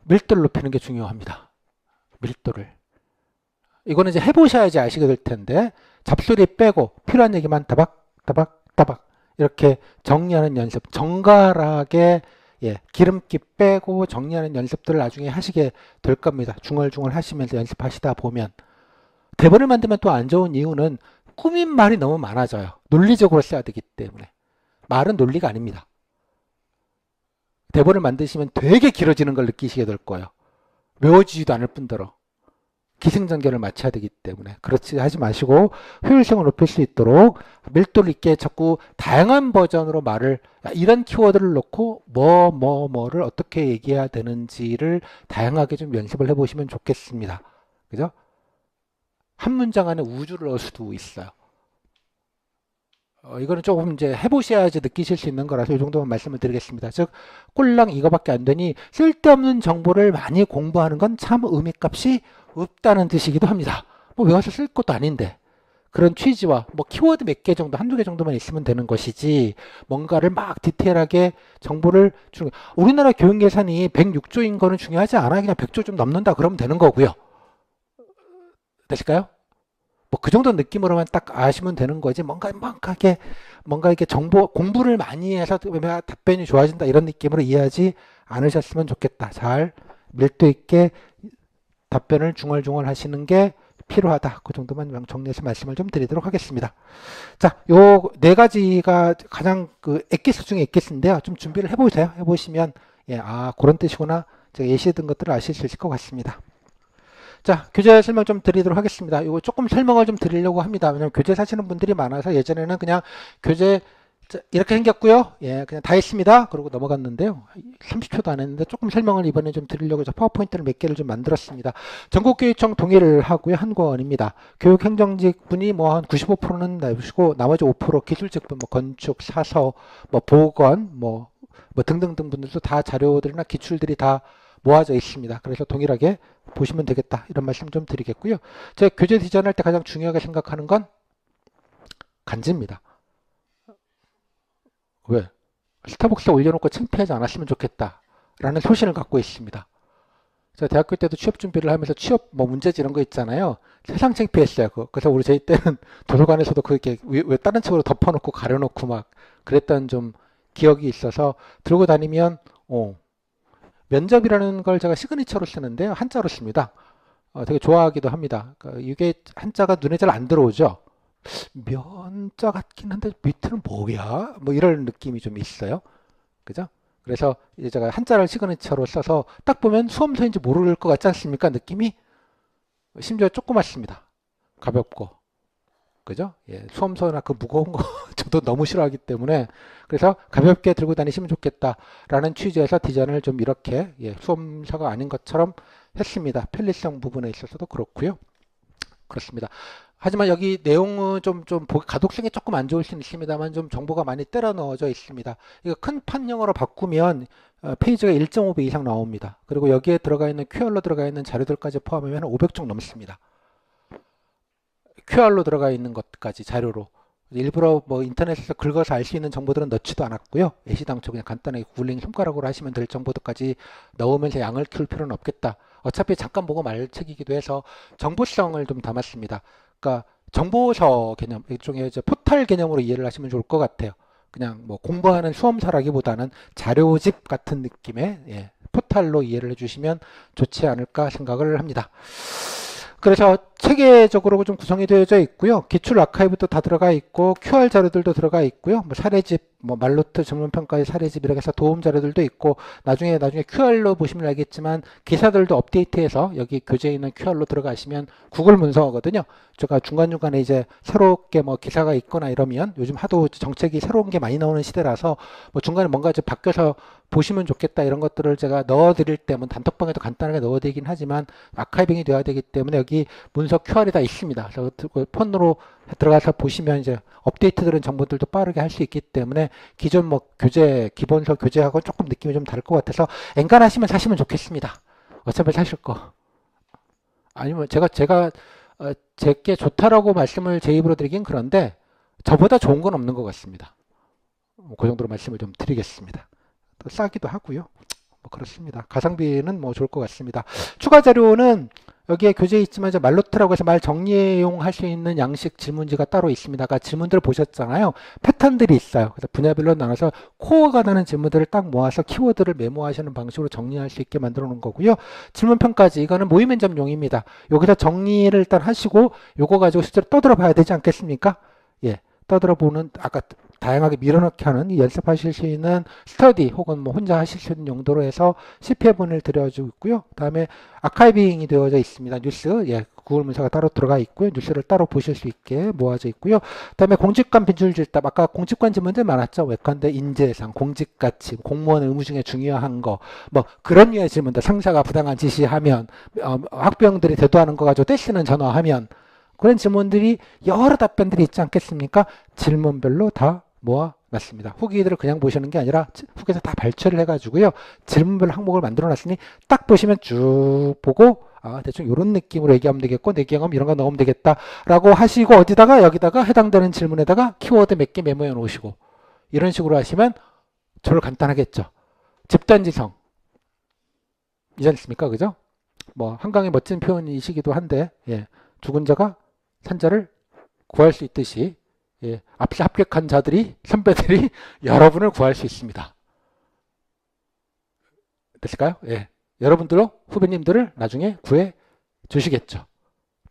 밀도를 높이는 게 중요합니다. 밀도를. 이거는 이제 해보셔야지 아시게 될 텐데 잡소리 빼고 필요한 얘기만 따박 이렇게 정리하는 연습, 정갈하게 기름기 빼고 정리하는 연습들을 나중에 하시게 될 겁니다. 중얼중얼 하시면서 연습하시다 보면 대본을 만들면 또 안 좋은 이유는 꾸민 말이 너무 많아져요. 논리적으로 써야 되기 때문에. 말은 논리가 아닙니다. 대본을 만드시면 되게 길어지는 걸 느끼시게 될 거예요. 외워지지도 않을 뿐더러 기승전결을 맞춰야 되기 때문에 그렇지 하지 마시고 효율성을 높일 수 있도록 밀도를 있게 자꾸 다양한 버전으로 말을 이런 키워드를 넣고 뭐를 어떻게 얘기해야 되는지를 다양하게 좀 연습을 해보시면 좋겠습니다. 그죠? 한 문장 안에 우주를 넣을 수도 있어요. 이거는 조금 이제 해보셔야지 느끼실 수 있는 거라서 이 정도만 말씀을 드리겠습니다. 즉 꼴랑 이거밖에 안 되니 쓸데없는 정보를 많이 공부하는 건 참 의미값이 없다는 뜻이기도 합니다. 뭐 외워서 쓸 것도 아닌데 그런 취지와 뭐 키워드 몇 개 정도 한두 개 정도만 있으면 되는 것이지 뭔가를 막 디테일하게 정보를 주는 우리나라 교육 예산이 106조인 거는 중요하지 않아요. 그냥 100조 좀 넘는다 그러면 되는 거고요. 되실까요? 뭐 그 정도 느낌으로만 딱 아시면 되는 거지 뭔가 이렇게 정보 공부를 많이 해서 답변이 좋아진다 이런 느낌으로 이해하지 않으셨으면 좋겠다. 잘 밀도 있게 답변을 중얼중얼 하시는 게 필요하다. 그 정도만 정리해서 말씀을 좀 드리도록 하겠습니다. 자, 요 네 가지가 가장 그 엑기스 중에 엑기스인데요. 좀 준비를 해보세요. 해보시면 그런 뜻이구나. 제가 예시했던 것들을 아실 수 있을 것 같습니다. 자, 교재 설명 좀 드리도록 하겠습니다. 이거 조금 설명을 좀 드리려고 합니다. 왜냐면 교재 사시는 분들이 많아서 예전에는 그냥 교재 이렇게 생겼고요. 그냥 다 했습니다. 그러고 넘어갔는데요. 30초도 안 했는데 조금 설명을 이번에 좀 드리려고 해서 파워포인트를 몇 개를 좀 만들었습니다. 전국교육청 동의를 하고요. 한 권입니다. 교육행정직 분이 뭐 한 95%는 내주시고 나머지 5% 기술직 분, 뭐 건축, 사서, 뭐 보건, 뭐 등등등 분들도 다 자료들이나 기출들이 다 모아져 있습니다. 그래서 동일하게 보시면 되겠다. 이런 말씀 좀 드리겠고요. 제가 교재 디자인할 때 가장 중요하게 생각하는 건 간지입니다. 왜? 스타벅스에 올려놓고 창피하지 않았으면 좋겠다. 라는 소신을 갖고 있습니다. 제가 대학교 때도 취업 준비를 하면서 취업 뭐 문제지 이런 거 있잖아요. 세상 창피했어요. 그래서 저희 때는 도서관에서도 그렇게 왜 다른 책으로 덮어놓고 가려놓고 막 그랬던 좀 기억이 있어서 들고 다니면 면접이라는 걸 제가 시그니처로 쓰는데요. 한자로 씁니다. 되게 좋아하기도 합니다. 그러니까 이게 한자가 눈에 잘 안 들어오죠. 면자 같긴 한데 밑에는 뭐야? 뭐 이런 느낌이 좀 있어요. 그죠? 그래서 이제 제가 한자를 시그니처로 써서 딱 보면 수험서인지 모를 것 같지 않습니까? 느낌이 심지어 조그맣습니다. 가볍고 그죠? 예, 수험서나 그 무거운 거 저도 너무 싫어하기 때문에 그래서 가볍게 들고 다니시면 좋겠다라는 취지에서 디자인을 좀 이렇게 예, 수험서가 아닌 것처럼 했습니다. 편리성 부분에 있어서도 그렇고요. 그렇습니다. 하지만 여기 내용은 좀 가독성이 조금 안 좋을 수는 있습니다만 좀 정보가 많이 때려 넣어져 있습니다. 이거 큰 판형으로 바꾸면 페이지가 1.5배 이상 나옵니다. 그리고 여기에 들어가 있는 QR로 들어가 있는 자료들까지 포함하면 500쪽 넘습니다. QR로 들어가 있는 것까지 자료로. 일부러 뭐 인터넷에서 긁어서 알 수 있는 정보들은 넣지도 않았고요. 애시당초 그냥 간단하게 구글링 손가락으로 하시면 될 정보들까지 넣으면서 양을 키울 필요는 없겠다. 어차피 잠깐 보고 말 책이기도 해서 정보성을 좀 담았습니다. 그러니까 정보서 개념, 일종의 이제 포털 개념으로 이해를 하시면 좋을 것 같아요. 그냥 뭐 공부하는 수험서라기보다는 자료집 같은 느낌의 예, 포털로 이해를 해주시면 좋지 않을까 생각을 합니다. 그래서 체계적으로 좀 구성이 되어져 있고요. 기출 아카이브도 다 들어가 있고 QR 자료들도 들어가 있고요. 뭐 사례집, 뭐 말노트 전문평가의 사례집 이렇게 해서 도움 자료들도 있고 나중에 QR로 보시면 알겠지만 기사들도 업데이트해서 여기 교재에 있는 QR로 들어가시면 구글 문서거든요. 제가 중간중간에 이제 새롭게 뭐 기사가 있거나 이러면 요즘 하도 정책이 새로운 게 많이 나오는 시대라서 뭐 중간에 뭔가 좀 바뀌어서 보시면 좋겠다 이런 것들을 제가 넣어드릴 때면 단톡방에도 간단하게 넣어드리긴 하지만 아카이빙이 돼야 되기 때문에 여기 문서 QR이 다 있습니다. 그래서 폰으로 들어가서 보시면 이제 업데이트되는 정보들도 빠르게 할 수 있기 때문에 기존 뭐 교재, 기본서 교재하고 조금 느낌이 좀 다를 것 같아서 엔간하시면 사시면 좋겠습니다. 어차피 사실 거. 아니면 제가 제게 좋다라고 말씀을 제 입으로 드리긴 그런데 저보다 좋은 건 없는 것 같습니다. 그 정도로 말씀을 좀 드리겠습니다. 또 싸기도 하고요. 뭐 그렇습니다. 가성비는 뭐 좋을 것 같습니다. 추가 자료는 여기에 교재에 있지만 이제 말노트라고 해서 말 정리용 할 수 있는 양식 질문지가 따로 있습니다. 아까 질문들 보셨잖아요. 패턴들이 있어요. 그래서 분야별로 나눠서 코어가 되는 질문들을 딱 모아서 키워드를 메모하시는 방식으로 정리할 수 있게 만들어 놓은 거고요. 질문편까지 이거는 모의 면접용입니다. 여기서 정리를 일단 하시고 요거 가지고 실제로 떠들어 봐야 되지 않겠습니까? 예. 떠들어 보는 아까 다양하게 밀어넣기 하는 연습하실 수 있는 스터디 혹은 뭐 혼자 하실 수 있는 용도로 해서 CPF분을 드려주고 있고요. 다음에 아카이빙이 되어져 있습니다. 뉴스, 예, 구글 문서가 따로 들어가 있고요. 뉴스를 따로 보실 수 있게 모아져 있고요. 다음에 공직관 빈줄질답, 아까 공직관 질문들 많았죠. 외과인데 인재상, 공직가치, 공무원 의무 중에 중요한 거, 뭐 그런 류의 질문들, 상사가 부당한 지시하면, 학부형들이 대도하는 거 가지고 떼쓰는 전화하면 그런 질문들이 여러 답변들이 있지 않겠습니까? 질문별로 다 모아놨습니다. 후기들을 그냥 보시는 게 아니라 후기에서 다 발췌를 해가지고요. 질문별 항목을 만들어놨으니 딱 보시면 쭉 보고 대충 이런 느낌으로 얘기하면 되겠고 내 경험 이런 거 넣으면 되겠다라고 하시고 어디다가 여기다가 해당되는 질문에다가 키워드 몇 개 메모해 놓으시고 이런 식으로 하시면 저를 간단하겠죠. 집단지성 이지 않습니까? 그죠? 뭐 한강의 멋진 표현이시기도 한데 예, 죽은 자가 산자를 구할 수 있듯이 예, 앞서 합격한 자들이 선배들이 여러분을 구할 수 있습니다. 됐을까요? 예, 여러분들로 후배님들을 나중에 구해 주시겠죠.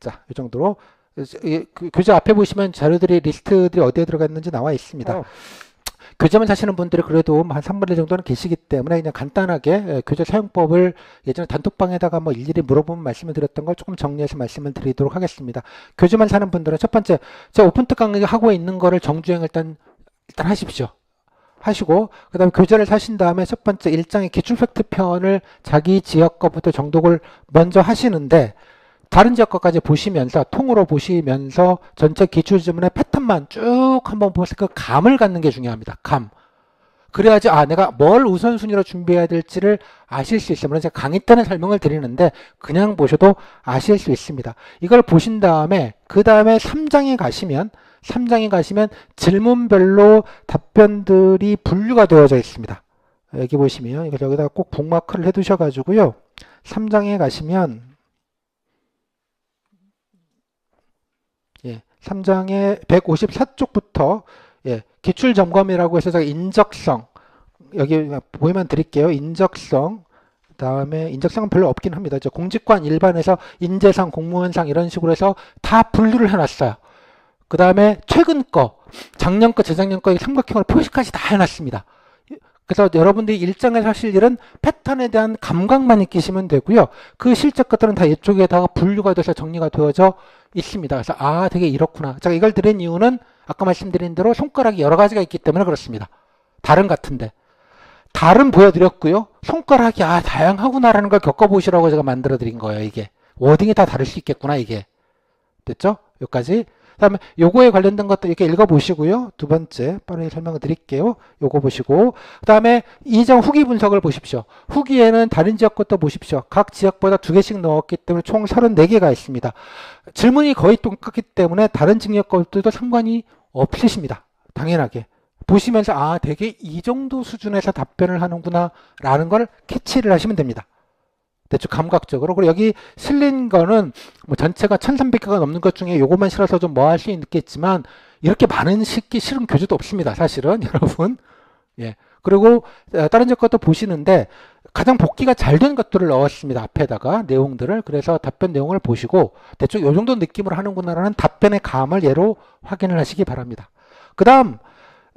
자, 이 정도로 그 교재 앞에 보시면 자료들이 리스트들이 어디에 들어가 있는지 나와 있습니다. 교재만 사시는 분들이 그래도 한 3분의 1 정도는 계시기 때문에 그냥 간단하게 교재 사용법을 예전에 단톡방에다가 뭐 일일이 물어보면 말씀을 드렸던 걸 조금 정리해서 말씀을 드리도록 하겠습니다. 교재만 사는 분들은 첫 번째, 제가 오픈특 강의 하고 있는 거를 정주행 일단 하십시오. 하시고 그 다음에 교재를 사신 다음에 첫 번째 1장의 기출팩트 편을 자기 지역 거부터 정독을 먼저 하시는데 다른 지역 것까지 보시면서 통으로 보시면서 전체 기출지문의 패턴만 쭉 한번 보면서 그 감을 갖는 게 중요합니다. 감. 그래야지 내가 뭘 우선순위로 준비해야 될지를 아실 수 있어요. 물론 제가 강의 때는 설명을 드리는데 그냥 보셔도 아실 수 있습니다. 이걸 보신 다음에 그 다음에 3장에 가시면 질문별로 답변들이 분류가 되어져 있습니다. 여기 보시면 이거 여기다가 꼭 북마크를 해 두셔가지고요. 3장에 가시면 3장의 154쪽부터 기출점검이라고 해서 제가 인적성 여기 보이면 드릴게요. 인적성 다음에 인적성은 별로 없긴 합니다. 공직관 일반에서 인재상, 공무원상 이런 식으로 해서 다 분류를 해놨어요. 그 다음에 최근 거, 작년 거, 재작년 거 삼각형으로 표시까지 다 해놨습니다. 그래서 여러분들이 일정에서 하실 일은 패턴에 대한 감각만 익히시면 되고요. 그 실적 것들은 다 이쪽에다가 분류가 돼서 정리가 되어져 있습니다. 그래서 아, 되게 이렇구나. 제가 이걸 드린 이유는 아까 말씀드린 대로 손가락이 여러 가지가 있기 때문에 그렇습니다. 다른 같은데. 다른 보여드렸고요. 손가락이 아, 다양하구나라는 걸 겪어보시라고 제가 만들어 드린 거예요. 이게. 워딩이 다 다를 수 있겠구나, 이게. 됐죠? 여기까지. 그 다음에 요거에 관련된 것도 이렇게 읽어보시고요. 두 번째 빠르게 설명을 드릴게요. 요거 보시고 그 다음에 이전 후기 분석을 보십시오. 후기에는 다른 지역 것도 보십시오. 각 지역보다 2개씩 넣었기 때문에 총 34개가 있습니다. 질문이 거의 똑같기 때문에 다른 지역 것들도 상관이 없으십니다. 당연하게. 보시면서 아, 되게 이 정도 수준에서 답변을 하는구나 라는 걸 캐치를 하시면 됩니다. 대충 감각적으로. 그리고 여기 실린 거는 뭐 전체가 1300개가 넘는 것 중에 요것만 실어서 좀 뭐 할 수 있겠지만 이렇게 많은 식기 실은 교재도 없습니다. 사실은 여러분. 예. 그리고 다른 적 것도 보시는데 가장 복기가 잘 된 것들을 넣었습니다. 앞에다가 내용들을. 그래서 답변 내용을 보시고 대충 요 정도 느낌으로 하는구나라는 답변의 감을 얘로 확인을 하시기 바랍니다. 그 다음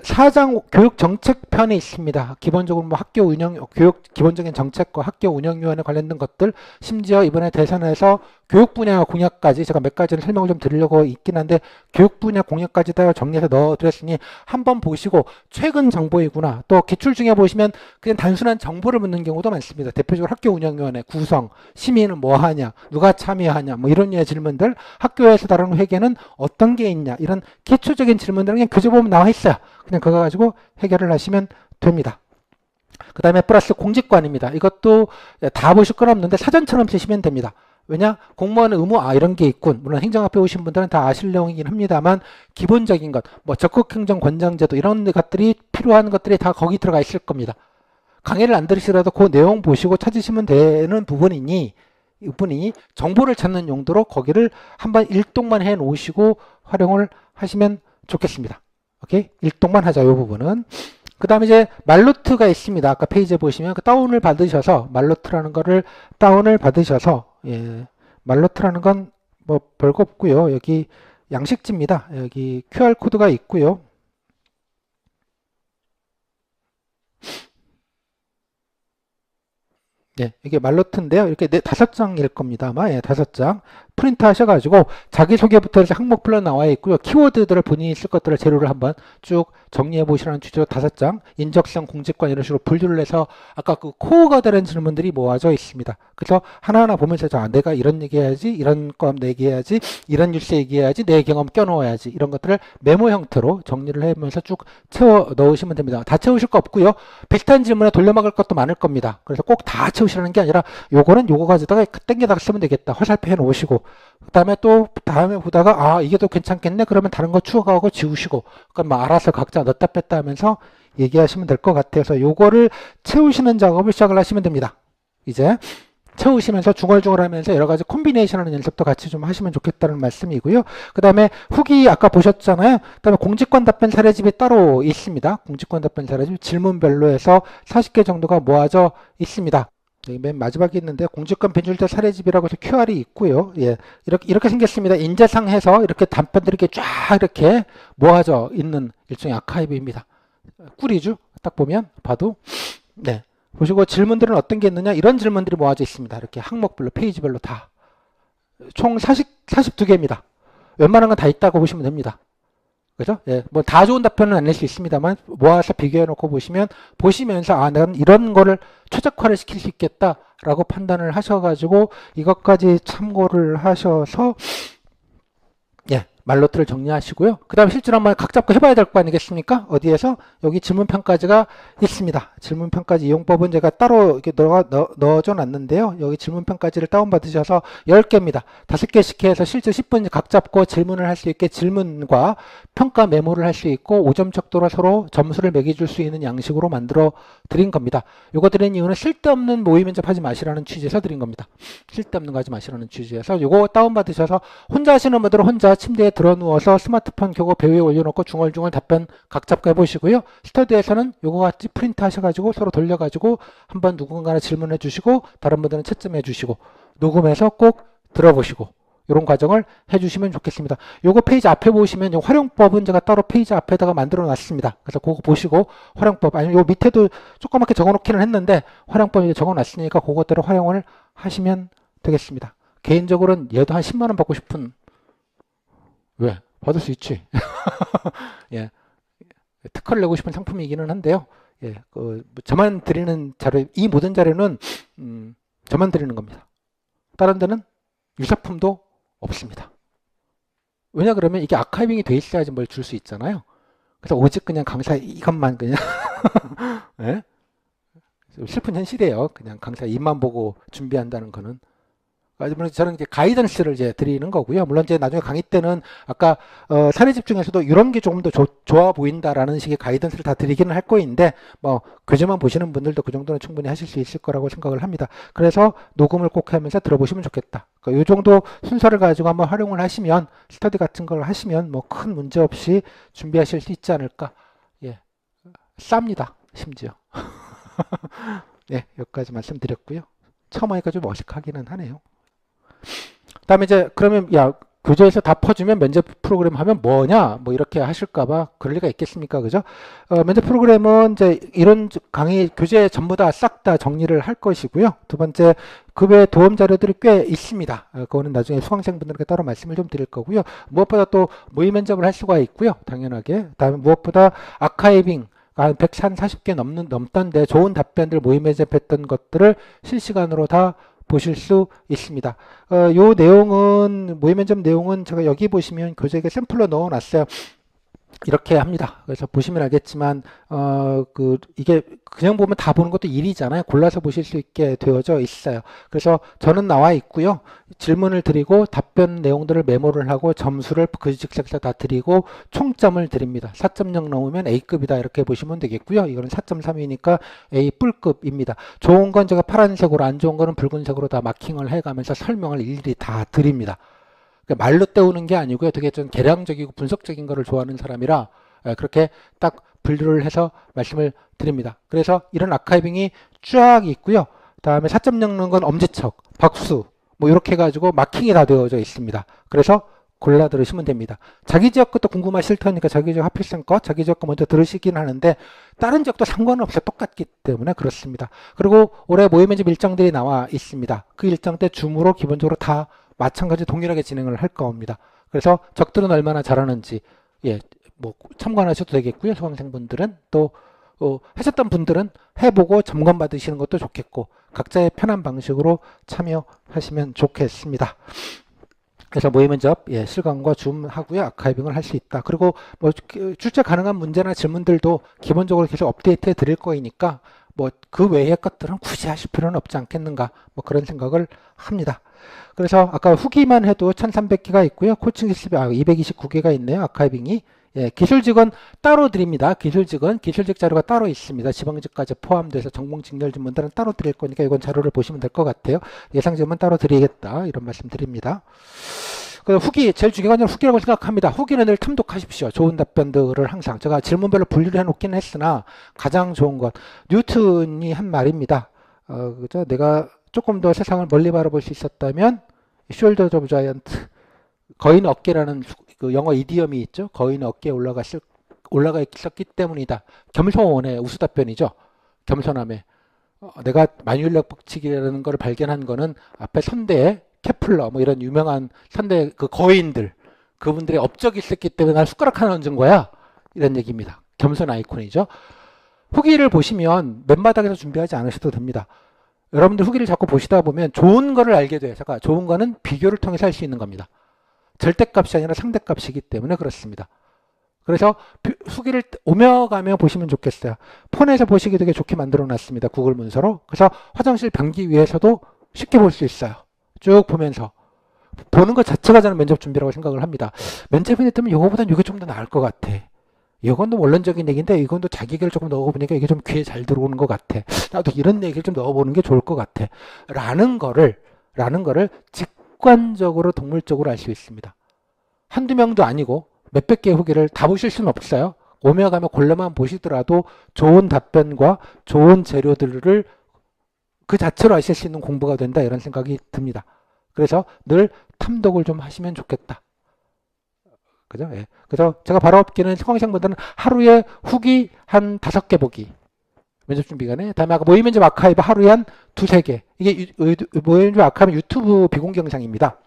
4장 교육 정책 편에 있습니다. 기본적으로 뭐 학교 운영, 교육 기본적인 정책과 학교 운영위원회 관련된 것들, 심지어 이번에 대선에서 교육 분야 공약까지 제가 몇 가지를 설명을 좀 드리려고 있긴 한데 교육 분야 공약까지 다 정리해서 넣어드렸으니 한번 보시고 최근 정보이구나. 또 기출 중에 보시면 그냥 단순한 정보를 묻는 경우도 많습니다. 대표적으로 학교 운영위원회 구성, 심의는 뭐 하냐, 누가 참여하냐, 뭐 이런 류의 질문들, 학교에서 다루는 회계는 어떤 게 있냐, 이런 기초적인 질문들은 그냥 교재 보면 나와 있어요. 그냥 그거 가지고 해결을 하시면 됩니다. 그 다음에 플러스 공직관입니다. 이것도 다 보실 건 없는데 사전처럼 쓰시면 됩니다. 왜냐? 공무원 의무, 아, 이런 게 있군. 물론 행정학배 오신 분들은 다 아실 내용이긴 합니다만, 기본적인 것, 뭐 적극행정권장제도 이런 것들이 필요한 것들이 다 거기 들어가 있을 겁니다. 강의를 안 들으시더라도 그 내용 보시고 찾으시면 되는 부분이니, 이분이 정보를 찾는 용도로 거기를 한번 일동만 해 놓으시고 활용을 하시면 좋겠습니다. 오케이? 일동만 하자, 이 부분은. 그 다음에 이제 말노트가 있습니다. 아까 페이지에 보시면 그 다운을 받으셔서 말노트라는 거를 다운을 받으셔서 예, 말노트라는 건 뭐 별거 없고요. 여기 양식지입니다. 여기 QR 코드가 있고요. 예, 이게 말노트인데요. 이렇게 5장일 겁니다. 아마 예, 5장 프린트 하셔가지고 자기소개부터 해서 항목별로 나와 있고요. 키워드들을 본인이 쓸 것들을 재료를 한번 쭉 정리해 보시라는 주제로 5장 인적성, 공직관 이런 식으로 분류를 해서 아까 그 코어가 되는 질문들이 모아져 있습니다. 그래서 하나하나 보면서 자, 내가 이런 얘기해야지, 이런 거 얘기해야지, 이런 뉴스 얘기해야지, 내 경험 껴넣어야지 이런 것들을 메모 형태로 정리를 하면서 쭉 채워 넣으시면 됩니다. 다 채우실 거 없고요. 비슷한 질문에 돌려막을 것도 많을 겁니다. 그래서 꼭 다 채우시라는 게 아니라 요거는 요거 가지다가 땡겨다가 쓰면 되겠다. 화살표 해 놓으시고 그 다음에 또 다음에 보다가 아, 이게 더 괜찮겠네. 그러면 다른 거 추가하고 지우시고 그럼 뭐 알아서 각자 넣었다 뺐다 하면서 얘기하시면 될 것 같아서 요거를 채우시는 작업을 시작을 하시면 됩니다. 이제 채우시면서 중얼중얼 하면서 여러 가지 콤비네이션 하는 연습도 같이 좀 하시면 좋겠다는 말씀이고요. 그 다음에 후기 아까 보셨잖아요. 그 다음에 공직관 답변 사례집이 따로 있습니다. 공직관 답변 사례집 질문별로 해서 40개 정도가 모아져 있습니다. 여기 맨 마지막에 있는데 공직관 빈줄대 사례집이라고 해서 QR이 있고요. 예, 이렇게 생겼습니다. 인재상해서 이렇게 답변들이 이렇게 쫙 이렇게 모아져 있는 일종의 아카이브입니다. 꿀이죠. 딱 보면 봐도 네. 보시고 질문들은 어떤 게 있느냐 이런 질문들이 모아져 있습니다. 이렇게 항목별로 페이지별로 다 총 42개입니다. 웬만한 건 다 있다고 보시면 됩니다. 그죠? 예, 뭐 다 좋은 답변은 안 낼 수 있습니다만 모아서 비교해 놓고 보시면서 아, 난 이런 거를 최적화를 시킬 수 있겠다라고 판단을 하셔가지고 이것까지 참고를 하셔서 예, 말노트를 정리하시고요. 그 다음에 실제로 한번 각 잡고 해봐야 될 거 아니겠습니까? 어디에서? 여기 질문편까지가 있습니다. 질문편까지 이용법은 제가 따로 이렇게 넣어줘 놨는데요. 여기 질문편까지를 다운받으셔서 10개입니다. 5개씩 해서 실제 10분 각 잡고 질문을 할 수 있게 질문과 평가 메모를 할 수 있고 5점 척도로 서로 점수를 매겨줄 수 있는 양식으로 만들어 드린 겁니다. 요거 드린 이유는 쓸데없는 모의 면접하지 마시라는 취지에서 드린 겁니다. 쓸데없는 거 하지 마시라는 취지에서 요거 다운받으셔서 혼자 하시는 분들은 혼자 침대에 들어 누워서 스마트폰 켜고 배 위에 올려놓고 중얼중얼 답변 각 잡고 해보시고요. 스터디에서는 요거 같이 프린트 하셔가지고 서로 돌려가지고 한번 누군가는 질문해 주시고 다른 분들은 채점해 주시고 녹음해서 꼭 들어보시고 이런 과정을 해주시면 좋겠습니다. 요거 페이지 앞에 보시면 활용법은 제가 따로 페이지 앞에다가 만들어 놨습니다. 그래서 그거 보시고 활용법, 아니면 요 밑에도 조그맣게 적어 놓기는 했는데 활용법 적어 놨으니까 그것대로 활용을 하시면 되겠습니다. 개인적으로는 얘도 한 10만 원 받고 싶은, 왜? 받을 수 있지. 예. 특허를 내고 싶은 상품이기는 한데요. 예, 저만 드리는 자료, 이 모든 자료는 저만 드리는 겁니다. 다른 데는 유사품도 없습니다. 왜냐 그러면 이게 아카이빙이 돼 있어야지 뭘 줄 수 있잖아요. 그래서 오직 그냥 강사 이것만 그냥 예? 슬픈 현실이에요. 그냥 강사 입만 보고 준비한다는 거는. 물론 저는 이제 가이던스를 이제 드리는 거고요. 물론 이제 나중에 강의 때는 아까 사례집 중에서도 이런 게 조금 더 좋아 보인다라는 식의 가이던스를 다 드리기는 할 거인데 뭐 교재만 보시는 분들도 그 정도는 충분히 하실 수 있을 거라고 생각을 합니다. 그래서 녹음을 꼭 하면서 들어보시면 좋겠다. 그러니까 이 정도 순서를 가지고 한번 활용을 하시면 스터디 같은 걸 하시면 뭐 큰 문제 없이 준비하실 수 있지 않을까. 예, 쌉니다. 심지어. 네, 여기까지 말씀드렸고요. 처음 하니까 좀 어색하기는 하네요. 그다음에 이제 그러면 야 교재에서 다 퍼주면 면접 프로그램 하면 뭐냐 뭐 이렇게 하실까봐 그럴 리가 있겠습니까, 그죠? 면접 프로그램은 이제 이런 강의 교재 전부 다 싹 다 정리를 할 것이고요. 두 번째 그 외에 도움 자료들이 꽤 있습니다. 그거는 나중에 수강생분들께 따로 말씀을 좀 드릴 거고요. 무엇보다 또 모의 면접을 할 수가 있고요, 당연하게. 그다음에 무엇보다 아카이빙 한 140개 넘던데 좋은 답변들 모의 면접했던 것들을 실시간으로 다 보실 수 있습니다. 요 내용은 모의 면접 내용은 제가 여기 보시면 교재에 샘플로 넣어놨어요. 이렇게 합니다. 그래서 보시면 알겠지만 이게 그냥 보면 다 보는 것도 일이잖아요. 골라서 보실 수 있게 되어져 있어요. 그래서 저는 나와 있고요. 질문을 드리고 답변 내용들을 메모를 하고 점수를 그 즉석에서 다 드리고 총점을 드립니다. 4.0 넘으면 A급이다 이렇게 보시면 되겠고요. 이거는 4.3이니까 A 뿔급입니다. 좋은 건 제가 파란색으로, 안 좋은 거는 붉은색으로 다 마킹을 해가면서 설명을 일일이 다 드립니다. 말로 때우는 게 아니고요. 되게 좀 계량적이고 분석적인 거를 좋아하는 사람이라 그렇게 딱 분류를 해서 말씀을 드립니다. 그래서 이런 아카이빙이 쫙 있고요. 다음에 4.0는 건 엄지척, 박수 뭐 이렇게 해가지고 마킹이 다 되어져 있습니다. 그래서 골라 들으시면 됩니다. 자기 지역 것도 궁금하실 테니까 자기 지역 하필생 것, 자기 지역 거 먼저 들으시긴 하는데 다른 지역도 상관없어요. 똑같기 때문에 그렇습니다. 그리고 올해 모의 면접 일정들이 나와 있습니다. 그 일정 때 줌으로 기본적으로 다 마찬가지 동일하게 진행을 할 겁니다. 그래서 적들은 얼마나 잘하는지 뭐 참관하셔도 되겠고요. 수강생분들은 또 하셨던 분들은 해보고 점검 받으시는 것도 좋겠고 각자의 편한 방식으로 참여하시면 좋겠습니다. 그래서 모의 면접 실강과 줌 하고요. 아카이빙을 할 수 있다. 그리고 뭐 출제 가능한 문제나 질문들도 기본적으로 계속 업데이트해 드릴 거니까 뭐 그 외의 것들은 굳이 하실 필요는 없지 않겠는가 뭐 그런 생각을 합니다. 그래서 아까 후기만 해도 1300개가 있고요. 코칭 실습이 229개가 있네요. 아카이빙이. 기술직은 따로 드립니다. 기술직 자료가 따로 있습니다. 지방직까지 포함돼서 전공직렬 질문들은 따로 드릴 거니까 이건 자료를 보시면 될 것 같아요. 예상점은 따로 드리겠다. 이런 말씀 드립니다. 후기, 제일 중요한 건 후기라고 생각합니다. 후기는 늘 탐독하십시오. 좋은 답변들을 항상. 제가 질문별로 분류를 해놓긴 했으나 가장 좋은 것. 뉴턴이 한 말입니다. 그죠? 내가 조금 더 세상을 멀리 바라볼 수 있었다면 숄더 오브 자이언트 거인 어깨라는 그 영어 이디엄이 있죠. 거인 어깨에 올라가 있었기 때문이다. 겸손의 우수답변이죠. 겸손함에 내가 만유인력 법칙이라는 걸 발견한 거는 앞에 선대 케플러 뭐 이런 유명한 선대 그 거인들 그분들의 업적이 있었기 때문에 난 숟가락 하나 얹은 거야. 이런 얘기입니다. 겸손 아이콘이죠. 후기를 보시면 맨바닥에서 준비하지 않으셔도 됩니다. 여러분들 후기를 자꾸 보시다 보면 좋은 거를 알게 돼요. 잠깐, 좋은 거는 비교를 통해서 할 수 있는 겁니다. 절대값이 아니라 상대값이기 때문에 그렇습니다. 그래서 후기를 오며 가며 보시면 좋겠어요. 폰에서 보시기 되게 좋게 만들어 놨습니다. 구글 문서로. 그래서 화장실 변기 위에서도 쉽게 볼 수 있어요. 쭉 보면서. 보는 것 자체가 저는 면접 준비라고 생각을 합니다. 면접이 되면 이거보다는 이게 좀 더 나을 것 같아. 이건 또 원론적인 얘기인데 이건 또 자기 얘기를 조금 넣어보니까 이게 좀 귀에 잘 들어오는 것 같아. 나도 이런 얘기를 좀 넣어보는 게 좋을 것 같아. 라는 거를 직관적으로 동물적으로 알 수 있습니다. 한두 명도 아니고 몇백 개의 후기를 다 보실 수는 없어요. 오며 가며 골라만 보시더라도 좋은 답변과 좋은 재료들을 그 자체로 아실 수 있는 공부가 된다 이런 생각이 듭니다. 그래서 늘 탐독을 좀 하시면 좋겠다. 그죠? 예. 그래서 제가 바로 업기는 수강생분들은 하루에 후기 한 5개 보기. 면접 준비 기간에. 다음에 아까 모의 면접 아카이브 하루에 한 2-3개. 이게 모의 면접 아카이브 유튜브 비공개 영상입니다.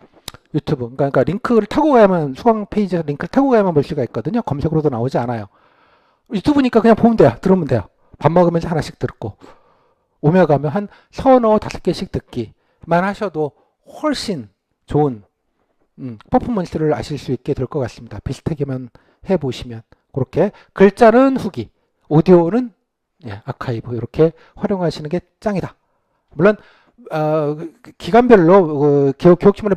유튜브. 그러니까 링크를 타고 가야만, 수강 페이지에서 링크를 타고 가야만 볼 수가 있거든요. 검색으로도 나오지 않아요. 유튜브니까 그냥 보면 돼요. 들으면 돼요. 밥 먹으면서 하나씩 듣고. 오며 가며 한 서너 5개씩 듣기만 하셔도 훨씬 좋은 퍼포먼스를 아실 수 있게 될 것 같습니다. 비슷하게만 해보시면. 그렇게 글자는 후기, 오디오는 아카이브 이렇게 활용하시는 게 짱이다. 물론 기간별로 교육지문의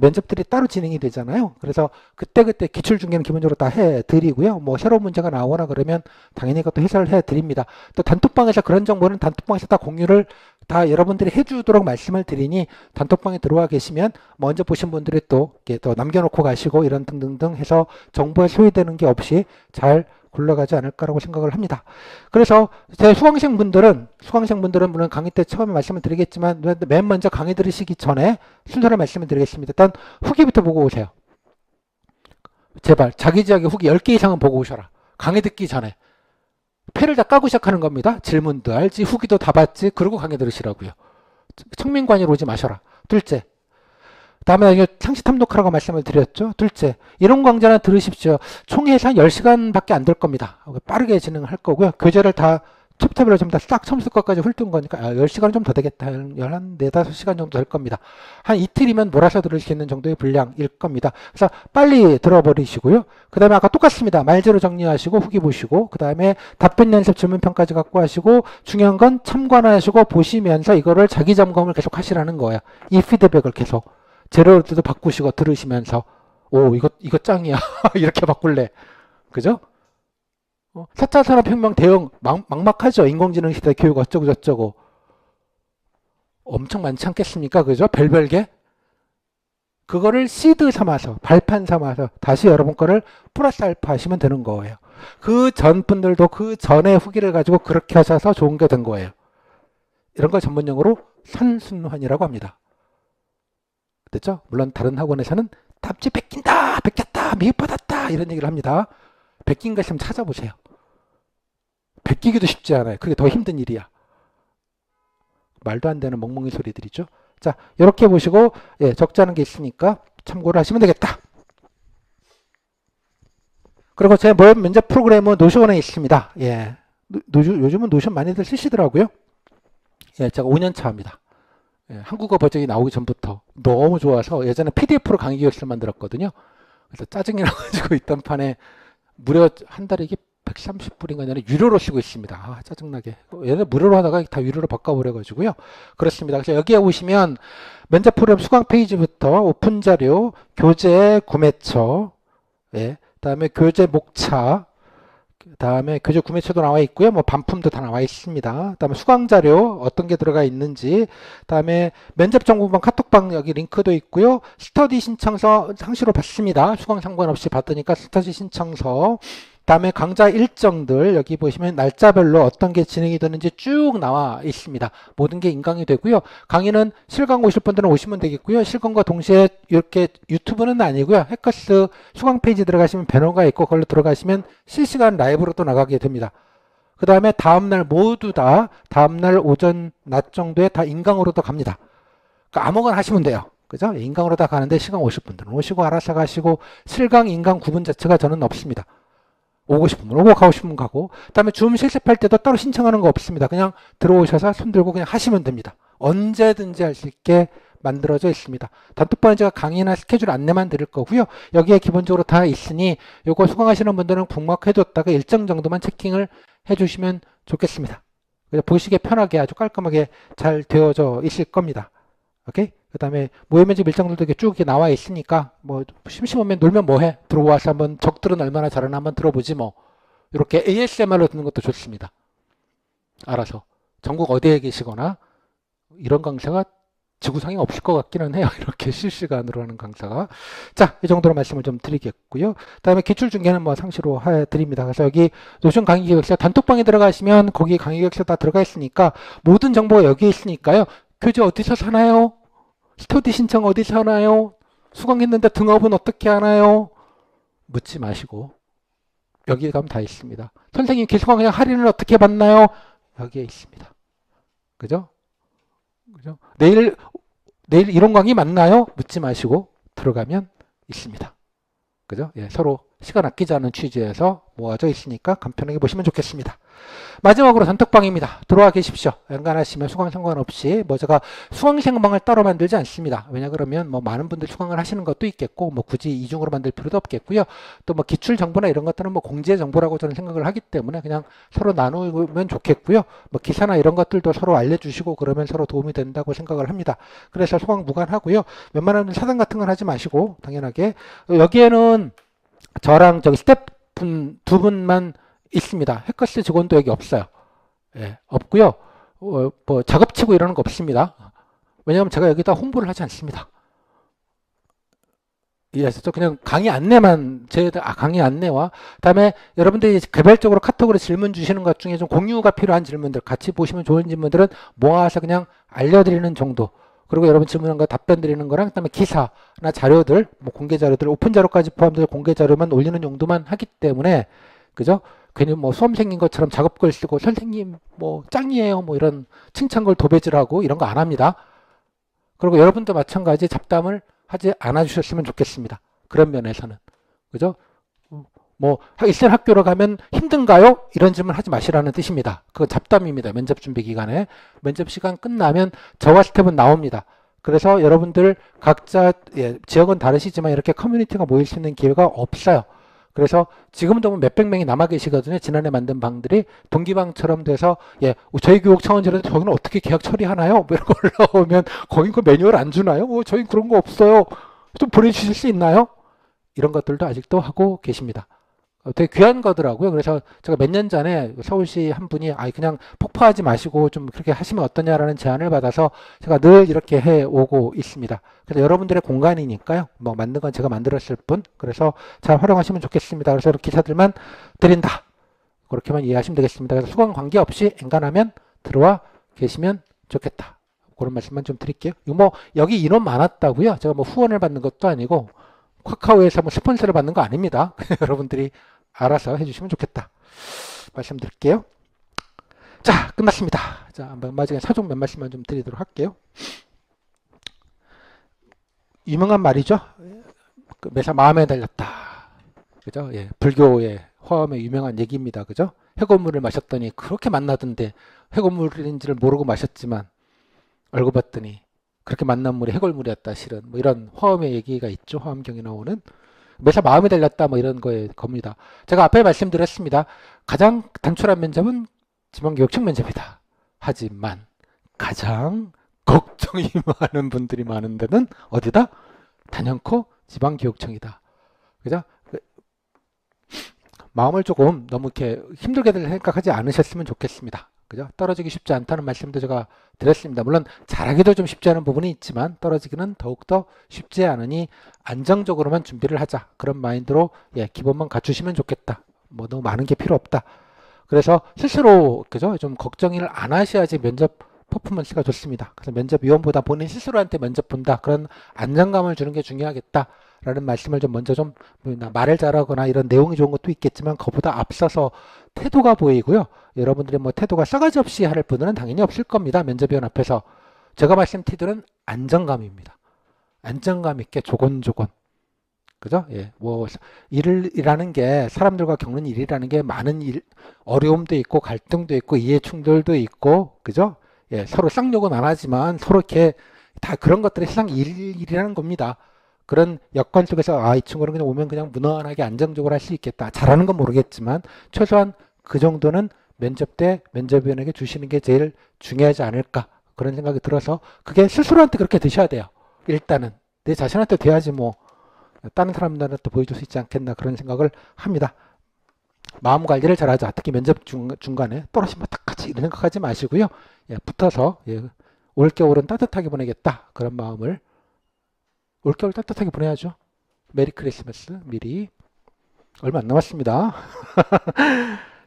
면접들이 따로 진행이 되잖아요. 그래서 그때그때 기출 중개는 기본적으로 다 해드리고요. 뭐 새로운 문제가 나오거나 그러면 당연히 그것도 해설을 해드립니다. 또 단톡방에서 그런 정보는 단톡방에서 다 공유를 다 여러분들이 해주도록 말씀을 드리니 단톡방에 들어와 계시면 먼저 보신 분들이 또 이렇게 또 남겨놓고 가시고 이런 등등등 해서 정보에 소외되는 게 없이 잘 굴러가지 않을까라고 생각을 합니다. 그래서 제 수강생분들은 물론 강의 때 처음에 말씀을 드리겠지만 맨 먼저 강의 들으시기 전에 순서를 말씀을 드리겠습니다. 일단 후기부터 보고 오세요. 제발 자기지하게 후기 10개 이상은 보고 오셔라. 강의 듣기 전에. 패를 다 까고 시작하는 겁니다. 질문도 알지, 후기도 다 봤지, 그러고 강의 들으시라고요. 청민관이로 오지 마셔라. 둘째. 다음에 상시 탐독하라고 말씀을 드렸죠. 둘째, 이론 강좌는 들으십시오. 총 해서 한 10시간밖에 안 될 겁니다. 빠르게 진행할 거고요. 교재를 다 챕터별로 좀 다 싹 처음부터 끝까지 훑은 거니까 10시간은 좀 더 되겠다. 한 4-5시간 정도 될 겁니다. 한 이틀이면 몰아서 들을 수 있는 정도의 분량일 겁니다. 그래서 빨리 들어버리시고요. 그 다음에 아까 똑같습니다. 말재로 정리하시고 후기 보시고 그 다음에 답변 연습 질문편까지 갖고 하시고 중요한 건 참관하시고 보시면서 이거를 자기 점검을 계속 하시라는 거예요. 이 피드백을 계속. 제로로도 바꾸시고 들으시면서 오 이거 짱이야 이렇게 바꿀래. 그죠? 4차 산업혁명 대응 막막하죠. 인공지능 시대 교육 어쩌고 저쩌고 엄청 많지 않겠습니까? 그죠? 별별게 그거를 시드 삼아서 발판 삼아서 다시 여러분 거를 플러스 알파 하시면 되는 거예요. 그 전 분들도 그 전에 후기를 가지고 그렇게 하셔서 좋은 게 된 거예요. 이런 걸 전문용어로 선순환이라고 합니다. 됐죠? 물론 다른 학원에서는 답지 베낀다, 베꼈다, 미흡받았다 이런 얘기를 합니다. 베낀 거 있으면 찾아보세요. 베끼기도 쉽지 않아요. 그게 더 힘든 일이야. 말도 안 되는 멍멍이 소리들이죠. 자, 이렇게 보시고 적지 않은 게 있으니까 참고를 하시면 되겠다. 그리고 제 면접 프로그램은 노션에 있습니다. 요즘은 노션 많이들 쓰시더라고요. 제가 5년 차입니다. 한국어 버전이 나오기 전부터 너무 좋아서 예전에 PDF로 강의 기획서를 만들었거든요. 그래서 짜증이 나가지고 있던 판에 무려 한 달에 이게 130불인가 아니라 유료로 쓰고 있습니다. 아, 짜증나게. 얘네 무료로 하다가 다 유료로 바꿔버려가지고요. 그렇습니다. 그래서 여기에 오시면 면접 프로그램 수강 페이지부터 오픈 자료, 교재 구매처, 다음에 교재 목차, 다음에 교재 구매처도 나와 있고요. 뭐 반품도 다 나와 있습니다. 다음에 수강 자료 어떤 게 들어가 있는지, 다음에 면접 정보방 카톡방 여기 링크도 있고요. 스터디 신청서 상시로 받습니다. 수강 상관없이 받으니까 스터디 신청서. 다음에 강좌 일정들 여기 보시면 날짜별로 어떤 게 진행이 되는지 쭉 나와 있습니다. 모든 게 인강이 되고요. 강의는 실강 오실 분들은 오시면 되겠고요. 실강과 동시에 이렇게 유튜브는 아니고요. 해커스 수강 페이지 들어가시면 배너가 있고 그걸로 들어가시면 실시간 라이브로 또 나가게 됩니다. 그 다음에 다음날 모두 다 다음날 오전 낮 정도에 다 인강으로도 갑니다. 그러니까 아무거나 하시면 돼요. 그죠? 인강으로 다 가는데 시간 오실 분들은 오시고 알아서 가시고 실강 인강 구분 자체가 저는 없습니다. 오고 싶으면 오고 가고 싶으면 가고. 그 다음에 줌 실습할 때도 따로 신청하는 거 없습니다. 그냥 들어오셔서 손 들고 그냥 하시면 됩니다. 언제든지 할 수 있게 만들어져 있습니다. 단톡방에 제가 강의나 스케줄 안내만 드릴 거고요. 여기에 기본적으로 다 있으니 요거 수강하시는 분들은 북막해뒀다가 일정 정도만 체킹을 해주시면 좋겠습니다. 보시기에 편하게 아주 깔끔하게 잘 되어져 있을 겁니다. 오케이? 그 다음에 모의면접 일정들도 이렇게 쭉 이렇게 나와 있으니까 뭐 심심하면 놀면 뭐해? 들어와서 한번 적들은 얼마나 잘하나 한번 들어보지 뭐. 이렇게 ASMR로 듣는 것도 좋습니다. 알아서 전국 어디에 계시거나 이런 강사가 지구상에 없을 것 같기는 해요. 이렇게 실시간으로 하는 강사가. 자, 이 정도로 말씀을 좀 드리겠고요. 그 다음에 기출 중개는 뭐 상시로 해드립니다. 그래서 여기 노션 강의 기획서 단톡방에 들어가시면 거기 강의 기획서 다 들어가 있으니까 모든 정보가 여기에 있으니까요. 교재 어디서 사나요? 스터디 신청 어디서 하나요? 수강했는데 등업은 어떻게 하나요? 묻지 마시고 여기 가면 다 있습니다. 선생님 기수강 그냥 할인을 어떻게 받나요? 여기에 있습니다. 그죠? 그죠? 내일 이론 강의 맞나요? 묻지 마시고 들어가면 있습니다. 그죠? 예, 서로 시간 아끼지 않은 취지에서 모아져 있으니까 간편하게 보시면 좋겠습니다. 마지막으로 단톡방입니다. 들어와 계십시오. 연관하시면 수강 상관없이 제가 수강생방을 따로 만들지 않습니다. 왜냐 그러면 많은 분들 수강을 하시는 것도 있겠고 굳이 이중으로 만들 필요도 없겠고요. 또 기출 정보나 이런 것들은 공제 정보라고 저는 생각을 하기 때문에 그냥 서로 나누면 좋겠고요. 기사나 이런 것들도 서로 알려주시고 그러면 서로 도움이 된다고 생각을 합니다. 그래서 수강 무관하고요. 웬만하면 사당 같은 건 하지 마시고 당연하게 여기에는 저랑 스태프 두 분만 있습니다. 해커스 직원도 여기 없어요. 예, 없고요. 작업치고 이러는 거 없습니다. 왜냐하면 제가 여기다 홍보를 하지 않습니다. 이해하셨죠? 그냥 강의 안내만 강의 안내와 그다음에 여러분들이 개별적으로 카톡으로 질문 주시는 것 중에 좀 공유가 필요한 질문들 같이 보시면 좋은 질문들은 모아서 그냥 알려드리는 정도. 그리고 여러분 질문한 거 답변 드리는 거랑 그다음에 기사나 자료들, 공개 자료들, 오픈 자료까지 포함돼서 공개 자료만 올리는 용도만 하기 때문에 그죠? 괜히 수험생인 것처럼 작업글 쓰고 선생님 짱이에요 이런 칭찬글 도배질하고 이런 거 안 합니다. 그리고 여러분도 마찬가지 잡담을 하지 않아 주셨으면 좋겠습니다. 그런 면에서는 그죠? 일선 학교로 가면 힘든가요? 이런 질문 하지 마시라는 뜻입니다. 그건 잡담입니다. 면접 준비 기간에 면접 시간 끝나면 저와 스텝은 나옵니다. 그래서 여러분들 각자 지역은 다르시지만 이렇게 커뮤니티가 모일 수 있는 기회가 없어요. 그래서 지금도 몇백 명이 남아 계시거든요. 지난해 만든 방들이 동기방처럼 돼서 저희 교육 차원지라도 저기는 어떻게 계약 처리하나요? 이런 거 올라오면 거긴 그 매뉴얼 안 주나요? 저희 그런 거 없어요. 좀 보내주실 수 있나요? 이런 것들도 아직도 하고 계십니다. 되게 귀한 거더라고요. 그래서 제가 몇 년 전에 서울시 한 분이 그냥 폭파하지 마시고 좀 그렇게 하시면 어떠냐라는 제안을 받아서 제가 늘 이렇게 해 오고 있습니다. 그래서 여러분들의 공간이니까요. 만든 건 제가 만들었을 뿐. 그래서 잘 활용하시면 좋겠습니다. 그래서 이렇게 기사들만 드린다. 그렇게만 이해하시면 되겠습니다. 그래서 수강 관계없이 엔간하면 들어와 계시면 좋겠다. 그런 말씀만 좀 드릴게요. 여기 인원 많았다고요. 제가 후원을 받는 것도 아니고 카카오에서 스폰서를 받는 거 아닙니다. 여러분들이 알아서 해주시면 좋겠다. 말씀드릴게요. 자, 끝났습니다. 자, 마지막에 사종 몇 말씀만 좀 드리도록 할게요. 유명한 말이죠. 매사 마음에 달렸다. 그죠? 예, 불교의 화엄의 유명한 얘기입니다. 그죠? 해골물을 마셨더니 그렇게 맛나던데 해골물인지를 모르고 마셨지만 알고 봤더니 그렇게 맛난 물이 해골물이었다. 실은 이런 화엄의 얘기가 있죠. 화엄경에 나오는. 매사 마음에 달렸다 이런 거에 겁니다. 제가 앞에 말씀드렸습니다. 가장 단촐한 면접은 지방교육청 면접이다. 하지만 가장 걱정이 많은 분들이 많은 데는 어디다? 단연코 지방교육청이다. 그죠? 마음을 조금 너무 이렇게 힘들게 생각하지 않으셨으면 좋겠습니다. 그죠? 떨어지기 쉽지 않다는 말씀도 제가 드렸습니다. 물론 잘하기도 좀 쉽지 않은 부분이 있지만 떨어지기는 더욱더 쉽지 않으니 안정적으로만 준비를 하자. 그런 마인드로 기본만 갖추시면 좋겠다. 너무 많은 게 필요 없다. 그래서 스스로 그죠? 좀 걱정을 안 하셔야지 면접 퍼포먼스가 좋습니다. 그래서 면접위원보다 본인 스스로한테 면접 본다. 그런 안정감을 주는 게 중요하겠다. 라는 말씀을 좀 먼저 좀 말을 잘하거나 이런 내용이 좋은 것도 있겠지만 그보다 앞서서 태도가 보이고요. 여러분들의 태도가 싸가지 없이 할 분들은 당연히 없을 겁니다. 면접위원 앞에서. 제가 말씀드리는 안정감입니다. 안정감 있게 조곤조곤. 그죠? 예. 일이라는 게 사람들과 겪는 일이라는 게 많은 어려움도 있고 갈등도 있고 이해 충돌도 있고 그죠? 예. 서로 쌍욕은 안 하지만 서로 이렇게 다 그런 것들이 세상 일이라는 겁니다. 그런 여건 속에서 이 친구는 그냥 오면 그냥 무난하게 안정적으로 할 수 있겠다. 잘하는 건 모르겠지만 최소한 그 정도는 면접 때 면접위원에게 주시는 게 제일 중요하지 않을까 그런 생각이 들어서 그게 스스로한테 그렇게 드셔야 돼요. 일단은 내 자신한테 돼야지 다른 사람들한테 보여줄 수 있지 않겠나 그런 생각을 합니다. 마음 관리를 잘하자. 특히 면접 중간에 떨어지면 딱하지 이런 생각하지 마시고요. 붙어서 올겨울은 따뜻하게 보내겠다 그런 마음을 올겨울 따뜻하게 보내야죠. 메리 크리스마스 미리. 얼마 안 남았습니다.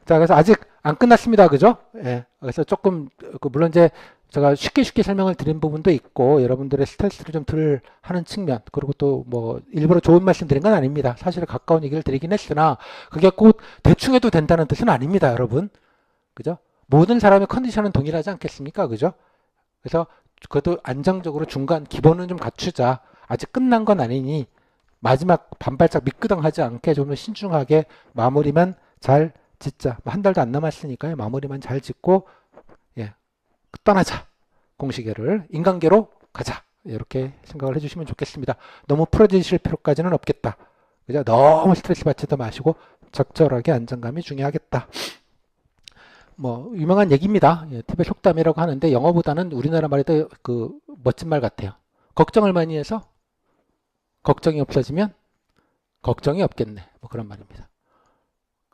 자, 그래서 아직 안 끝났습니다. 그죠? 예. 그래서 조금 물론 이제 제가 쉽게 설명을 드린 부분도 있고 여러분들의 스트레스를 좀 덜 하는 측면, 그리고 또 뭐 일부러 좋은 말씀 드린 건 아닙니다. 사실에 가까운 얘기를 드리긴 했으나 그게 꼭 대충 해도 된다는 뜻은 아닙니다, 여러분. 그죠? 모든 사람의 컨디션은 동일하지 않겠습니까? 그죠? 그래서 그래도 안정적으로 중간 기본은 좀 갖추자. 아직 끝난 건 아니니 마지막 반발짝 미끄덩하지 않게 좀 신중하게 마무리만 잘 짓자. 한 달도 안 남았으니까요. 마무리만 잘 짓고 예, 떠나자. 공시계를 인간계로 가자. 이렇게 생각을 해주시면 좋겠습니다. 너무 풀어지실 필요까지는 없겠다. 그죠? 너무 스트레스 받지도 마시고 적절하게 안정감이 중요하겠다. 뭐 유명한 얘기입니다. 예, 팁의 속담이라고 하는데 영어보다는 우리나라 말에도 그 멋진 말 같아요. 걱정을 많이 해서 걱정이 없어지면 걱정이 없겠네. 뭐 그런 말입니다.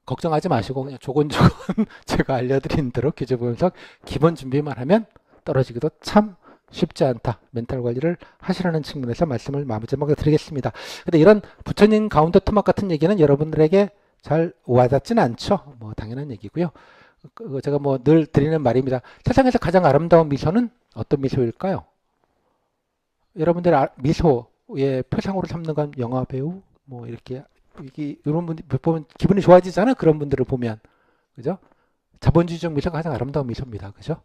걱정하지 마시고 그냥 조곤조곤 제가 알려드린 대로 퀴즈 분석 기본 준비만 하면 떨어지기도 참 쉽지 않다. 멘탈 관리를 하시라는 측면에서 말씀을 마지막에 드리겠습니다. 근데 이런 부처님 가운데 토막 같은 얘기는 여러분들에게 잘 와닿지는 않죠. 뭐 당연한 얘기고요. 제가 뭐 늘 드리는 말입니다. 세상에서 가장 아름다운 미소는 어떤 미소일까요? 여러분들 미소의 표상으로 삼는 건 영화 배우 뭐 이렇게 이런 분들 보면 기분이 좋아지잖아. 그런 분들을 보면 그죠? 자본주의적 미소가 가장 아름다운 미소입니다. 그죠?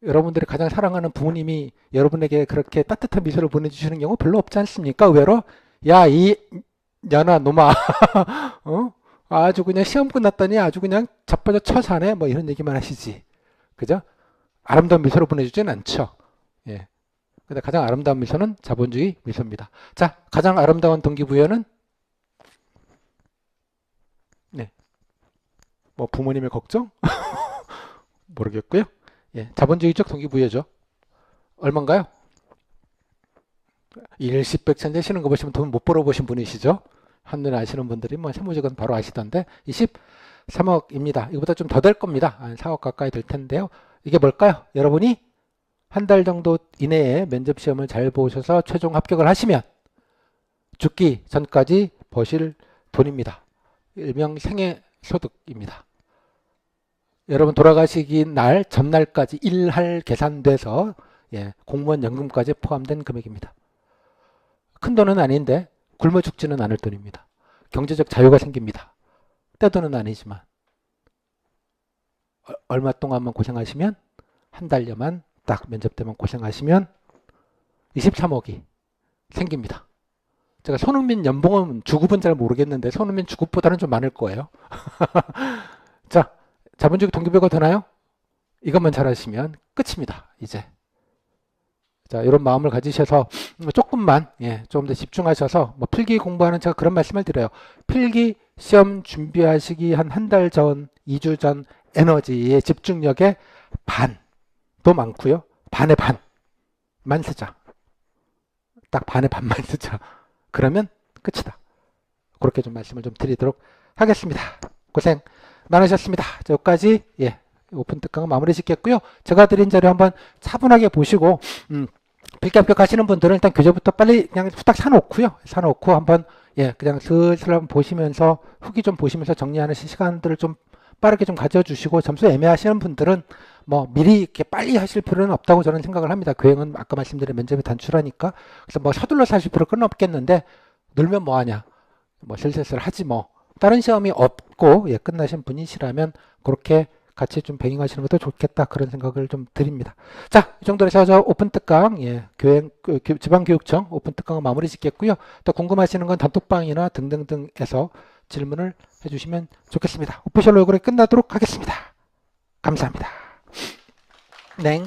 여러분들이 가장 사랑하는 부모님이 여러분에게 그렇게 따뜻한 미소를 보내주시는 경우 별로 없지 않습니까? 의외로 야 이 년아 놈아 어? 아주 그냥 시험 끝났더니 아주 그냥 자빠져 쳐사네 뭐 이런 얘기만 하시지. 그죠? 아름다운 미소를 보내주진 않죠. 예. 근데 가장 아름다운 미소는 자본주의 미소입니다. 자, 가장 아름다운 동기부여는 네. 뭐 부모님의 걱정? 모르겠고요. 예, 자본주의적 동기부여죠. 얼마인가요? 일시백천 되시는 거 보시면 돈 못 벌어보신 분이시죠? 한눈에 아시는 분들이 뭐 세무적은 바로 아시던데 23억입니다. 이거보다 좀 더 될 겁니다. 한 4억 가까이 될 텐데요. 이게 뭘까요? 여러분이 한 달 정도 이내에 면접 시험을 잘 보셔서 최종 합격을 하시면 죽기 전까지 버실 돈입니다. 일명 생애 소득입니다. 여러분 돌아가시기 날 전날까지 일할 계산돼서 예, 공무원 연금까지 포함된 금액입니다. 큰 돈은 아닌데 굶어 죽지는 않을 돈입니다. 경제적 자유가 생깁니다. 떼돈은 아니지만 얼마 동안만 고생하시면 한 달여만 딱 면접 때만 고생하시면 23억이 생깁니다. 제가 손흥민 연봉은 주급은 잘 모르겠는데 손흥민 주급보다는 좀 많을 거예요. 자, 자본주의 동기부여가 되나요? 이것만 잘하시면 끝입니다. 이제. 자, 이런 마음을 가지셔서 조금만 좀 더 집중하셔서 뭐 필기 공부하는 제가 그런 말씀을 드려요. 필기 시험 준비하시기 한 달 전, 2주 전 에너지의 집중력의 반도 많고요. 반의 반만 쓰자. 딱 반의 반만 쓰자. 그러면 끝이다. 그렇게 좀 말씀을 좀 드리도록 하겠습니다. 고생 많으셨습니다. 여기까지 오픈 특강은 마무리 짓겠고요. 제가 드린 자료 한번 차분하게 보시고 필기 합격하시는 분들은 일단 교재부터 빨리 그냥 후딱 사놓고요. 사놓고 한번 그냥 슬슬 한번 보시면서 후기 좀 보시면서 정리하는 시간들을 좀 빠르게 좀 가져주시고 점수 애매하시는 분들은 뭐 미리 이렇게 빨리 하실 필요는 없다고 저는 생각을 합니다. 교행은 아까 말씀드린 면접이 단출하니까 그래서 뭐 서둘러서 하실 필요는 없겠는데 늘면 뭐하냐 뭐 슬슬 하지 뭐 다른 시험이 없고 끝나신 분이시라면 그렇게 같이 좀 병행하시는 것도 좋겠다 그런 생각을 좀 드립니다. 자, 이 정도로 해서 오픈 특강 교행 지방교육청 오픈 특강은 마무리 짓겠고요. 또 궁금하시는 건 단톡방이나 등등등에서 질문을 해주시면 좋겠습니다. 오피셜 얼굴에 끝나도록 하겠습니다. 감사합니다. 네.